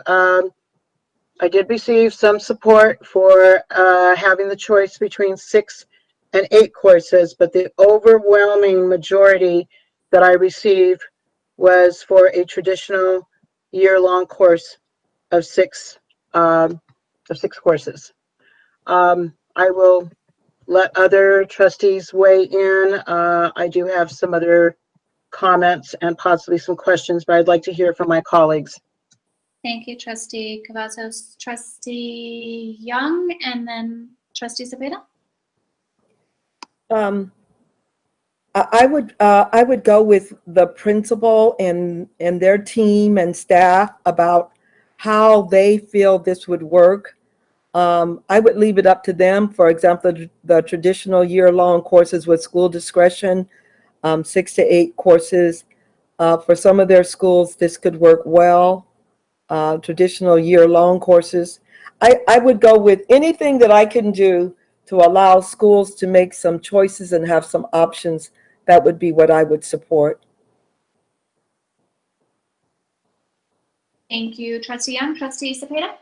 some support for having the choice between 6 and 8 courses, but the overwhelming majority that I received was for a traditional year-long course of 6 courses. I will let other trustees weigh in. I do have some other comments and possibly some questions, but I'd like to hear from my colleagues. Thank you, Trustee Cavazos. Trustee Young, and then Trustee Cepeda. I would go with the principal and their team and staff about how they feel this would work. I would leave it up to them. For example, the traditional year-long courses with school discretion, 6 to 8 courses. For some of their schools, this could work well. Traditional year-long courses. I would go with anything that I can do to allow schools to make some choices and have some options. That would be what I would support. Thank you, Trustee Young. Trustee Cepeda.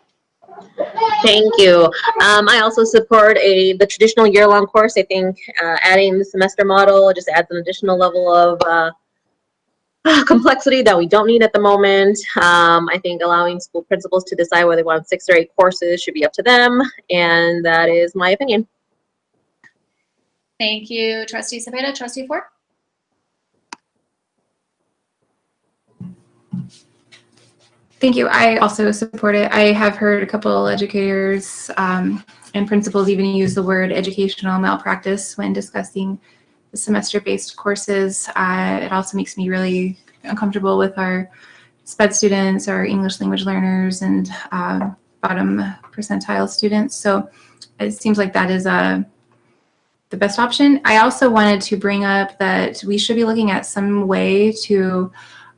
Thank you. I also support the traditional year-long course. I think adding the semester model just adds an additional level of complexity that we don't need at the moment. I think allowing school principals to decide whether they want 6 or 8 courses should be up to them, and that is my opinion. Thank you, Trustee Cepeda. Trustee Ford. Thank you. I also support it. I have heard a couple educators and principals even use the word educational malpractice when discussing the semester-based courses. It also makes me really uncomfortable with our SPED students, our English language learners, and bottom percentile students. So it seems like that is the best option. I also wanted to bring up that we should be looking at some way to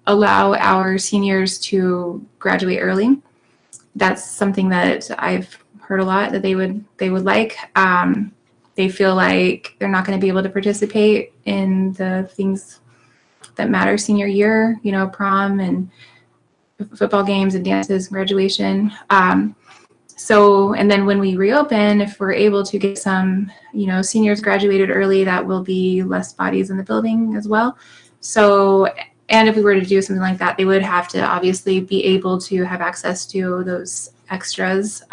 allow our seniors to graduate early. That's something that I've heard a lot that they would like. They feel like they're not going to be able to participate in the things that matter senior year, you know, prom and football games and dances, graduation. So, and then when we reopen, if we're able to get some, you know, seniors graduated early, that will be less bodies in the building as well. So, and if we were to do something like that, they would have to obviously be able to have access to those extras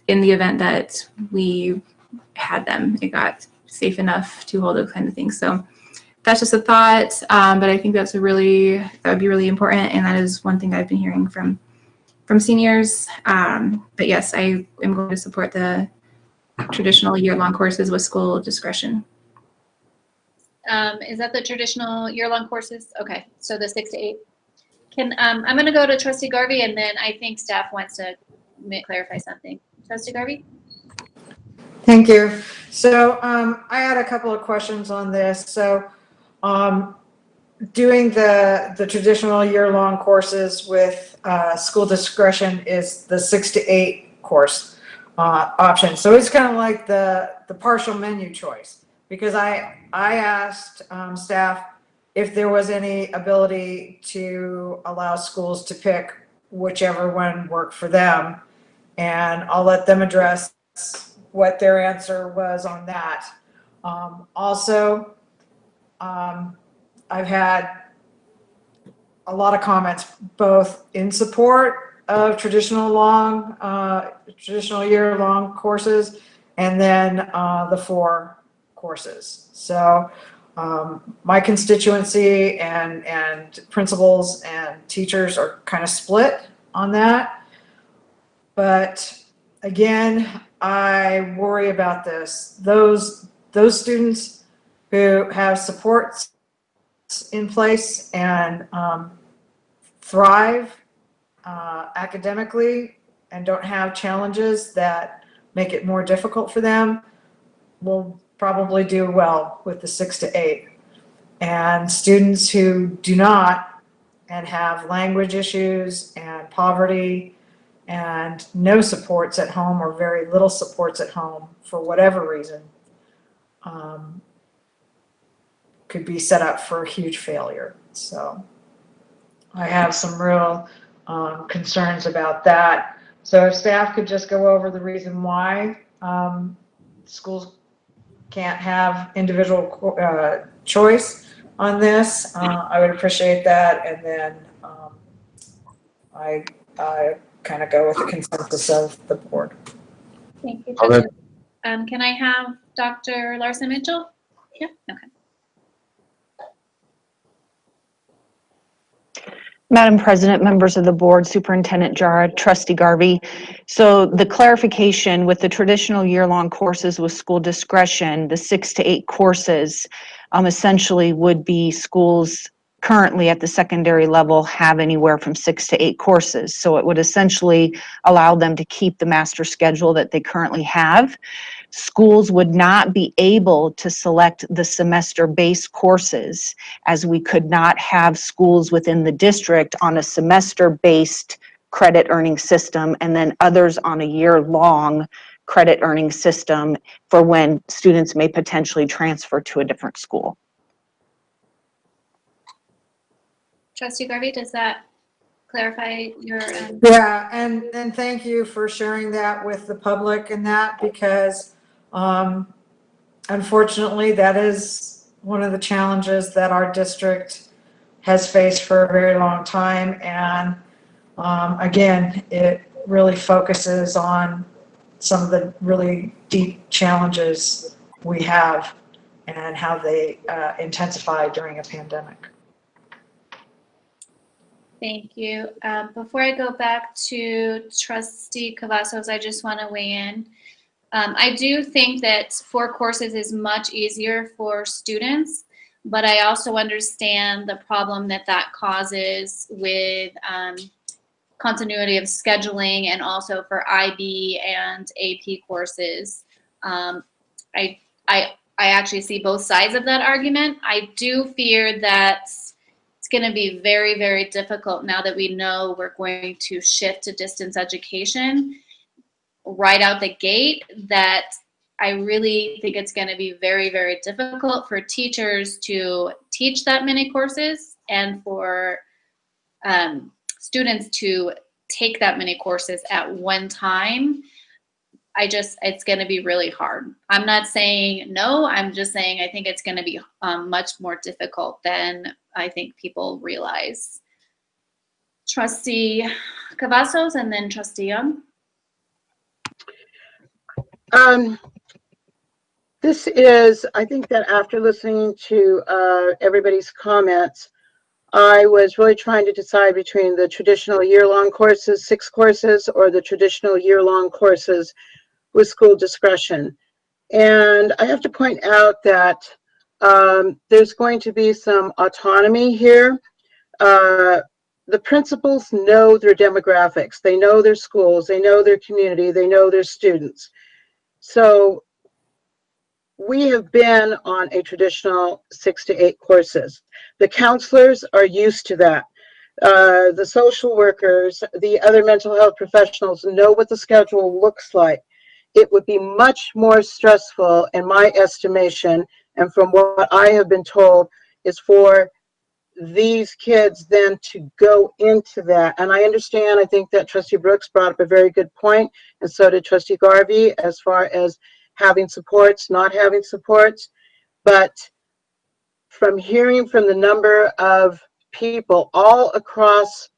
in the event that we had them. It got safe enough to hold those kind of things. So that's just a thought, but I think that would be really important, and that is one thing I've been hearing from seniors. But yes, I am going to support the traditional year-long courses with school discretion. Is that the traditional year-long courses? Okay, so the 6 to 8. I'm going to go to Trustee Garvey, and then I think staff wants to clarify something. Trustee Garvey? Thank you. So I had a couple of questions on this. So doing the traditional year-long courses with school discretion is the 6 to 8 course option. So it's kind of like the partial menu choice. because I asked staff if there was any ability to allow schools to pick whichever one worked for them. And I'll let them address what their answer was on that. Also, I've had a lot of comments, both in support of traditional year-long courses, and then the 4 courses. So my constituency and principals and teachers are kind of split on that. But again, I worry about this. Those students who have supports in place and thrive academically and don't have challenges that make it more difficult for them will probably do well with the 6 to 8. And students who do not and have language issues and poverty and no supports at home or very little supports at home for whatever reason could be set up for a huge failure. So I have some real concerns about that. So if staff could just go over the reason why schools can't have individual choice on this, I would appreciate that. And then I kind of go with the consensus of the board. Thank you, Jessica. Can I have Dr. Larson Mitchell? Yeah, okay. Madam President, members of the board, Superintendent Jara, Trustee Garvey. So the clarification with the traditional year-long courses with school discretion, the 6 to 8 courses essentially would be schools currently at the secondary level have anywhere from 6 to 8 courses. So it would essentially allow them to keep the master schedule that they currently have. Schools would not be able to select the semester-based courses, as we could not have schools within the district on a semester-based credit earning system and then others on a year-long credit earning system for when students may potentially transfer to a different school. Trustee Garvey, does that clarify your? Yeah, and thank you for sharing that with the public and that, because unfortunately, that is one of the challenges that our district has faced for a very long time. And again, it really focuses on some of the really deep challenges we have and how they intensify during a pandemic. Thank you. Before I go back to Trustee Cavazos, I just want to weigh in. I do think that 4 courses is much easier for students, but I also understand the problem that that causes with continuity of scheduling and also for IB and AP courses. I actually see both sides of that argument. I do fear that it's going to be very, very difficult now that we know we're going to shift to distance education right out the gate, that I really think it's going to be very, very difficult for teachers to teach that many courses and for students to take that many courses at one time. It's going to be really hard. I'm not saying no, I'm just saying I think it's going to be much more difficult than I think people realize. Trustee Cavazos and then Trustee Young. This is, I think that after listening to everybody's comments, I was really trying to decide between the traditional year-long courses, 6 courses, or the traditional year-long courses with school discretion. And I have to point out that there's going to be some autonomy here. The principals know their demographics. They know their schools. They know their community. They know their students. So we have been on a traditional 6 to 8 courses. The counselors are used to that. The social workers, the other mental health professionals know what the schedule looks like. it would be much more stressful, in my estimation, and from what I have been told, is for these kids then to go into that. And I understand, I think that Trustee Brooks brought up a very good point, and so did Trustee Garvey, as far as having supports, not having supports. But from hearing from the number of people all across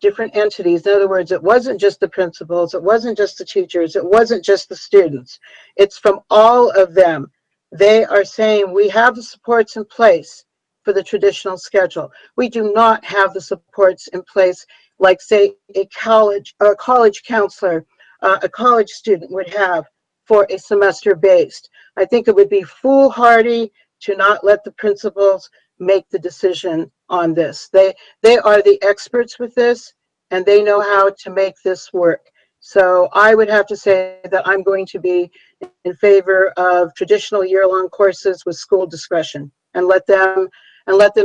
different entities, in other words, it wasn't just the principals, it wasn't just the teachers, it wasn't just the students, it's from all of them. They are saying we have the supports in place for the traditional schedule. We do not have the supports in place like, say, a college counselor, a college student would have for a semester based. I think it would be foolhardy to not let the principals make the decision on this. They are the experts with this, and they know how to make this work. So I would have to say that I'm going to be in favor of traditional year-long courses with school discretion, and let them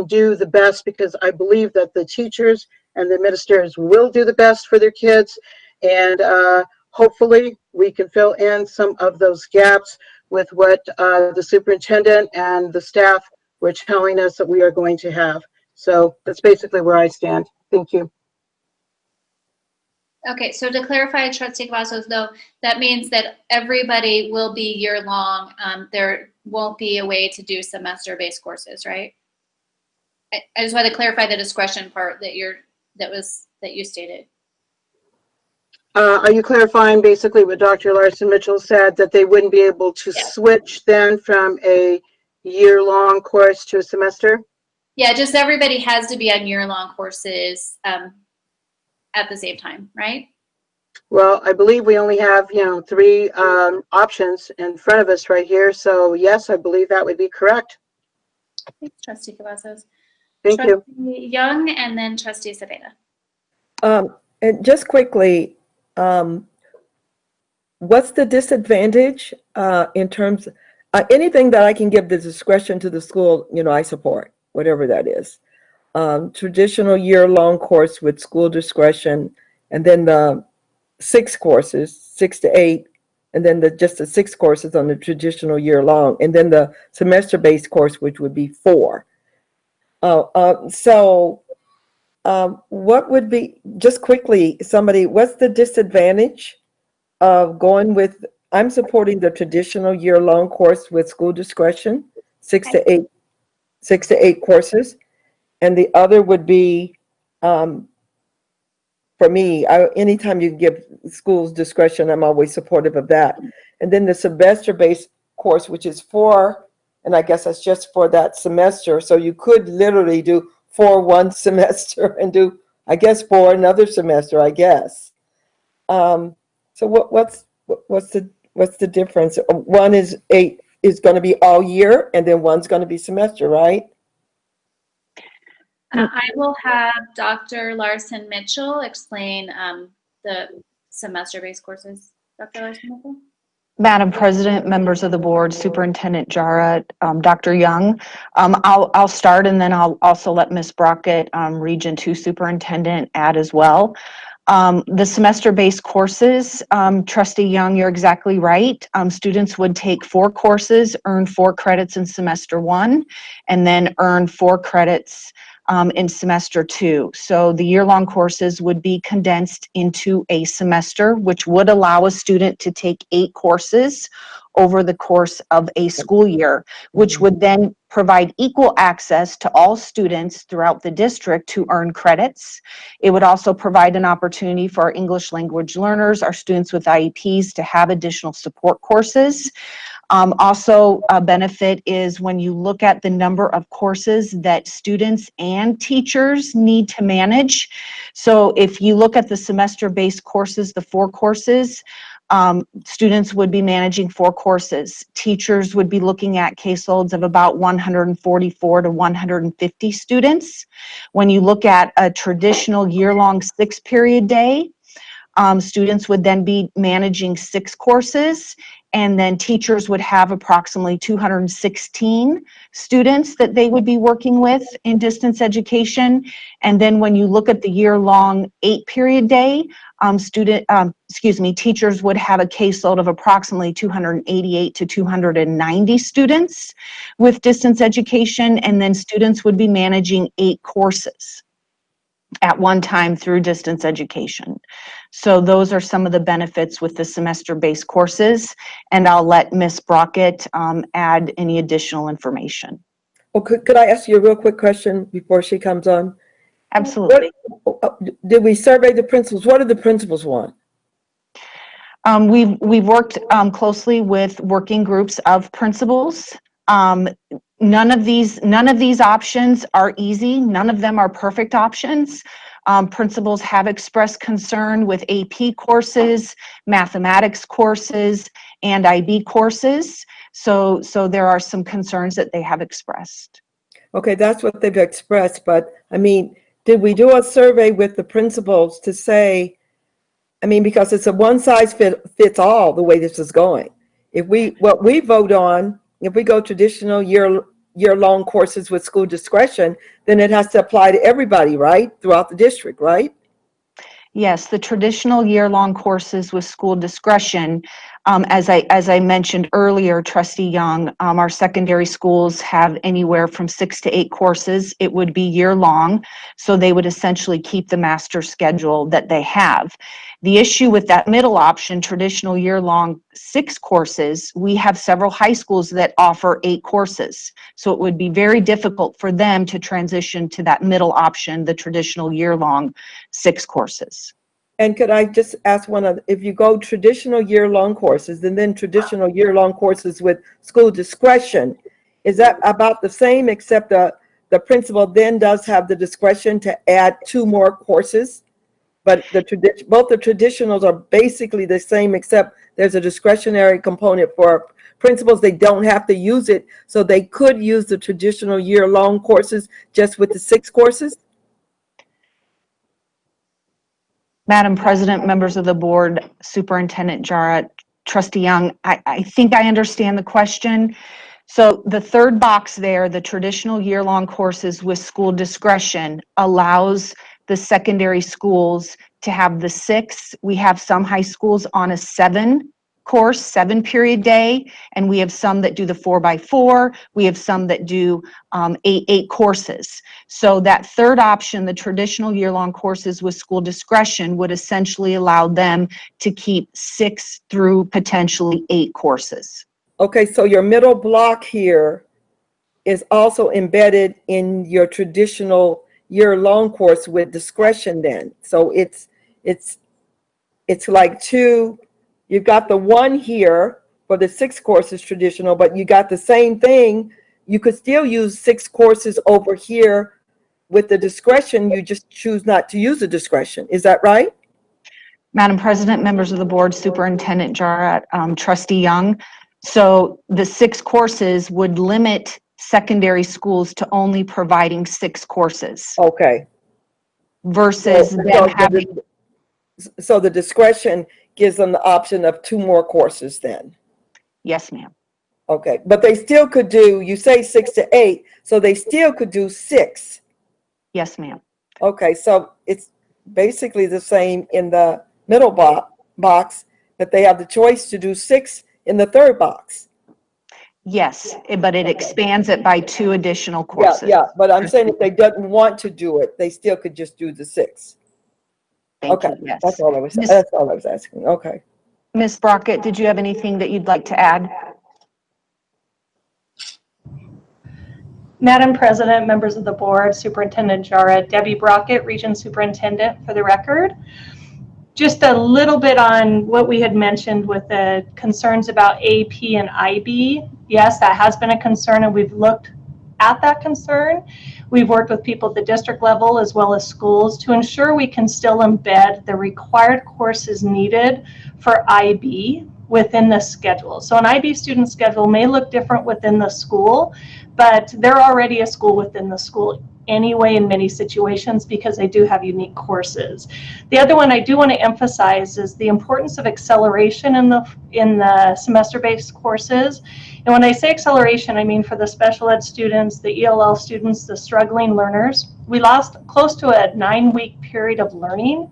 do the best, because I believe that the teachers and the administrators will do the best for their kids, and hopefully we can fill in some of those gaps with what the superintendent and the staff were telling us that we are going to have. So that's basically where I stand. Thank you. Okay, so to clarify, Trustee Cavazos, though, that means that everybody will be year-long. There won't be a way to do semester-based courses, right? I just want to clarify the discretion part that you stated. Are you clarifying basically what Dr. Larson Mitchell said, that they wouldn't be able to switch then from a year-long course to a semester? Yeah, just everybody has to be on year-long courses at the same time, right? Well, I believe we only have, 3 options in front of us right here. So yes, I believe that would be correct. Thanks, Trustee Cavazos. Thank you. Trustee Young, and then Trustee Cepeda. And just quickly, what's the disadvantage in terms anything that I can give the discretion to the school, I support, whatever that is. Traditional year-long course with school discretion, and then the 6 courses, 6 to 8, and then just the 6 courses on the traditional year-long, and then the semester-based course, which would be 4. What would be, just quickly, what's the disadvantage of going with, I'm supporting the traditional year-long course with school discretion, 6 to 8 courses, and the other would be, for me, anytime you give schools discretion, I'm always supportive of that. And then the semester-based course, which is 4, and I guess that's just for that semester. So you could literally do 4 one semester and do, I guess, 4 another semester, I guess. So what's the difference? One is going to be all year, and then one's going to be semester, right? I will have Dr. Larson Mitchell explain the semester-based courses. Dr. Larson Mitchell? Madam President, members of the board, Superintendent Jara, Dr. Young, I'll start, and then I'll also let Ms. Brockett, Region 2 Superintendent, add as well. The semester-based courses, Trustee Young, you're exactly right. Students would take 4 courses, earn 4 credits in semester 1, and then earn 4 credits in semester 2. So the year-long courses would be condensed into a semester, which would allow a student to take 8 courses over the course of a school year, which would then provide equal access to all students throughout the district to earn credits. It would also provide an opportunity for our English language learners, our students with IEPs, to have additional support courses. Also, a benefit is when you look at the number of courses that students and teachers need to manage. So if you look at the semester-based courses, the 4 courses, students would be managing 4 courses. Teachers would be looking at caseloads of about 144 to 150 students. When you look at a traditional year-long 6-period day, students would then be managing 6 courses, and then teachers would have approximately 216 students that they would be working with in distance education. And then when you look at the year-long 8-period day, teachers would have a caseload of approximately 288 to 290 students with distance education, and then students would be managing 8 courses at one time through distance education. So those are some of the benefits with the semester-based courses, and I'll let Ms. Brockett add any additional information. Oh, could I ask you a real quick question before she comes on? Absolutely. Did we survey the principals? What do the principals want? We've worked closely with working groups of principals. None of these options are easy. None of them are perfect options. Principals have expressed concern with AP courses, mathematics courses, and IB courses. So there are some concerns that they have expressed. Okay, that's what they've expressed, but I mean, did we do a survey with the principals to say, I mean, because it's a one size fits all the way this is going. What we vote on, if we go traditional year-long courses with school discretion, then it has to apply to everybody, right? Throughout the district, right? Yes, the traditional year-long courses with school discretion, as I mentioned earlier, Trustee Young, our secondary schools have anywhere from 6 to 8 courses. It would be year-long, so they would essentially keep the master schedule that they have. The issue with that middle option, traditional year-long 6 courses, we have several high schools that offer 8 courses. So it would be very difficult for them to transition to that middle option, the traditional year-long 6 courses. And could I just ask one other, if you go traditional year-long courses and then traditional year-long courses with school discretion, is that about the same except the principal then does have the discretion to add 2 more courses? But both the traditionals are basically the same except there's a discretionary component for principals. They don't have to use it, so they could use the traditional year-long courses just with the 6 courses? Madam President, members of the board, Superintendent Jara, Trustee Young, I think I understand the question. So the third box there, the traditional year-long courses with school discretion, allows the secondary schools to have the 6. We have some high schools on a 7-period day, and we have some that do the 4x4. We have some that do 8 courses. So that third option, the traditional year-long courses with school discretion, would essentially allow them to keep 6 through potentially 8 courses. Okay, so your middle block here is also embedded in your traditional year-long course with discretion then. So it's like 2, you've got the 1 here for the 6 courses traditional, but you got the same thing. You could still use 6 courses over here with the discretion. You just choose not to use the discretion. Is that right? Madam President, members of the board, Superintendent Jara, Trustee Young. So the 6 courses would limit secondary schools to only providing 6 courses. Okay. Versus them having. So the discretion gives them the option of 2 more courses then? Yes, ma'am. Okay, but they still could do, you say 6 to 8, so they still could do 6. Yes, ma'am. Okay, so it's basically the same in the middle box, that they have the choice to do 6 in the third box. Yes, but it expands it by 2 additional courses. Yeah, but I'm saying if they didn't want to do it, they still could just do the 6. Thank you, yes. That's all I was asking. Okay. Ms. Brockett, did you have anything that you'd like to add? Madam President, members of the board, Superintendent Jara, Debbie Brockett, Region Superintendent for the record. Just a little bit on what we had mentioned with the concerns about AP and IB. Yes, that has been a concern, and we've looked at that concern. We've worked with people at the district level as well as schools to ensure we can still embed the required courses needed for IB within the schedule. So an IB student schedule may look different within the school, but they're already a school within the school anyway in many situations because they do have unique courses. The other one I do want to emphasize is the importance of acceleration in the semester-based courses. And when I say acceleration, I mean for the special ed students, the ELL students, the struggling learners. We lost close to a 9-week period of learning.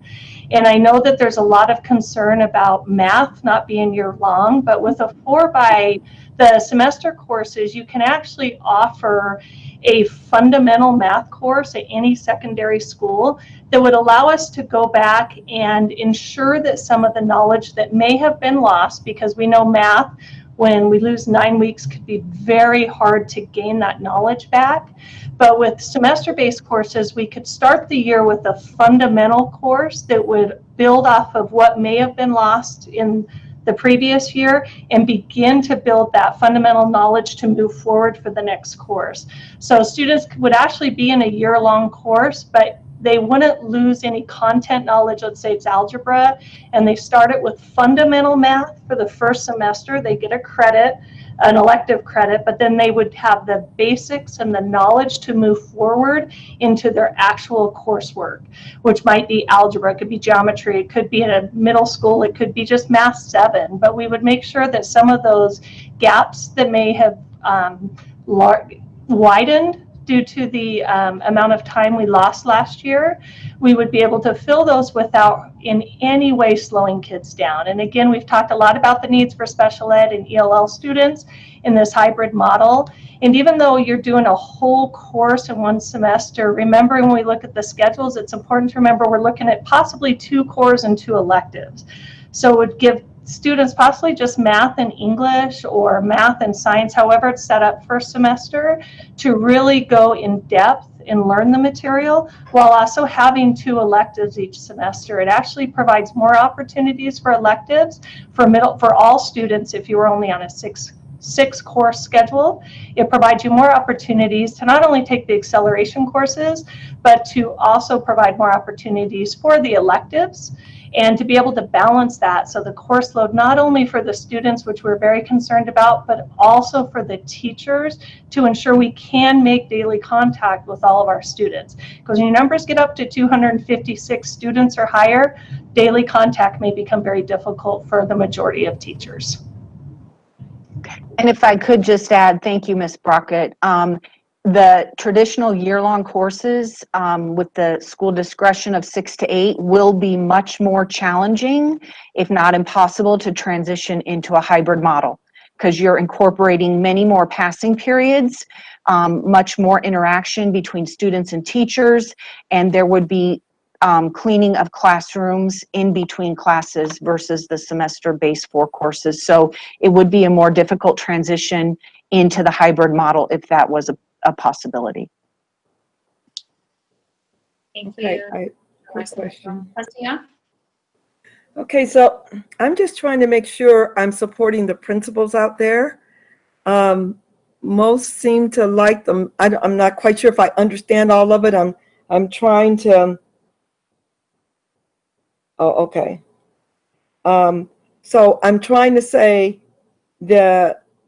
And I know that there's a lot of concern about math not being year long, but with a 4 by the semester courses, you can actually offer a fundamental math course at any secondary school that would allow us to go back and ensure that some of the knowledge that may have been lost, because we know math, when we lose 9 weeks, could be very hard to gain that knowledge back. But with semester-based courses, we could start the year with a fundamental course that would build off of what may have been lost in the previous year and begin to build that fundamental knowledge to move forward for the next course. So students would actually be in a year-long course, but they wouldn't lose any content knowledge. Let's say it's algebra, and they start it with fundamental math for the first semester. They get a credit, an elective credit, but then they would have the basics and the knowledge to move forward into their actual coursework, which might be algebra, it could be geometry, it could be in a middle school, it could be just Math 7, but we would make sure that some of those gaps that may have widened due to the amount of time we lost last year, we would be able to fill those without in any way slowing kids down. And again, we've talked a lot about the needs for special ed and ELL students in this hybrid model. And even though you're doing a whole course in one semester, remember when we look at the schedules, it's important to remember we're looking at possibly 2 cores and 2 electives. So it would give students possibly just math and English or math and science, however it's set up first semester, to really go in depth and learn the material while also having 2 electives each semester. It actually provides more opportunities for electives for all students if you were only on a 6 course schedule. It provides you more opportunities to not only take the acceleration courses, but to also provide more opportunities for the electives and to be able to balance that. So the course load, not only for the students, which we're very concerned about, but also for the teachers to ensure we can make daily contact with all of our students. Because when your numbers get up to 256 students or higher, daily contact may become very difficult for the majority of teachers. And if I could just add, thank you, Ms. Brockett. The traditional year-long courses with the school discretion of 6 to 8 will be much more challenging, if not impossible, to transition into a hybrid model because you're incorporating many more passing periods, much more interaction between students and teachers, and there would be cleaning of classrooms in between classes versus the semester-based 4 courses. So it would be a more difficult transition into the hybrid model if that was a possibility. Thank Okay, you. quick question. Yeah. Okay, so I'm just trying to make sure I'm supporting the principals out there. Most seem to like them. I'm not quite sure if I understand all of it. I'm trying to. Oh, okay. So I'm trying to say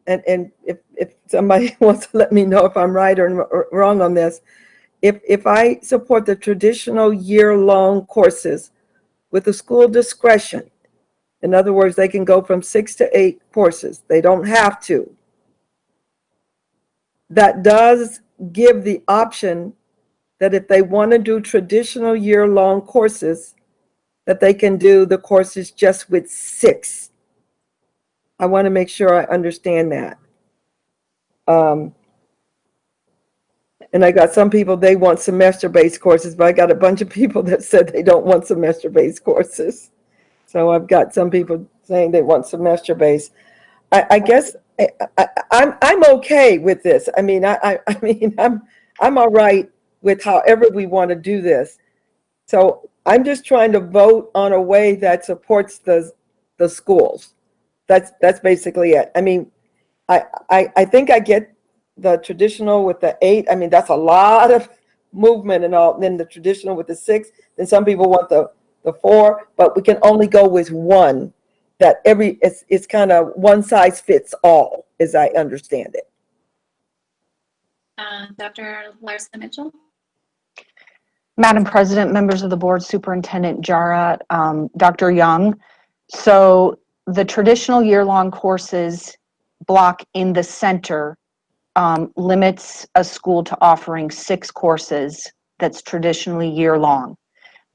and if somebody wants to let me know if I'm right or wrong on this, if I support the traditional year-long courses with the school discretion, in other words, they can go from 6 to 8 courses. They don't have to. That does give the option that if they want to do traditional year-long courses, that they can do the courses just with 6. I want to make sure I understand that. And I got some people, they want semester-based courses, but I got a bunch of people that said they don't want semester-based courses. So I've got some people saying they want semester-based. I guess I'm okay with this. I mean, I'm all right with however we want to do this. So I'm just trying to vote on a way that supports the schools. That's basically it. I mean, I think I get the traditional with the 8. I mean, that's a lot of movement and all. And then the traditional with the 6. Then some people want the 4, but we can only go with one. That it's kind of one size fits all, as I understand it. Dr. Larson Mitchell. Madam President, members of the board, Superintendent Jara, Dr. Young. So the traditional year-long courses block in the center limits a school to offering 6 courses that's traditionally year-long.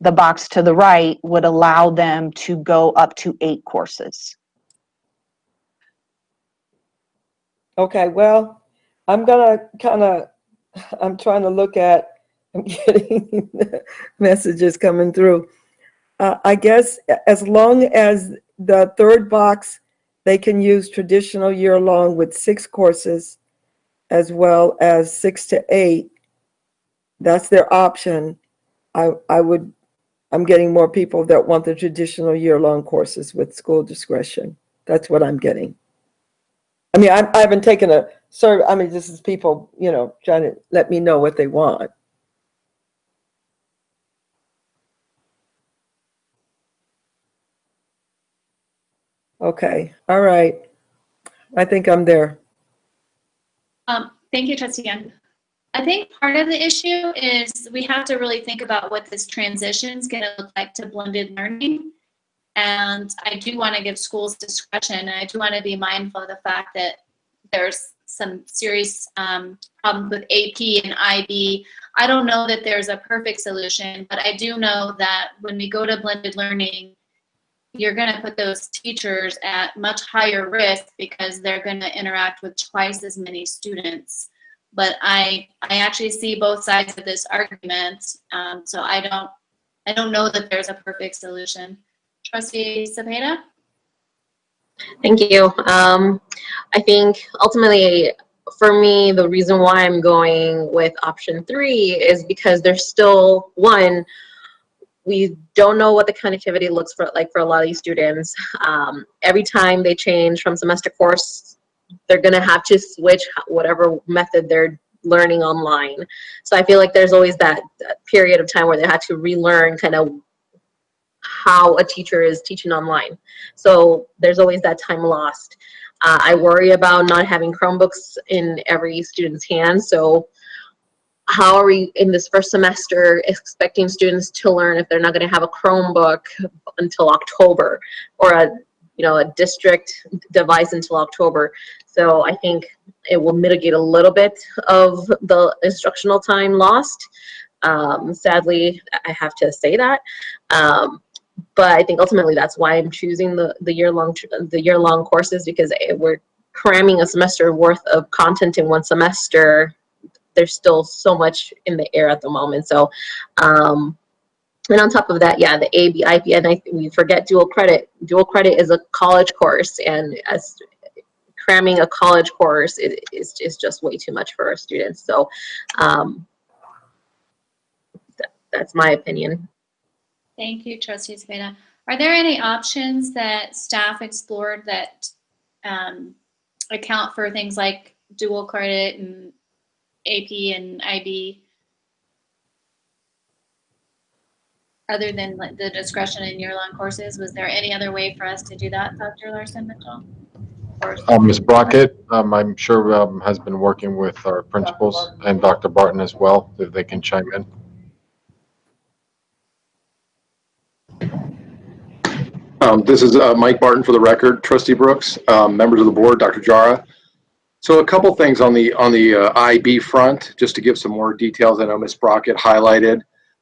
The box to the right would allow them to go up to 8 courses. Okay, well, I'm trying to look at, I'm getting messages coming through. I guess as long as the third box, they can use traditional year-long with 6 courses as well as 6 to 8. That's their option. I'm getting more people that want the traditional year-long courses with school discretion. That's what I'm getting. I mean, I haven't taken a survey. I mean, this is people, trying to let me know what they want. Okay, all right. I think I'm there. Thank you, Trustee Young. I think part of the issue is we have to really think about what this transition is going to look like to blended learning. And I do want to give schools discretion. And I do want to be mindful of the fact that there's some serious problems with AP and IB. I don't know that there's a perfect solution, but I do know that when we go to blended learning, you're going to put those teachers at much higher risk because they're going to interact with twice as many students. But I actually see both sides of this argument, so I don't know that there's a perfect solution. Trustee Cepeda? Thank you. I think ultimately, for me, the reason why I'm going with option 3 is because there's still, one, we don't know what the connectivity looks like for a lot of these students. Every time they change from semester course, they're going to have to switch whatever method they're learning online. So I feel like there's always that period of time where they have to relearn kind of how a teacher is teaching online. So there's always that time lost. I worry about not having Chromebooks in every student's hands. So how are we in this first semester expecting students to learn if they're not going to have a Chromebook until October, or a district device until October? So I think it will mitigate a little bit of the instructional time lost. Sadly, I have to say that. But I think ultimately that's why I'm choosing the year-long courses, because we're cramming a semester worth of content in one semester. There's still so much in the air at the moment. So, and on top of that, yeah, the AB, IP, and we forget dual credit. Dual credit is a college course, and as cramming a college course is just way too much for our students. So that's my opinion. Thank you, Trustee Cepeda. Are there any options that staff explored that account for things like dual credit and AP and IB, other than the discretion in year-long courses? Was there any other way for us to do that, Dr. Larson-Mitchell? Ms. Brockett, I'm sure has been working with our principals and Dr. Barton as well, if they can chime in. This is Mike Barton for the record, Trustee Brooks, members of the board, Dr. Jara. So a couple things on the IB front, just to give some more details. I know Ms. Brockett highlighted.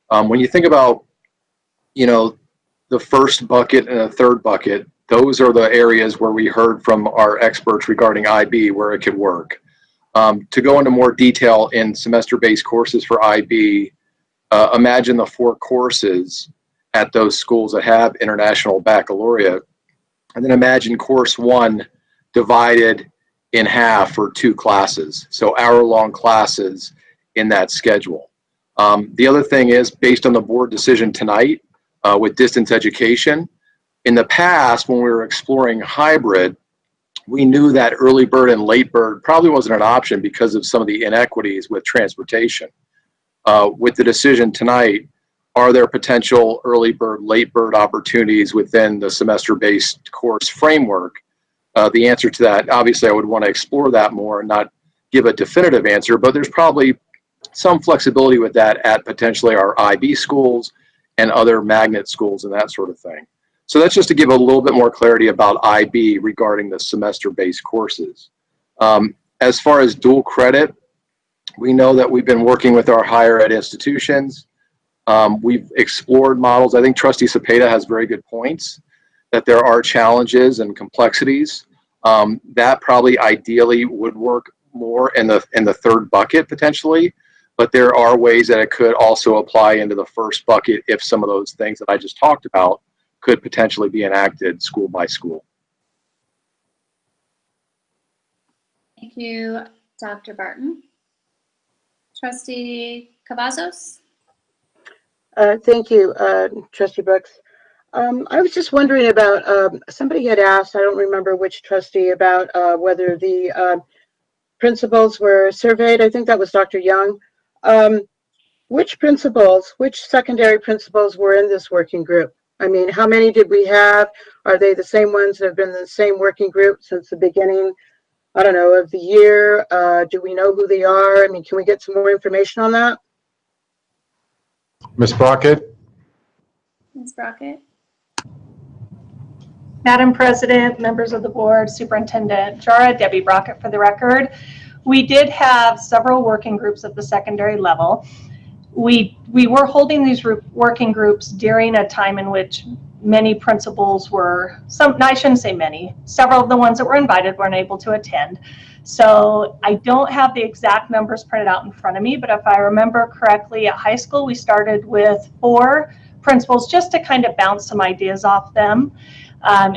When you think about, the first bucket and the third bucket, those are the areas where we heard from our experts regarding IB where it could work. To go into more detail in semester-based courses for IB, imagine the 4 courses at those schools that have International Baccalaureate, and then imagine course 1 divided in half for 2 classes, so hour-long classes in that schedule. The other thing is, based on the board decision tonight with distance education, in the past when we were exploring hybrid, we knew that early bird and late bird probably wasn't an option because of some of the inequities with transportation. With the decision tonight, are there potential early bird, late bird opportunities within the semester-based course framework? The answer to that, obviously I would want to explore that more and not give a definitive answer, but there's probably some flexibility with that at potentially our IB schools and other magnet schools and that sort of thing. So that's just to give a little bit more clarity about IB regarding the semester-based courses. As far as dual credit, we know that we've been working with our higher ed institutions. We've explored models. I think Trustee Cepeda has very good points, that there are challenges and complexities. That probably ideally would work more in the third bucket potentially, but there are ways that it could also apply into the first bucket if some of those things that I just talked about could potentially be enacted school by school. Thank you, Dr. Barton. Trustee Cavazos? Thank you, Trustee Brooks. I was just wondering about, somebody had asked, I don't remember which trustee, about whether the principals were surveyed. I think that was Dr. Young. Which principals, which secondary principals were in this working group? I mean, how many did we have? Are they the same ones that have been in the same working group since the beginning, I don't know, of the year? Do we know who they are? I mean, can we get some more information on that? Ms. Brockett? Ms. Brockett? Madam President, members of the board, Superintendent Jara, Debbie Brockett for the record. We did have several working groups at the secondary level. We were holding these working groups during a time in which many principals were, I shouldn't say many, several of the ones that were invited weren't able to attend. So I don't have the exact numbers printed out in front of me, but if I remember correctly, at high school, we started with 4 principals just to kind of bounce some ideas off them.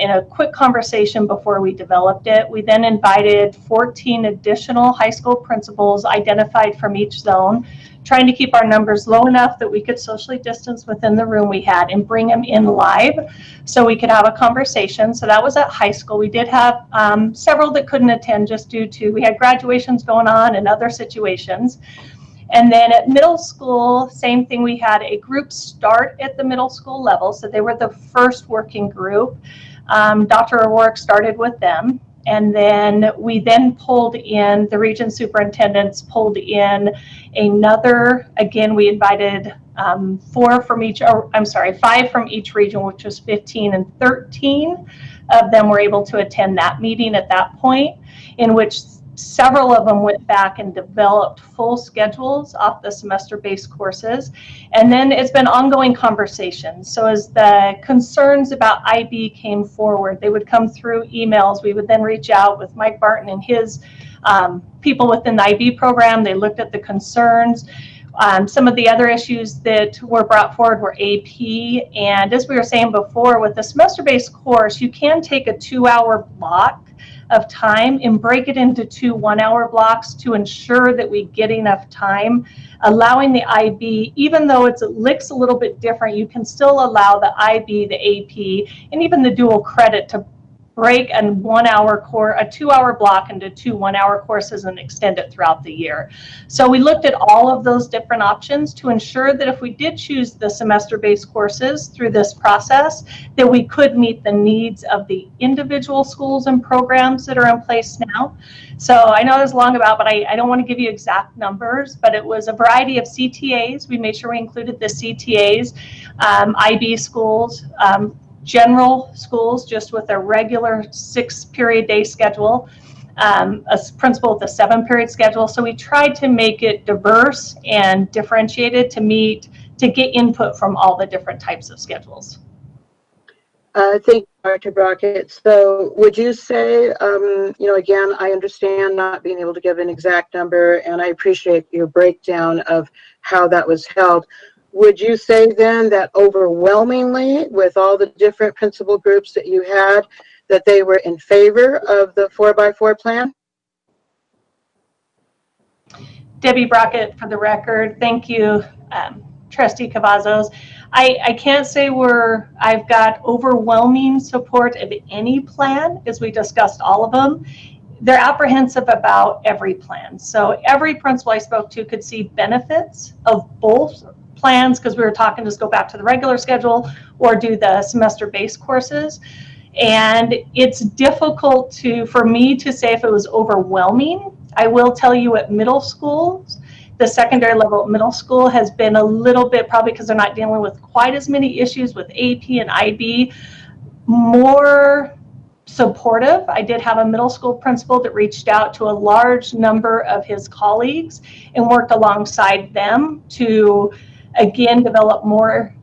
In a quick conversation before we developed it, we then invited 14 additional high school principals identified from each zone, trying to keep our numbers low enough that we could socially distance within the room we had and bring them in live so we could have a conversation. So that was at high school. We did have several that couldn't attend just due to, we had graduations going on and other situations. And then at middle school, same thing, we had a group start at the middle school level. So they were the first working group. Dr. O'Rourke started with them. And then we then pulled in, the region superintendents pulled in another, again, we invited 5 from each region, which was 15, and 13 of them were able to attend that meeting at that point, in which several of them went back and developed full schedules off the semester-based courses. And then it's been ongoing conversations. So as the concerns about IB came forward, they would come through emails. We would then reach out with Mike Barton and his people within the IB program. They looked at the concerns. Some of the other issues that were brought forward were AP. And as we were saying before, with the semester-based course, you can take a 2-hour block of time and break it into 2 1-hour blocks to ensure that we get enough time, allowing the IB, even though it looks a little bit different, you can still allow the IB, the AP, and even the dual credit to break a 2-hour block into 2 1-hour courses and extend it throughout the year. So we looked at all of those different options to ensure that if we did choose the semester-based courses through this process, that we could meet the needs of the individual schools and programs that are in place now. So I know there's long about, but I don't want to give you exact numbers, but it was a variety of CTAs. We made sure we included the CTAs, IB schools, general schools just with a regular 6-period day schedule, a principal with a 7-period schedule. So we tried to make it diverse and differentiated to get input from all the different types of schedules. Thank you, Dr. Brockett. So would you say, again, I understand not being able to give an exact number, and I appreciate your breakdown of how that was held. Would you say then that overwhelmingly, with all the different principal groups that you had, that they were in favor of the 4x4 plan? Debbie Brockett for the record. Thank you, Trustee Cavazos. I can't say I've got overwhelming support of any plan, as we discussed all of them. They're apprehensive about every plan. So every principal I spoke to could see benefits of both plans, because we were talking just go back to the regular schedule or do the semester-based courses. And it's difficult for me to say if it was overwhelming. I will tell you at middle schools, the secondary level at middle school has been a little bit, probably because they're not dealing with quite as many issues with AP and IB, more supportive. I did have a middle school principal that reached out to a large number of his colleagues and worked alongside them to, again, develop more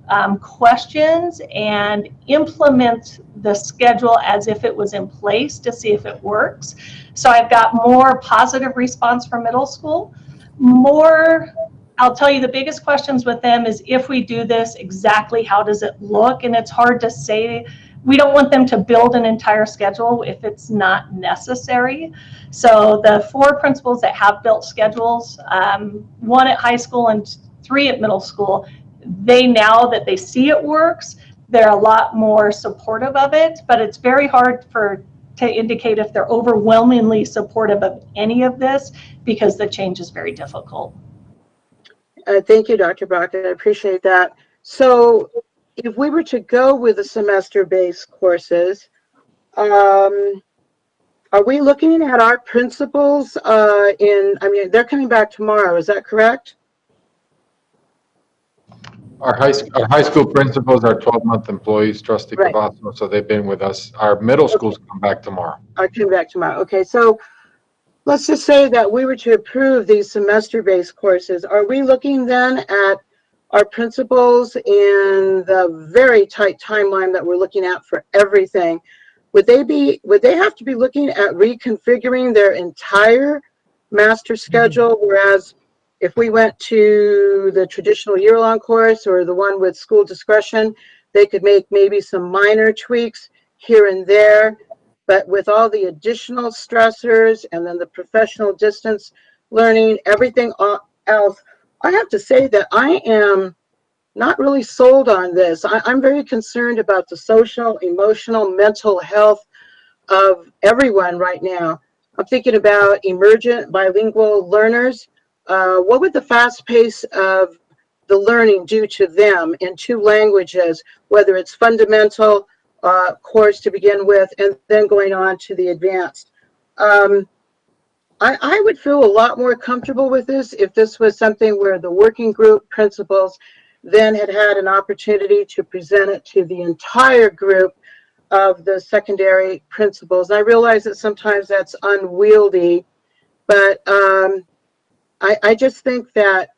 questions and implement the schedule as if it was in place to see if it works. So I've got more positive response from middle school. More, I'll tell you, the biggest questions with them is, if we do this, exactly how does it look? And it's hard to say. We don't want them to build an entire schedule if it's not necessary. So the 4 principals that have built schedules, 1 at high school and 3 at middle school, they, now that they see it works, they're a lot more supportive of it, but it's very hard to indicate if they're overwhelmingly supportive of any of this, because the change is very difficult. Thank you, Dr. Brockett. I appreciate that. So if we were to go with the semester-based courses, are we looking at our principals I mean, they're coming back tomorrow, is that correct? Our high school principals are 12-month employees, Trustee Right. Cavasso, so they've been with us. Our middle schools come back tomorrow. I come back tomorrow. Okay, so let's just say that we were to approve these semester-based courses. Are we looking then at our principals in the very tight timeline that we're looking at for everything? Would they have to be looking at reconfiguring their entire master schedule? Whereas if we went to the traditional year-long course or the one with school discretion, they could make maybe some minor tweaks here and there. But with all the additional stressors and then the professional distance learning, everything else, I have to say that I am not really sold on this. I'm very concerned about the social, emotional, mental health of everyone right now. I'm thinking about emergent bilingual learners. What would the fast pace of the learning do to them in 2 languages, whether it's fundamental course to begin with and then going on to the advanced? I would feel a lot more comfortable with this if this was something where the working group principals then had an opportunity to present it to the entire group of the secondary principals. I realize that sometimes that's unwieldy, but I just think that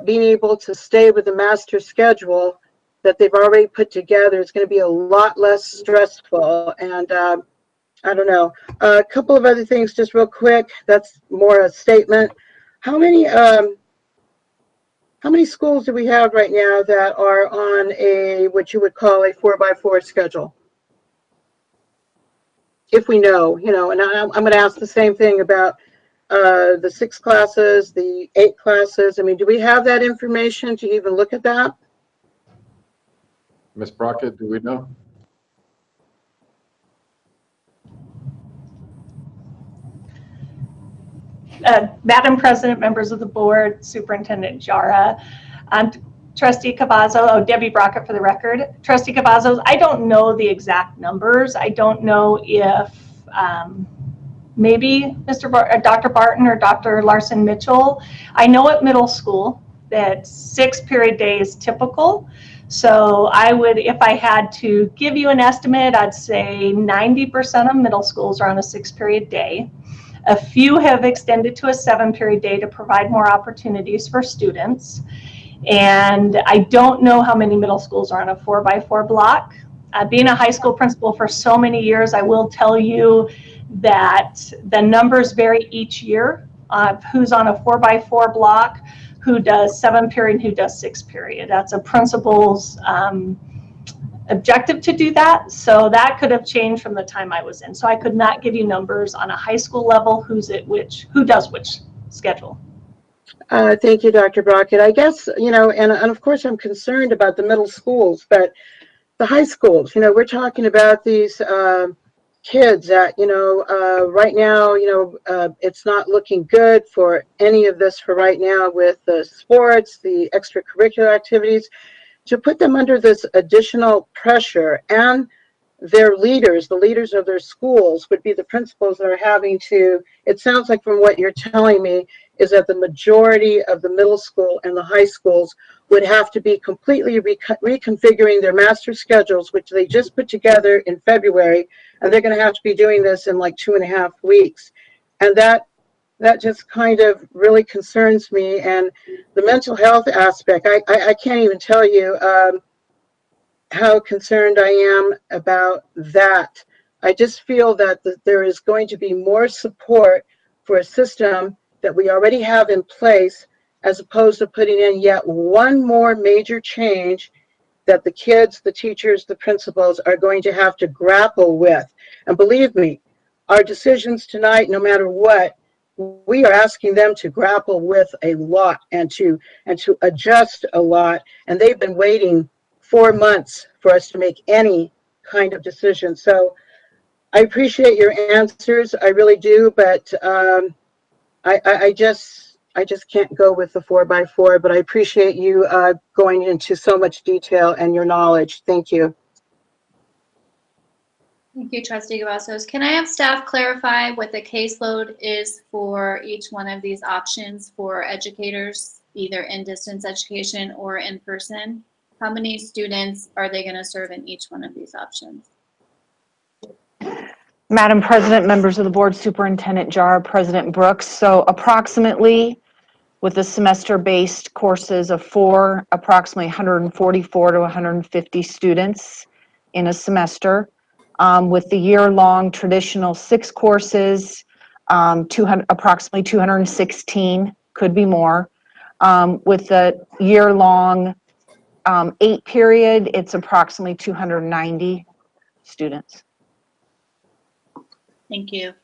being able to stay with the master schedule that they've already put together is going to be a lot less stressful. And I don't know. A couple of other things just real quick. That's more a statement. How many schools do we have right now that are on what you would call a 4x4 schedule? If we know, and I'm going to ask the same thing about the 6 classes, the 8 classes. I mean, do we have that information to even look at that? Ms. Brockett, do we know? Madam President, members of the board, Superintendent Jara, Trustee Cavasso, Debbie Brockett for the record. Trustee Cavazos, I don't know the exact numbers. I don't know if maybe Dr. Barton or Dr. Larson Mitchell. I know at middle school that 6 period day is typical. So I would, if I had to give you an estimate, I'd say 90% of middle schools are on a 6 period day. A few have extended to a 7 period day to provide more opportunities for students. And I don't know how many middle schools are on a 4x4 block. Being a high school principal for so many years, I will tell you that the numbers vary each year of who's on a 4x4 block, who does 7 period, who does 6 period. That's a principal's objective to do that. So that could have changed from the time I was in. So I could not give you numbers on a high school level, who does which schedule. Thank you, Dr. Brockett. I guess, and of course I'm concerned about the middle schools, but the high schools, we're talking about these kids that, right now, it's not looking good for any of this for right now with the sports, the extracurricular activities. To put them under this additional pressure, and their leaders, the leaders of their schools, would be the principals that are having to, it sounds like from what you're telling me, is that the majority of the middle school and the high schools would have to be completely reconfiguring their master schedules, which they just put together in February, and they're going to have to be doing this in like 2.5 weeks. And that just kind of really concerns me. And the mental health aspect, I can't even tell you how concerned I am about that. I just feel that there is going to be more support for a system that we already have in place, as opposed to putting in yet one more major change that the kids, the teachers, the principals are going to have to grapple with. And believe me, our decisions tonight, no matter what, we are asking them to grapple with a lot and to adjust a lot. And they've been waiting 4 months for us to make any kind of decision. So I appreciate your answers, I really do, but I just can't go with the 4x4, but I appreciate you going into so much detail and your knowledge. Thank you. Thank you, Trustee Cavazos. Can I have staff clarify what the caseload is for each one of these options for educators, either in distance education or in person? How many students are they going to serve in each one of these options? Madam President, members of the board, Superintendent Jara, President Brooks. So approximately, with the semester-based courses of 4, approximately 144 to 150 students in a semester. With the year-long traditional 6 courses, approximately 216, could be more. With the year-long 8 period, it's approximately 290 students. Thank you.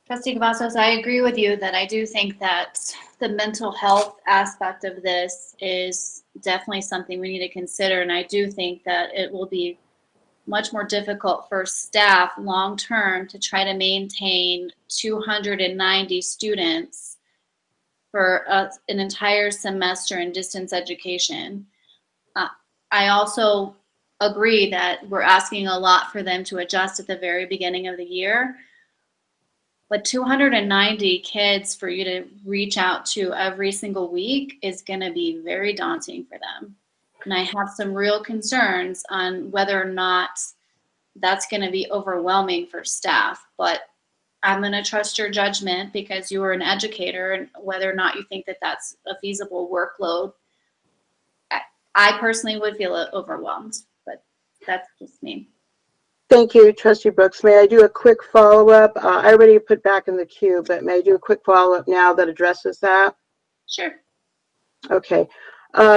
Trustee Cavazos, I agree with you that I do think that the mental health aspect of this is definitely something we need to consider, and I do think that it will be much more difficult for staff long-term to try to maintain 290 students for an entire semester in distance education. I also agree that we're asking a lot for them to adjust at the very beginning of the year. But 290 kids for you to reach out to every single week is going to be very daunting for them. And I have some real concerns on whether or not that's going to be overwhelming for staff. But I'm going to trust your judgment because you are an educator, and whether or not you think that that's a feasible workload. I personally would feel overwhelmed, but that's just me. Thank you, Trustee Brooks. May I do a quick follow-up? I already put back in the queue, but may I do a quick follow-up now that addresses that? Sure. Okay.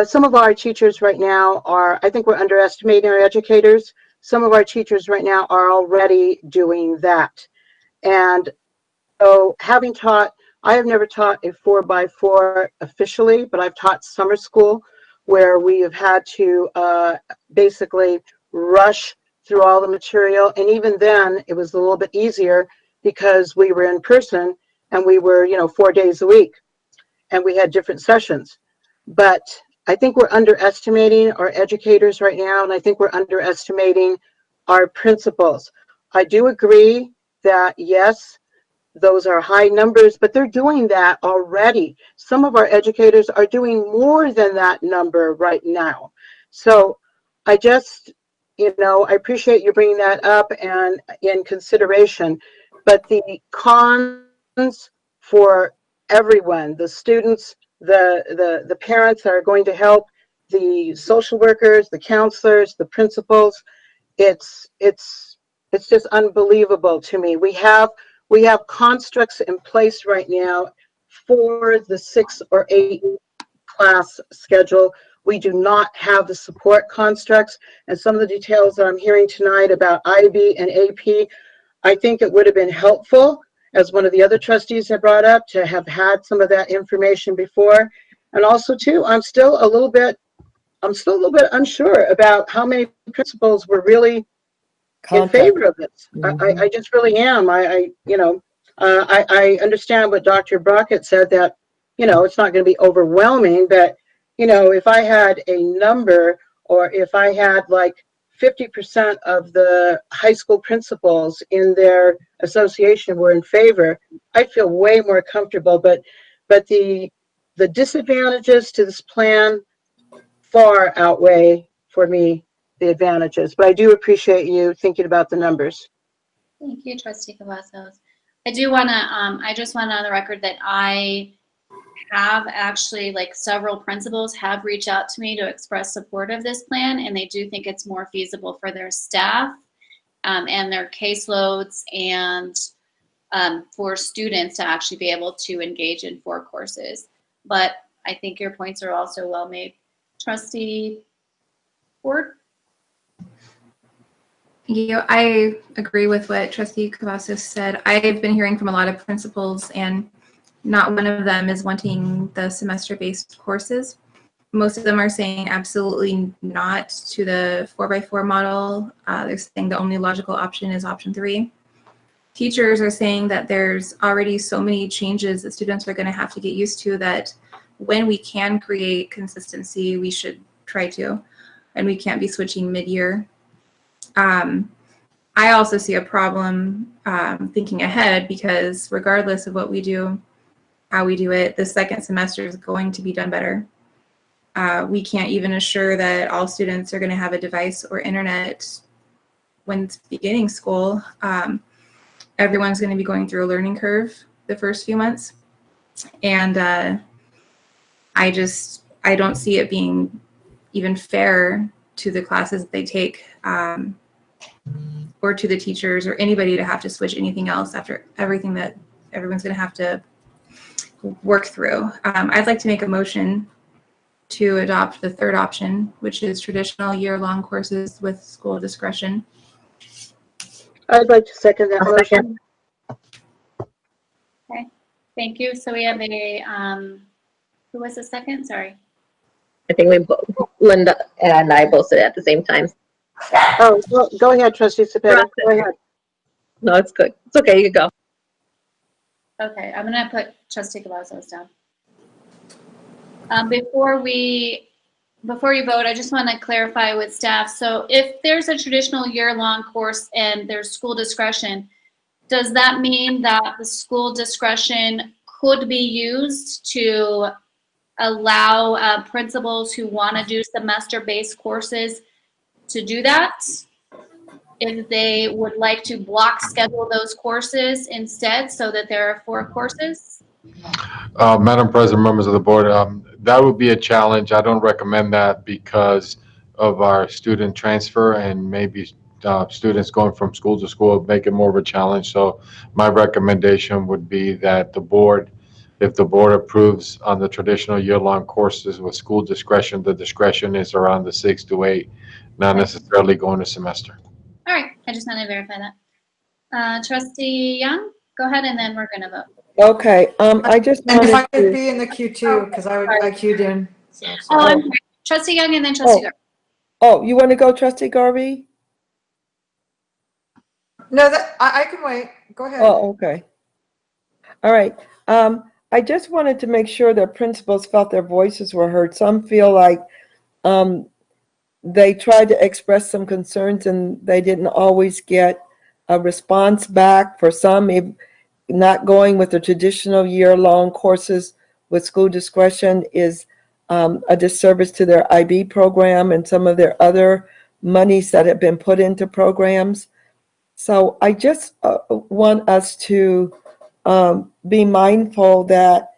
Some of our teachers right now I think we're underestimating our educators. Some of our teachers right now are already doing that. And so having taught, I have never taught a 4x4 officially, but I've taught summer school where we have had to basically rush through all the material. And even then it was a little bit easier because we were in person and we were, 4 days a week and we had different sessions. But I think we're underestimating our educators right now, and I think we're underestimating our principals. I do agree that yes, those are high numbers, but they're doing that already. Some of our educators are doing more than that number right now. So I just, I appreciate you bringing that up and in consideration, but the cons for everyone, the students, the parents that are going to help, the social workers, the counselors, the principals, it's just unbelievable to me. We have constructs in place right now for the 6 or 8 class schedule. We do not have the support constructs, and some of the details that I'm hearing tonight about IB and AP, I think it would have been helpful, as one of the other trustees had brought up, to have had some of that information before. And also too, I'm still a little bit unsure about how many principals were really in favor of this. I just really am. I understand what Dr. Brockett said, that, it's not going to be overwhelming, but, if I had a number, or if I had like 50% of the high school principals in their association were in favor, I'd feel way more comfortable. But but the disadvantages to this plan far outweigh for me the advantages. But I do appreciate you thinking about the numbers. Thank you, Trustee Cavazos. I do want to, I just want on the record that I have actually, like, several principals have reached out to me to express support of this plan, and they do think it's more feasible for their staff and their caseloads, and for students to actually be able to engage in 4 courses. But I think your points are also well made. Trustee Ford? Yeah, I agree with what Trustee Cavazos said. I've been hearing from a lot of principals, and not one of them is wanting the semester-based courses. Most of them are saying absolutely not to the 4x4 model. They're saying the only logical option is option 3. Teachers are saying that there's already so many changes that students are going to have to get used to, that when we can create consistency, we should try to, and we can't be switching mid-year. I also see a problem thinking ahead, because regardless of what we do, how we do it, the second semester is going to be done better. We can't even assure that all students are going to have a device or internet when it's beginning school. Everyone's going to be going through a learning curve the first few months. And I don't see it being even fair to the classes that they take, or to the teachers or anybody to have to switch anything else after everything that everyone's going to have to work through. I'd like to make a motion to adopt the 3rd option, which is traditional year-long courses with school discretion. I'd like to second that motion. Okay, thank you. So we have a, who was the second? Sorry. I think Linda and I both said it at the same time. Oh, well, go ahead, Trustee Cepeda. Go ahead. No, it's good. It's okay. You can go. Okay, I'm going to put Trustee Cavazos down. Before you vote, I just want to clarify with staff. So if there's a traditional year-long course and there's school discretion, does that mean that the school discretion could be used to allow principals who want to do semester-based courses to do that? If they would like to block schedule those courses instead, so that there are 4 courses? Madam President, members of the board, that would be a challenge. I don't recommend that because of our student transfer, and maybe students going from school to school would make it more of a challenge. So my recommendation would be that the board, if the board approves on the traditional year-long courses with school discretion, the discretion is around the 6 to 8, not necessarily going to semester. All right, I just want to verify that. Trustee Young, go ahead, and then we're going to vote. Okay, I just And if I wanted could to, be in the queue too, because I queued in. So, Oh, I'm sorry. Trustee Young and then Trustee Garvey. oh, you want to go, Trustee Garvey? No, I can wait. Go ahead. Oh, okay. All right. I just wanted to make sure that principals felt their voices were heard. Some feel like they tried to express some concerns and they didn't always get a response back. For some, not going with the traditional year-long courses with school discretion is a disservice to their IB program and some of their other monies that have been put into programs. So I just want us to be mindful that,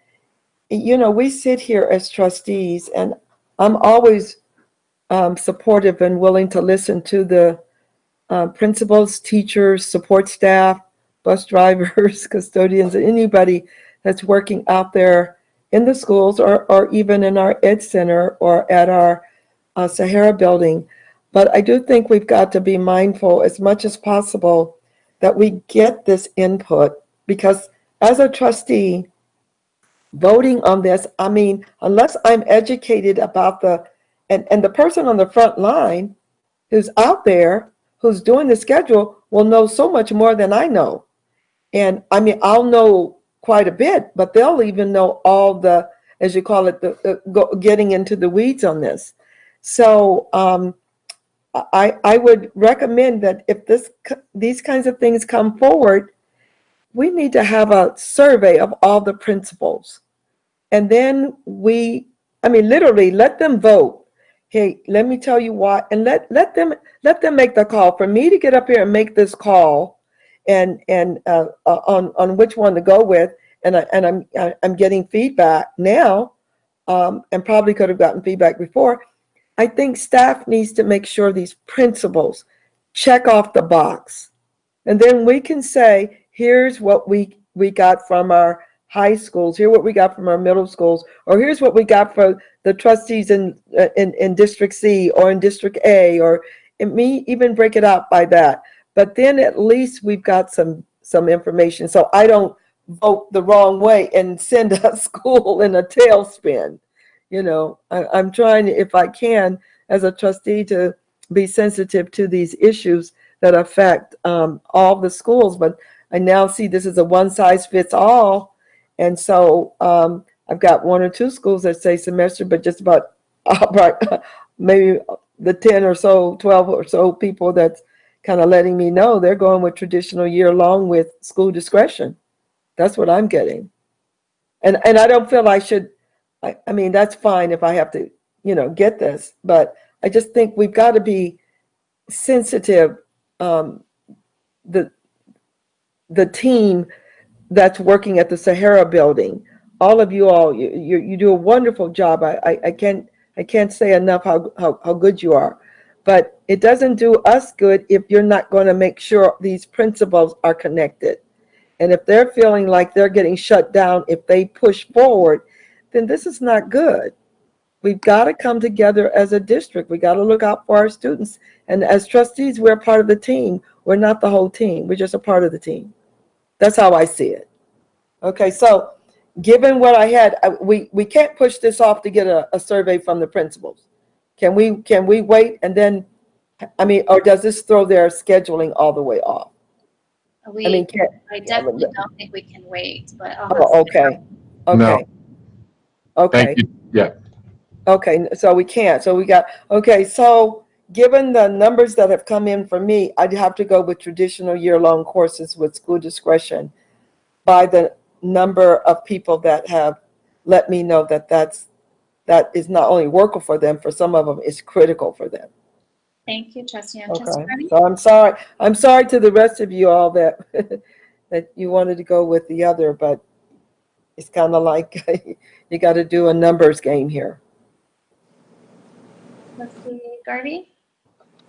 you know, we sit here as trustees, and I'm always supportive and willing to listen to the principals, teachers, support staff, bus drivers, custodians, and anybody that's working out there in the schools or even in our Ed Center or at our Sahara building. But I do think we've got to be mindful as much as possible that we get this input, because as a trustee, voting on this, I mean, unless I'm educated about and the person on the front line who's out there, who's doing the schedule, will know so much more than I know. And I mean, I'll know quite a bit, but they'll even know all the, as you call it, getting into the weeds on this. So I would recommend that if these kinds of things come forward, we need to have a survey of all the principals And then literally let them vote. Hey, let me tell you why, and let them make the call. For me to get up here and make this call, and on which one to go with, and I'm getting feedback now, and probably could have gotten feedback before. I think staff needs to make sure these principals check off the box, and then we can say, here's what we got from our high schools, here's what we got from our middle schools, or here's what we got for the trustees in District C or in District A, or me even break it out by that. But then at least we've got some information, so I don't vote the wrong way and send a school in a tailspin. I'm trying, if I can, as a trustee, to be sensitive to these issues that affect all the schools. But I now see this is a one-size-fits-all, and so I've got 1 or 2 schools that say semester, but just about maybe the 10 or so, 12 or so people that's kind of letting me know they're going with traditional year-long with school discretion. That's what I'm getting, and I don't feel I should. I mean, that's fine if I have to, get this, but I just think we've got to be sensitive. The team that's working at the Sahara building, all of you all, you do a wonderful job. I can't say enough how good you are, but it doesn't do us good if you're not going to make sure these principals are connected. And if they're feeling like they're getting shut down if they push forward, then this is not good. We've got to come together as a district. We got to look out for our students. And as trustees, we're part of the team. We're not the whole team. We're just a part of the team. That's how I see it. Okay, so given what I had, we can't push this off to get a survey from the principals. Can we wait and then, or does this throw their scheduling all the way off? I definitely don't think we can wait, but Okay. No. Okay. Thank you. Yeah. Okay, so we can't. So so given the numbers that have come in for me, I'd have to go with traditional year-long courses with school discretion by the number of people that have let me know that is not only workable for them, for some of them it's critical for them. Thank you, Trustee. Okay, so I'm sorry to the rest of you all that that you wanted to go with the other, but it's kind of like you got to do a numbers game here. Trustee Garvey?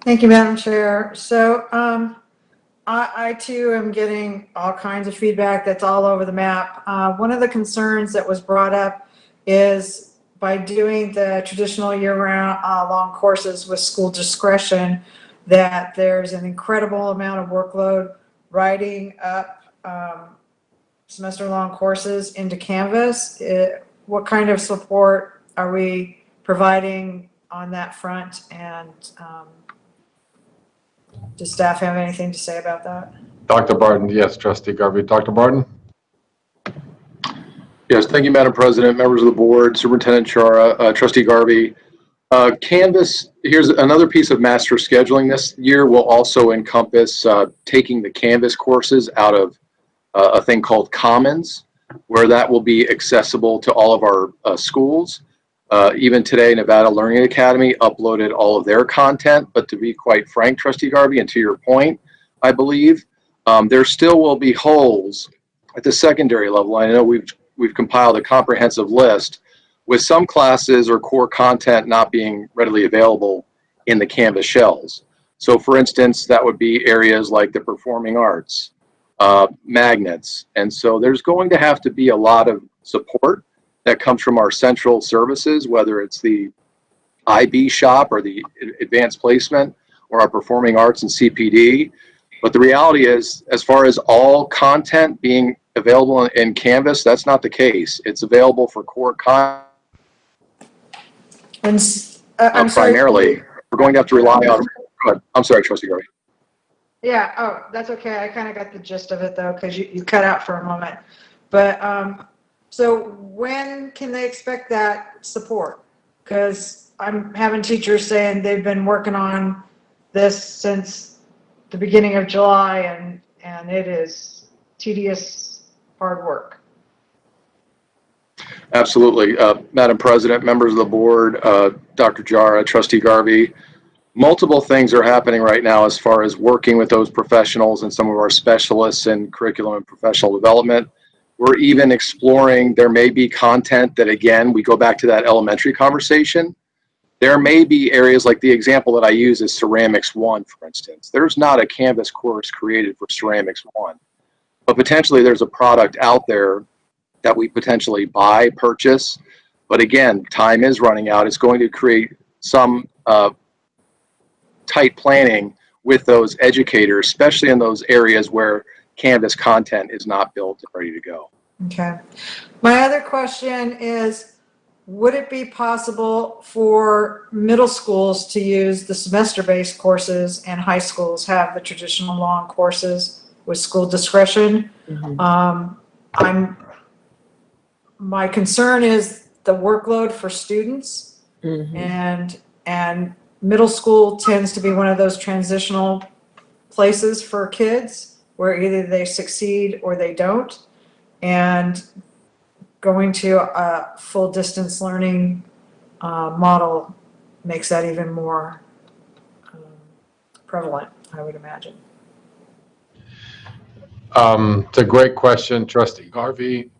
Thank you, Madam Chair. So I too am getting all kinds of feedback that's all over the map. One of the concerns that was brought up is by doing the traditional year-round long courses with school discretion, that there's an incredible amount of workload writing up semester-long courses into Canvas. What kind of support are we providing on that front, and does staff have anything to say about that? Dr. Barton, yes, Trustee Garvey. Dr. Barton? Yes, thank you, Madam President, members of the board, Superintendent Chara, Trustee Garvey. Canvas, here's another piece of master scheduling this year will also encompass taking the Canvas courses out of a thing called Commons, where that will be accessible to all of our schools. Even today, Nevada Learning Academy uploaded all of their content, but to be quite frank, Trustee Garvey, and to your point, I believe, there still will be holes at the secondary level. I know we've compiled a comprehensive list with some classes or core content not being readily available in the Canvas shells. So for instance, that would be areas like the performing arts, magnets. And so there's going to have to be a lot of support that comes from our central services, whether it's the IB shop or the advanced placement or our performing arts and CPD. But the reality is, as far as all content being available in Canvas, that's not the case. It's available for core content. And I'm primarily, sorry. we're going to have to rely on. Go ahead. I'm sorry, Trustee Garvey. Yeah. Oh, that's okay. I kind of got the gist of it though, because you cut out for a moment. But so when can they expect that support? Because I'm having teachers saying they've been working on this since the beginning of July, and it is tedious, hard work. Absolutely. Madam President, members of the board, Dr. Jara, Trustee Garvey, multiple things are happening right now as far as working with those professionals and some of our specialists in curriculum and professional development. We're even exploring, there may be content that, again, we go back to that elementary conversation. There may be areas like the example that I use is Ceramics 1, for instance. There's not a Canvas course created for Ceramics 1, but potentially there's a product out there that we potentially buy, purchase. But again, time is running out. It's going to create some tight planning with those educators, especially in those areas where Canvas content is not built and ready to go. Okay. My other question is, would it be possible for middle schools to use the semester-based courses and high schools have the traditional long courses with school discretion? My concern is the workload for students, and middle school tends to be one of those transitional places for kids where either they succeed or they don't. And going to a full distance learning model makes that even more prevalent, I would imagine. It's a great question, Trustee Garvey.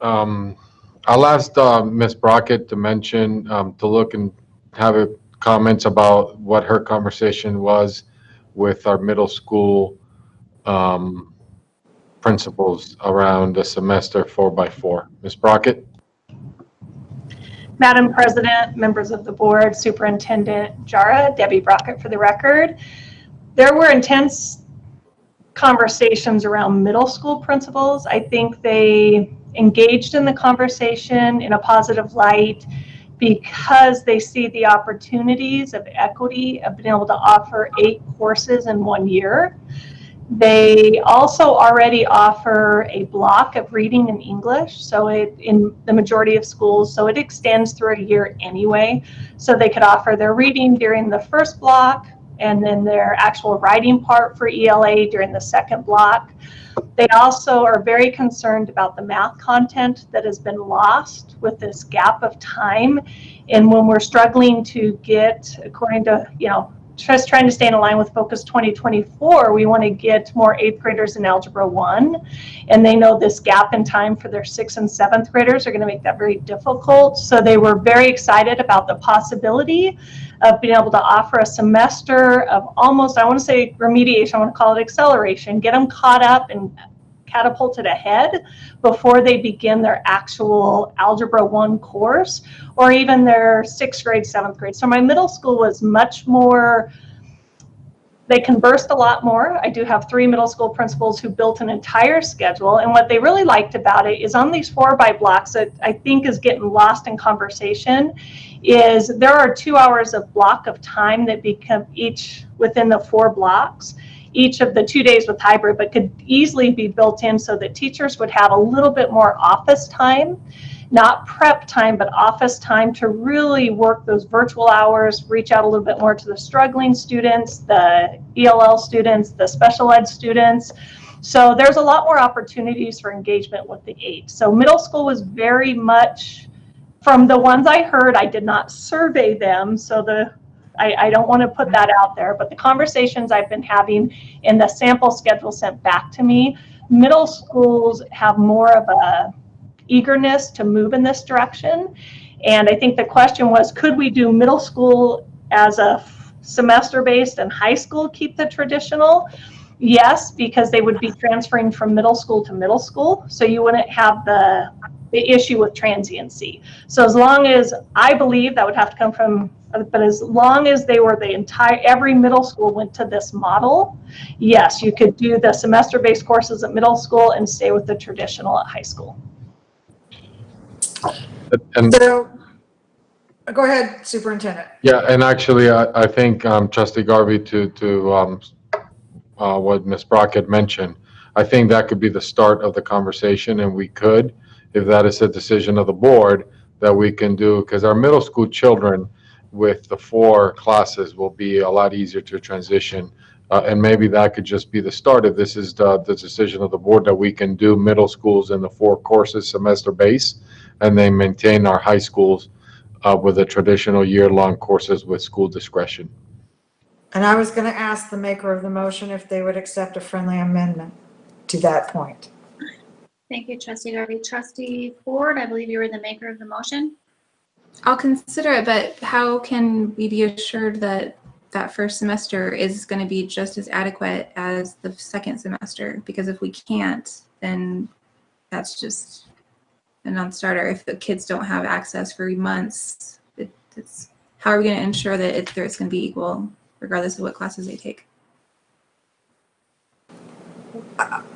I'll ask Ms. Brockett to mention, to look and have comments about what her conversation was with our middle school principals around the semester 4x4. Ms. Brockett? Madam President, members of the board, Superintendent Jara, Debbie Brockett for the record. There were intense conversations around middle school principals. I think they engaged in the conversation in a positive light because they see the opportunities of equity of being able to offer 8 courses in 1 year. They also already offer a block of reading in English, so in the majority of schools, so it extends through a year anyway. So they could offer their reading during the first block and then their actual writing part for ELA during the second block. They also are very concerned about the math content that has been lost with this gap of time. And when we're struggling to get, according to, just trying to stay in line with Focus 2024, we want to get more 8th graders in Algebra 1. And they know this gap in time for their 6th and 7th graders are going to make that very difficult. So they were very excited about the possibility of being able to offer a semester of almost, I want to say remediation, I want to call it acceleration, get them caught up and catapulted ahead before they begin their actual Algebra 1 course, or even their 6th grade, 7th grade. So my middle school was much more, they conversed a lot more. I do have 3 middle school principals who built an entire schedule, and what they really liked about it is on these 4x blocks that I think is getting lost in conversation is there are 2 hours of block of time that become each within the 4 blocks. Each of the 2 days with hybrid, but could easily be built in so that teachers would have a little bit more office time, not prep time, but office time to really work those virtual hours, reach out a little bit more to the struggling students, the ELL students, the special ed students. So there's a lot more opportunities for engagement with the 8. So middle school was very much, from the ones I heard, I did not survey them, so I don't want to put that out there, but the conversations I've been having in the sample schedule sent back to me, middle schools have more of a eagerness to move in this direction. And I think the question was, could we do middle school as a semester based and high school keep the traditional? Yes, because they would be transferring from middle school to middle school. So you wouldn't have the issue with transiency. So as long as, I believe that would have to come from, but as long as they were every middle school went to this model, yes, you could do the semester-based courses at middle school and stay with the traditional at high school. So, go ahead, Superintendent. Yeah, and actually, I think Trustee Garvey, to what Ms. Brockett mentioned, I think that could be the start of the conversation, and we could, if that is a decision of the board, that we can do, because our middle school children with the 4 classes will be a lot easier to transition. And maybe that could just be the start if this is the decision of the board, that we can do middle schools in the 4 courses semester base, and then maintain our high schools with the traditional year-long courses with school discretion. And I was going to ask the maker of the motion if they would accept a friendly amendment to that point. Thank you, Trustee Garvey. Trustee Ford, I believe you were the maker of the motion. I'll consider it, but how can we be assured that that first semester is going to be just as adequate as the second semester? Because if we can't, then that's just a non-starter. If the kids don't have access for months, it's how are we going to ensure that it's going to be equal regardless of what classes they take?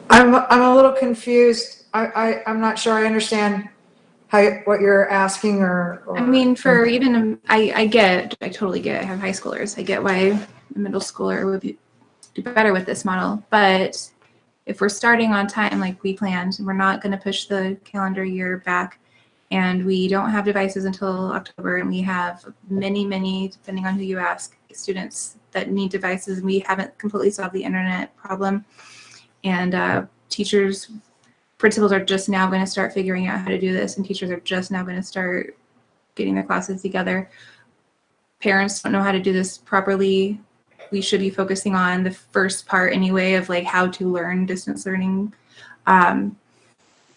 I'm a little confused. I'm not sure I understand what you're asking or I mean, for even, I totally get it. I have high schoolers. I get why a middle schooler would do better with this model. But if we're starting on time like we planned, we're not going to push the calendar year back, and we don't have devices until October, and we have many, depending on who you ask, students that need devices, and we haven't completely solved the internet problem. And teachers, principals are just now going to start figuring out how to do this, and teachers are just now going to start getting their classes together. Parents don't know how to do this properly. We should be focusing on the first part anyway of like how to learn distance learning.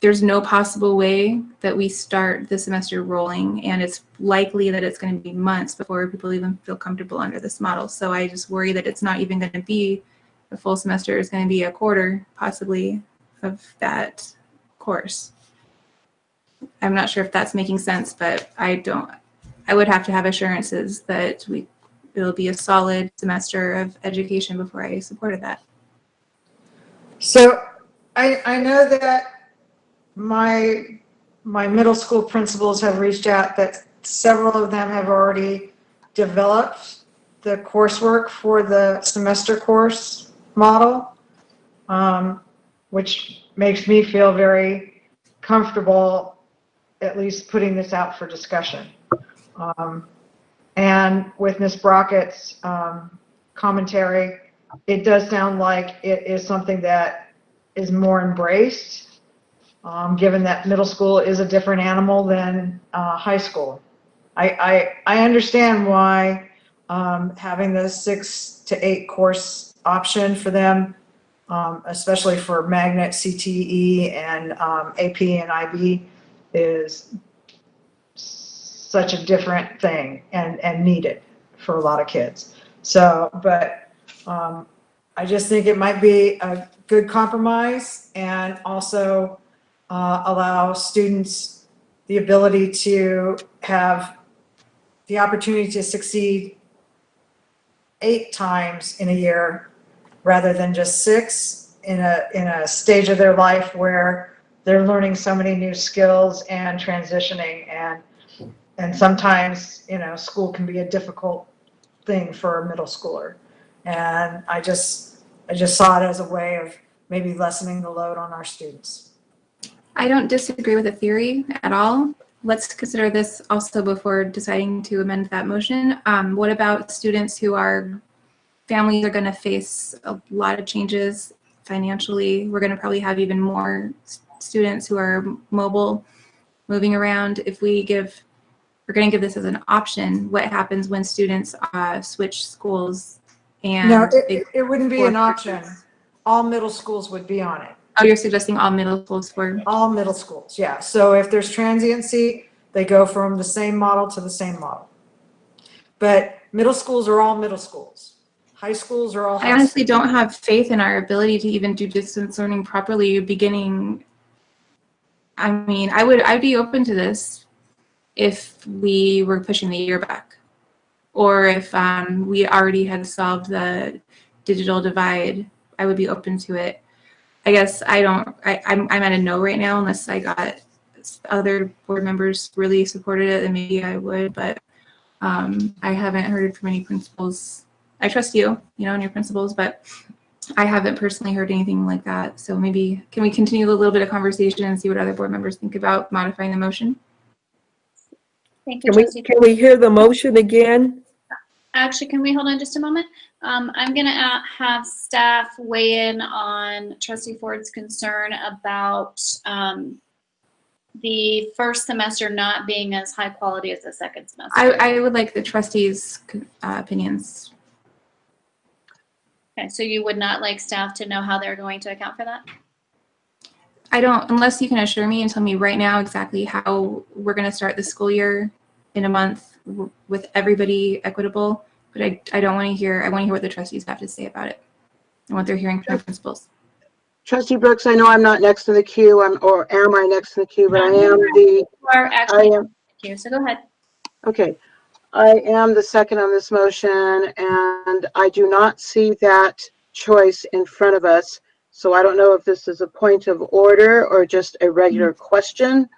There's no possible way that we start the semester rolling, and it's likely that it's going to be months before people even feel comfortable under this model. So I just worry that it's not even going to be a full semester. It's going to be a quarter possibly of that course. I'm not sure if that's making sense, but I would have to have assurances that it'll be a solid semester of education before I supported that. So I know that my middle school principals have reached out, that several of them have already developed the coursework for the semester course model, which makes me feel very comfortable at least putting this out for discussion. And with Ms. Brockett's commentary, it does sound like it is something that is more embraced, given that middle school is a different animal than high school. I understand why having the 6 to 8 course option for them, especially for magnet, CTE, and AP and IB, is such a different thing and needed for a lot of kids. So, but I just think it might be a good compromise, and also allow students the ability to have the opportunity to succeed 8 times in a year rather than just 6 in a stage of their life where they're learning so many new skills and transitioning, and sometimes, you know, school can be a difficult thing for a middle schooler. And I just saw it as a way of maybe lessening the load on our students. I don't disagree with the theory at all. Let's consider this also before deciding to amend that motion. What about students who are, families are going to face a lot of changes financially? We're going to probably have even more students who are mobile, moving around. If we're going to give this as an option, what happens when students switch schools? And no, it wouldn't be an option. All middle schools would be on it. Oh, you're suggesting all middle schools for? All middle schools, yeah. So if there's transiency, they go from the same model to the same model. But middle schools are all middle schools. High schools are all high I honestly schools. don't have faith in our ability to even do distance learning properly beginning. I mean, I'd be open to this if we were pushing the year back, or if we already had solved the digital divide. I would be open to it. I guess I'm at a no right now, unless I got other board members really supported it, then maybe I would, but I haven't heard from any principals. I trust you, and your principals, but I haven't personally heard anything like that. So maybe, can we continue a little bit of conversation and see what other board members think about modifying the motion? Thank you, Can we hear the motion again? Actually, can we hold on just a moment? I'm going to have staff weigh in on Trustee Ford's concern about the first semester not being as high quality as the second semester. I would like the trustees' opinions. Okay, so you would not like staff to know how they're going to account for that? I don't, unless you can assure me and tell me right now exactly how we're going to start the school year in a month with everybody equitable. But I don't want to hear, I want to hear what the trustees have to say about it and what they're hearing from the principals. Trustee Brooks, I know I'm not next in the queue, or am I next in the queue, but I am the, You are actually in the queue, so go ahead. okay. I am the second on this motion, and I do not see that choice in front of us. So I don't know if this is a point of order or just a regular question.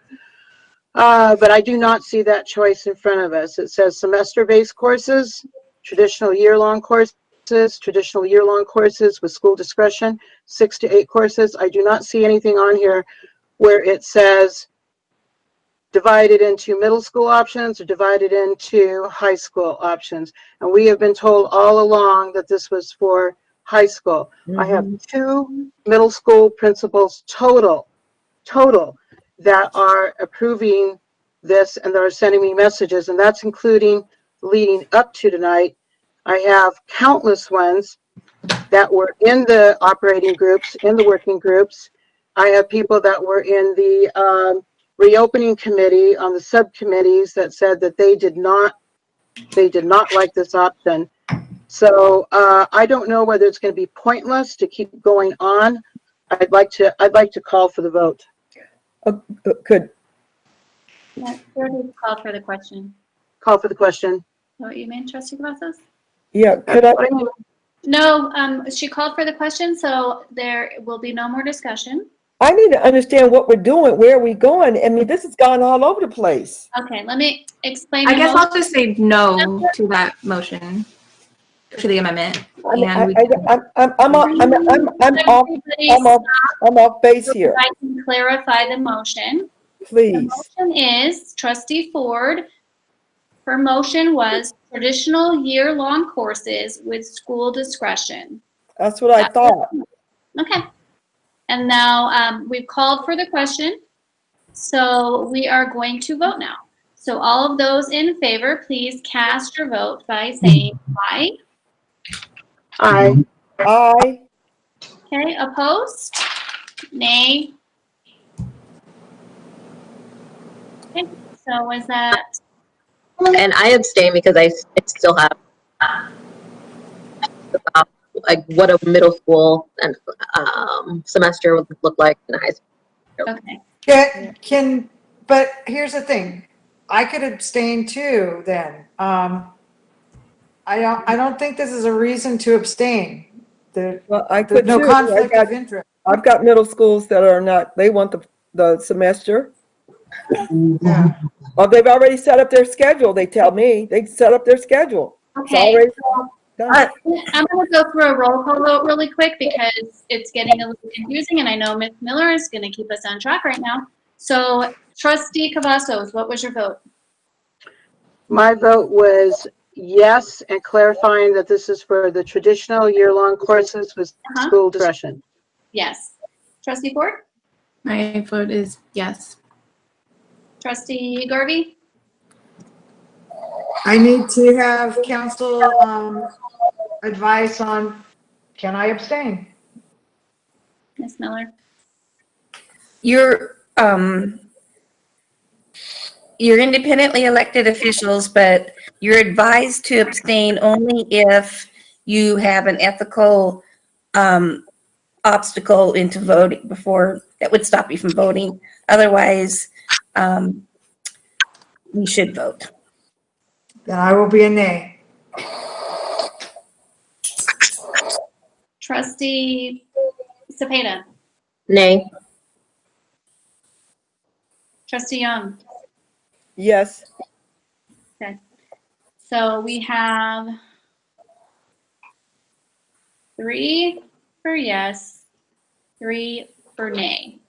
But I do not see that choice in front of us. It says semester-based courses, traditional year-long courses, traditional year-long courses with school discretion, 6 to 8 courses. I do not see anything on here where it says divided into middle school options or divided into high school options. And we have been told all along that this was for high school. I have 2 middle school principals total that are approving this and that are sending me messages, and that's including leading up to tonight. I have countless ones that were in the operating groups, in the working groups. I have people that were in the reopening committee on the subcommittees that said that they did not like this option. So I don't know whether it's going to be pointless to keep going on. I'd like to call for the vote. Could Yeah, call for the question. Call for the question. What you mean, Trustee Cavazos? Yeah, could I? No, she called for the question, so there will be no more discussion. I need to understand what we're doing, where are we going? I mean, this has gone all over the place. Okay, let me explain. I the guess motion. I'll just say no to that motion, to the amendment. And I'm off base here. I can clarify the motion. Please. The motion is Trustee Ford. Her motion was traditional year-long courses with school discretion. That's what I thought. Okay. And now we've called for the question. So we are going to vote now. So all of those in favor, please cast your vote by saying aye. Aye. Aye. Okay, opposed? Nay? Okay, so was that? And I abstain because I still have like what a middle school and semester would look like in high school. Okay. But here's the thing, I could abstain too. Then I don't think this is a reason to abstain. Well, I There's could no too. conflict of interest. I've got middle schools that are not. They want the semester. Yeah. Well, they've already set up their schedule. They tell me they set up their schedule. Okay. It's already done. I'm going to go through a roll call vote really quick because it's getting a little confusing, and I know Ms. Miller is going to keep us on track right now. So, Trustee Cavazos, what was your vote? My vote was yes, and clarifying that this is for the traditional year-long courses with school discretion. Yes. Trustee Ford? my vote is yes. Trustee Garvey? I need to have council advice on, can I abstain? Ms. Miller? You're independently elected officials, but you're advised to abstain only if you have an ethical obstacle into voting that would stop you from voting. Otherwise, we should vote. Then I will be a nay. Trustee Cepeda? Nay. Trustee Young? Yes. Okay. So we have 3 for yes, 3 for nay.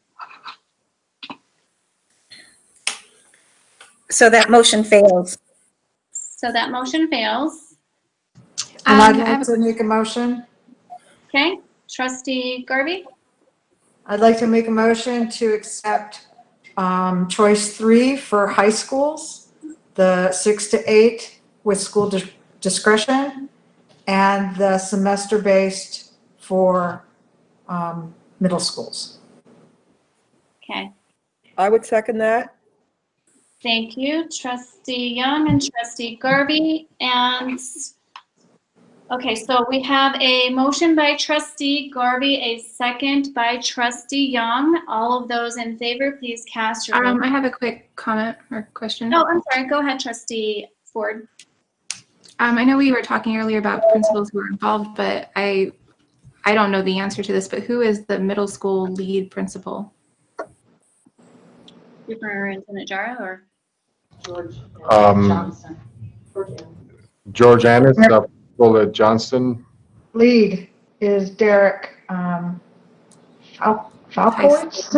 So that motion fails. So that motion fails. And I'd like to make a motion. Okay. Trustee Garvey? I'd like to make a motion to accept Choice 3 for high schools, the 6 to 8 with school discretion, and the semester-based for middle schools. Okay, I would second that. thank you, Trustee Young and Trustee Garvey. And okay, so we have a motion by Trustee Garvey, a second by Trustee Young. All of those in favor, please cast your vote. I have a quick comment or question. Oh, I'm sorry. Go ahead, Trustee Ford. I know we were talking earlier about principals who are involved, but I don't know the answer to this, but who is the middle school lead principal? Superintendent Jara or George Annis, principal at Johnston. Lead is Derek Falkowitz.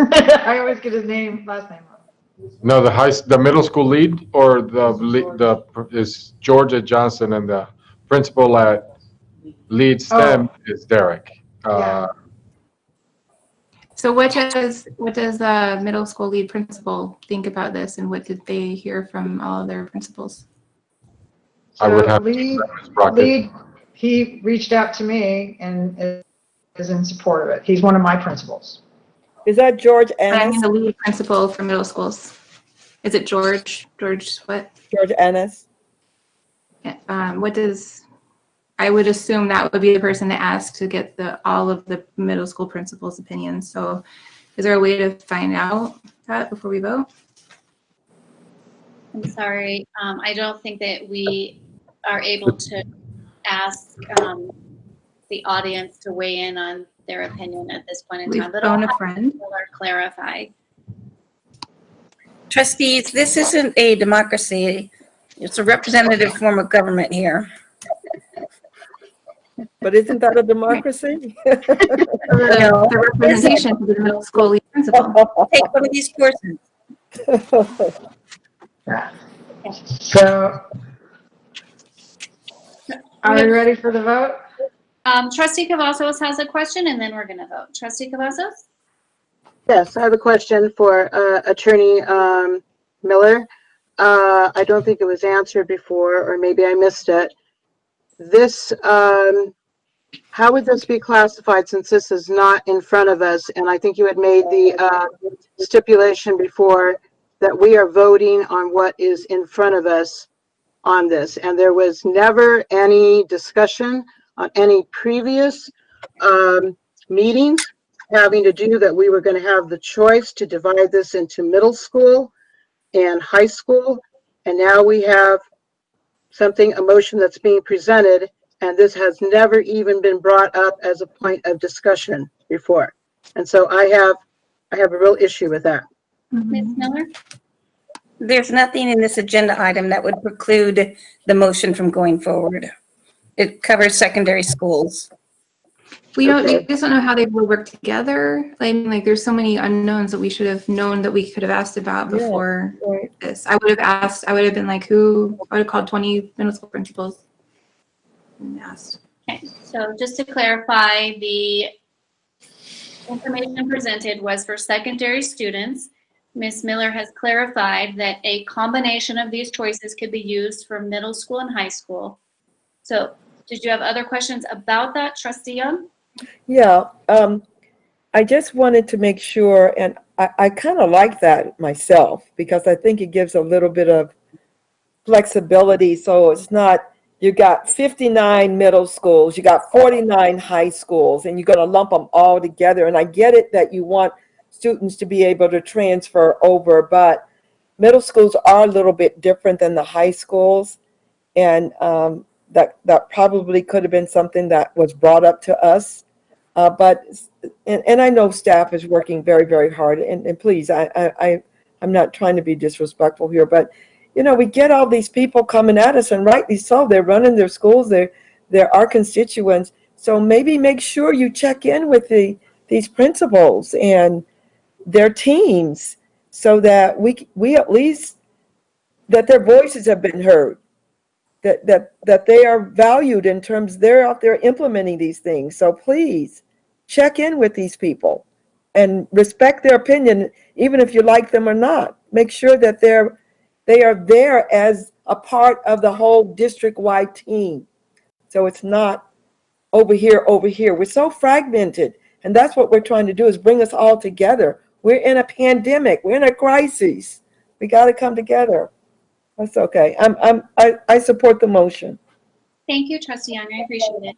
I always get his last name wrong. No, the middle school lead, or is George at Johnston, and the principal at lead STEM is Derek. Yeah. So what does the middle school lead principal think about this, and what did they hear from all of their principals? I would have lead, he reached out to me and is in support of it. He's one of my principals. Is that George Annis? I mean the lead principal for middle schools. Is it George? George what? George Annis. I would assume that would be the person to ask to get all of the middle school principals' opinions. So is there a way to find out that before we vote? I'm sorry. I don't think that we are able to ask the audience to weigh in on their opinion at this point in time. But phone a friend or clarify. Trustees, this isn't a democracy. It's a representative form of government here. But isn't that a democracy? The representation of the middle school lead principal. Take one of these courses. So, are we ready for the vote? Trustee Cavazos has a question, and then we're going to vote. Trustee Cavazos? Yes, I have a question for Attorney Miller. I don't think it was answered before, or maybe I missed it. This, how would this be classified since this is not in front of us? And I think you had made the stipulation before that we are voting on what is in front of us on this. And there was never any discussion on any previous meetings having to do that we were going to have the choice to divide this into middle school and high school. And now we have a motion that's being presented, and this has never even been brought up as a point of discussion before. And so I have a real issue with that. Ms. Miller? There's nothing in this agenda item that would preclude the motion from going forward. It covers secondary schools. We just don't know how they will work together. There's so many unknowns that we should have known that we could have asked about before this. I would have been like, I would have called 20 middle school principals and asked. Okay, so just to clarify, the information presented was for secondary students. Ms. Miller has clarified that a combination of these choices could be used for middle school and high school. So did you have other questions about that, Trustee Young? Yeah, I just wanted to make sure, and I kind of like that myself, because I think it gives a little bit of flexibility. So it's not, you got 59 middle schools, you got 49 high schools, and you're going to lump them all together. And I get it that you want students to be able to transfer over, but middle schools are a little bit different than the high schools. And that probably could have been something that was brought up to us. But I know staff is working very, very hard. And please, I'm not trying to be disrespectful here, but we get all these people coming at us, and rightly so. They're running their schools. They're our constituents. So maybe make sure you check in with these principals and their teams, so that we at least, that their voices have been heard. That they are valued in terms they're out there implementing these things. So please check in with these people. and respect their opinion, even if you like them or not. Make sure that they are there as a part of the whole district-wide team. So it's not over here, over here. We're so fragmented, and that's what we're trying to do, is bring us all together. We're in a pandemic. We're in a crisis. We got to come together. That's okay. I support the motion. Thank you, Trustee Young. I appreciate it.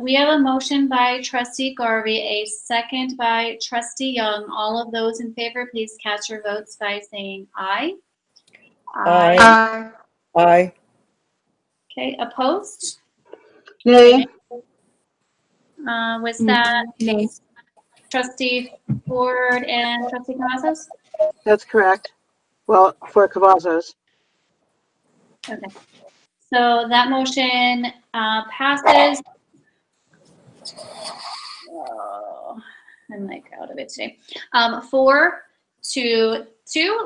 We have a motion by Trustee Garvey, a second by Trustee Young. All of those in favor, please cast your votes by saying aye. Aye. Aye. Okay, opposed? Nay. Was that Nay. Trustee Ford and Trustee Cavazos? That's correct. Well, for Cavazos. Okay. So that motion passes. Oh, I'm like out of it today. 4-2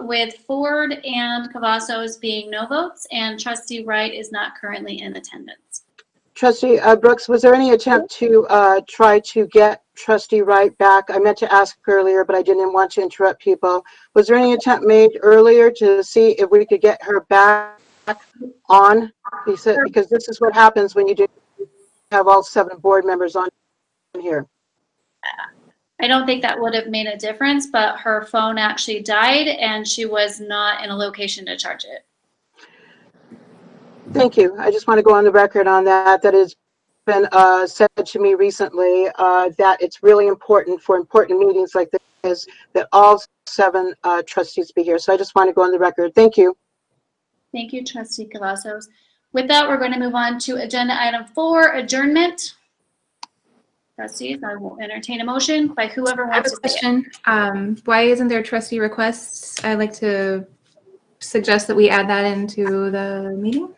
with Ford and Cavazos being no votes, and Trustee Wright is not currently in attendance. Trustee Brooks, was there any attempt to try to get Trustee Wright back? I meant to ask earlier, but I didn't want to interrupt people. Was there any attempt made earlier to see if we could get her back on? Because this is what happens when you do have all 7 board members on here. I don't think that would have made a difference, but her phone actually died and she was not in a location to charge it. Thank you. I just want to go on the record on that. That has been said to me recently, that it's really important for important meetings like this that all 7 trustees be here. So I just want to go on the record. Thank you. Thank you, Trustee Cavazos. With that, we're going to move on to agenda item 4, adjournment. Trustees, I will entertain a motion by whoever I have wants a to say it. question. Why isn't there trustee requests? I'd like to suggest that we add that into the meeting.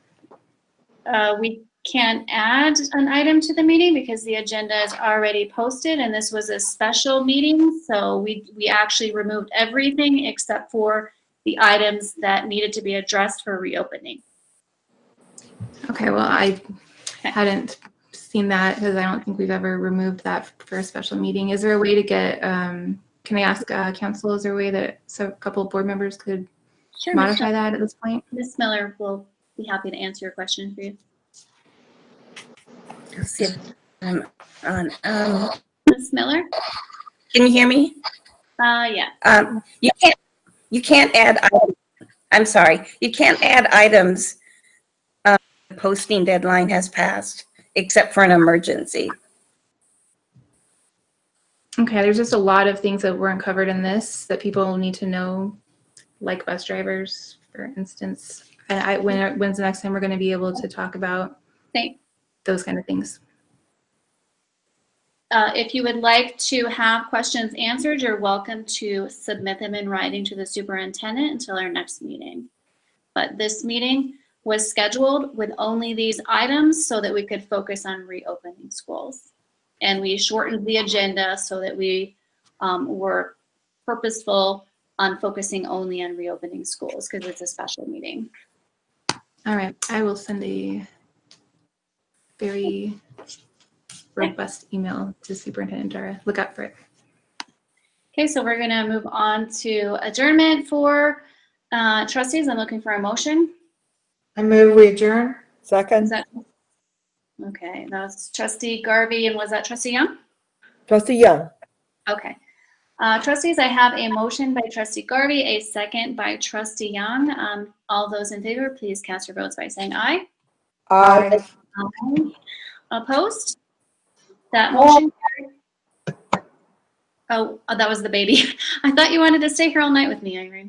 We can't add an item to the meeting because the agenda is already posted and this was a special meeting. So we actually removed everything except for the items that needed to be addressed for reopening. Okay, well, I hadn't seen that because I don't think we've ever removed that for a special meeting. Is there a way to get, can I ask council, is there a way that a couple of board members could modify that at this point? Ms. Miller will be happy to answer your question for you. Let's see if I'm on. Ms. Miller? Can you hear me? Yeah. You can't add items. I'm sorry. You can't add items. The posting deadline has passed, except for an emergency. Okay, there's just a lot of things that weren't covered in this that people need to know, like bus drivers, for instance. And when's the next time we're going to be able to talk about those kind of things? If you would like to have questions answered, you're welcome to submit them in writing to the superintendent until our next meeting. But this meeting was scheduled with only these items so that we could focus on reopening schools. And we shortened the agenda so that we were purposeful on focusing only on reopening schools because it's a special meeting. All right, I will send a very robust email to Superintendent Jara. Look out for it. Okay, so we're gonna move on to adjournment for trustees. I'm looking for a motion. I move we adjourn. Second. Okay, that's Trustee Garvey, and was that Trustee Young? Trustee Young. Okay. Trustees, I have a motion by Trustee Garvey, a second by Trustee Young. All those in favor, please cast your votes by saying aye. Aye. Aye. Opposed? That motion carried. Oh, that was the baby. I thought you wanted to stay here all night with me, Irene.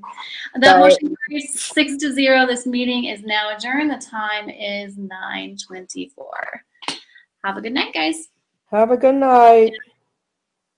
That motion carries 6-0. This meeting is now adjourned. The time is 9:24. Have a good night, guys. Have a good night.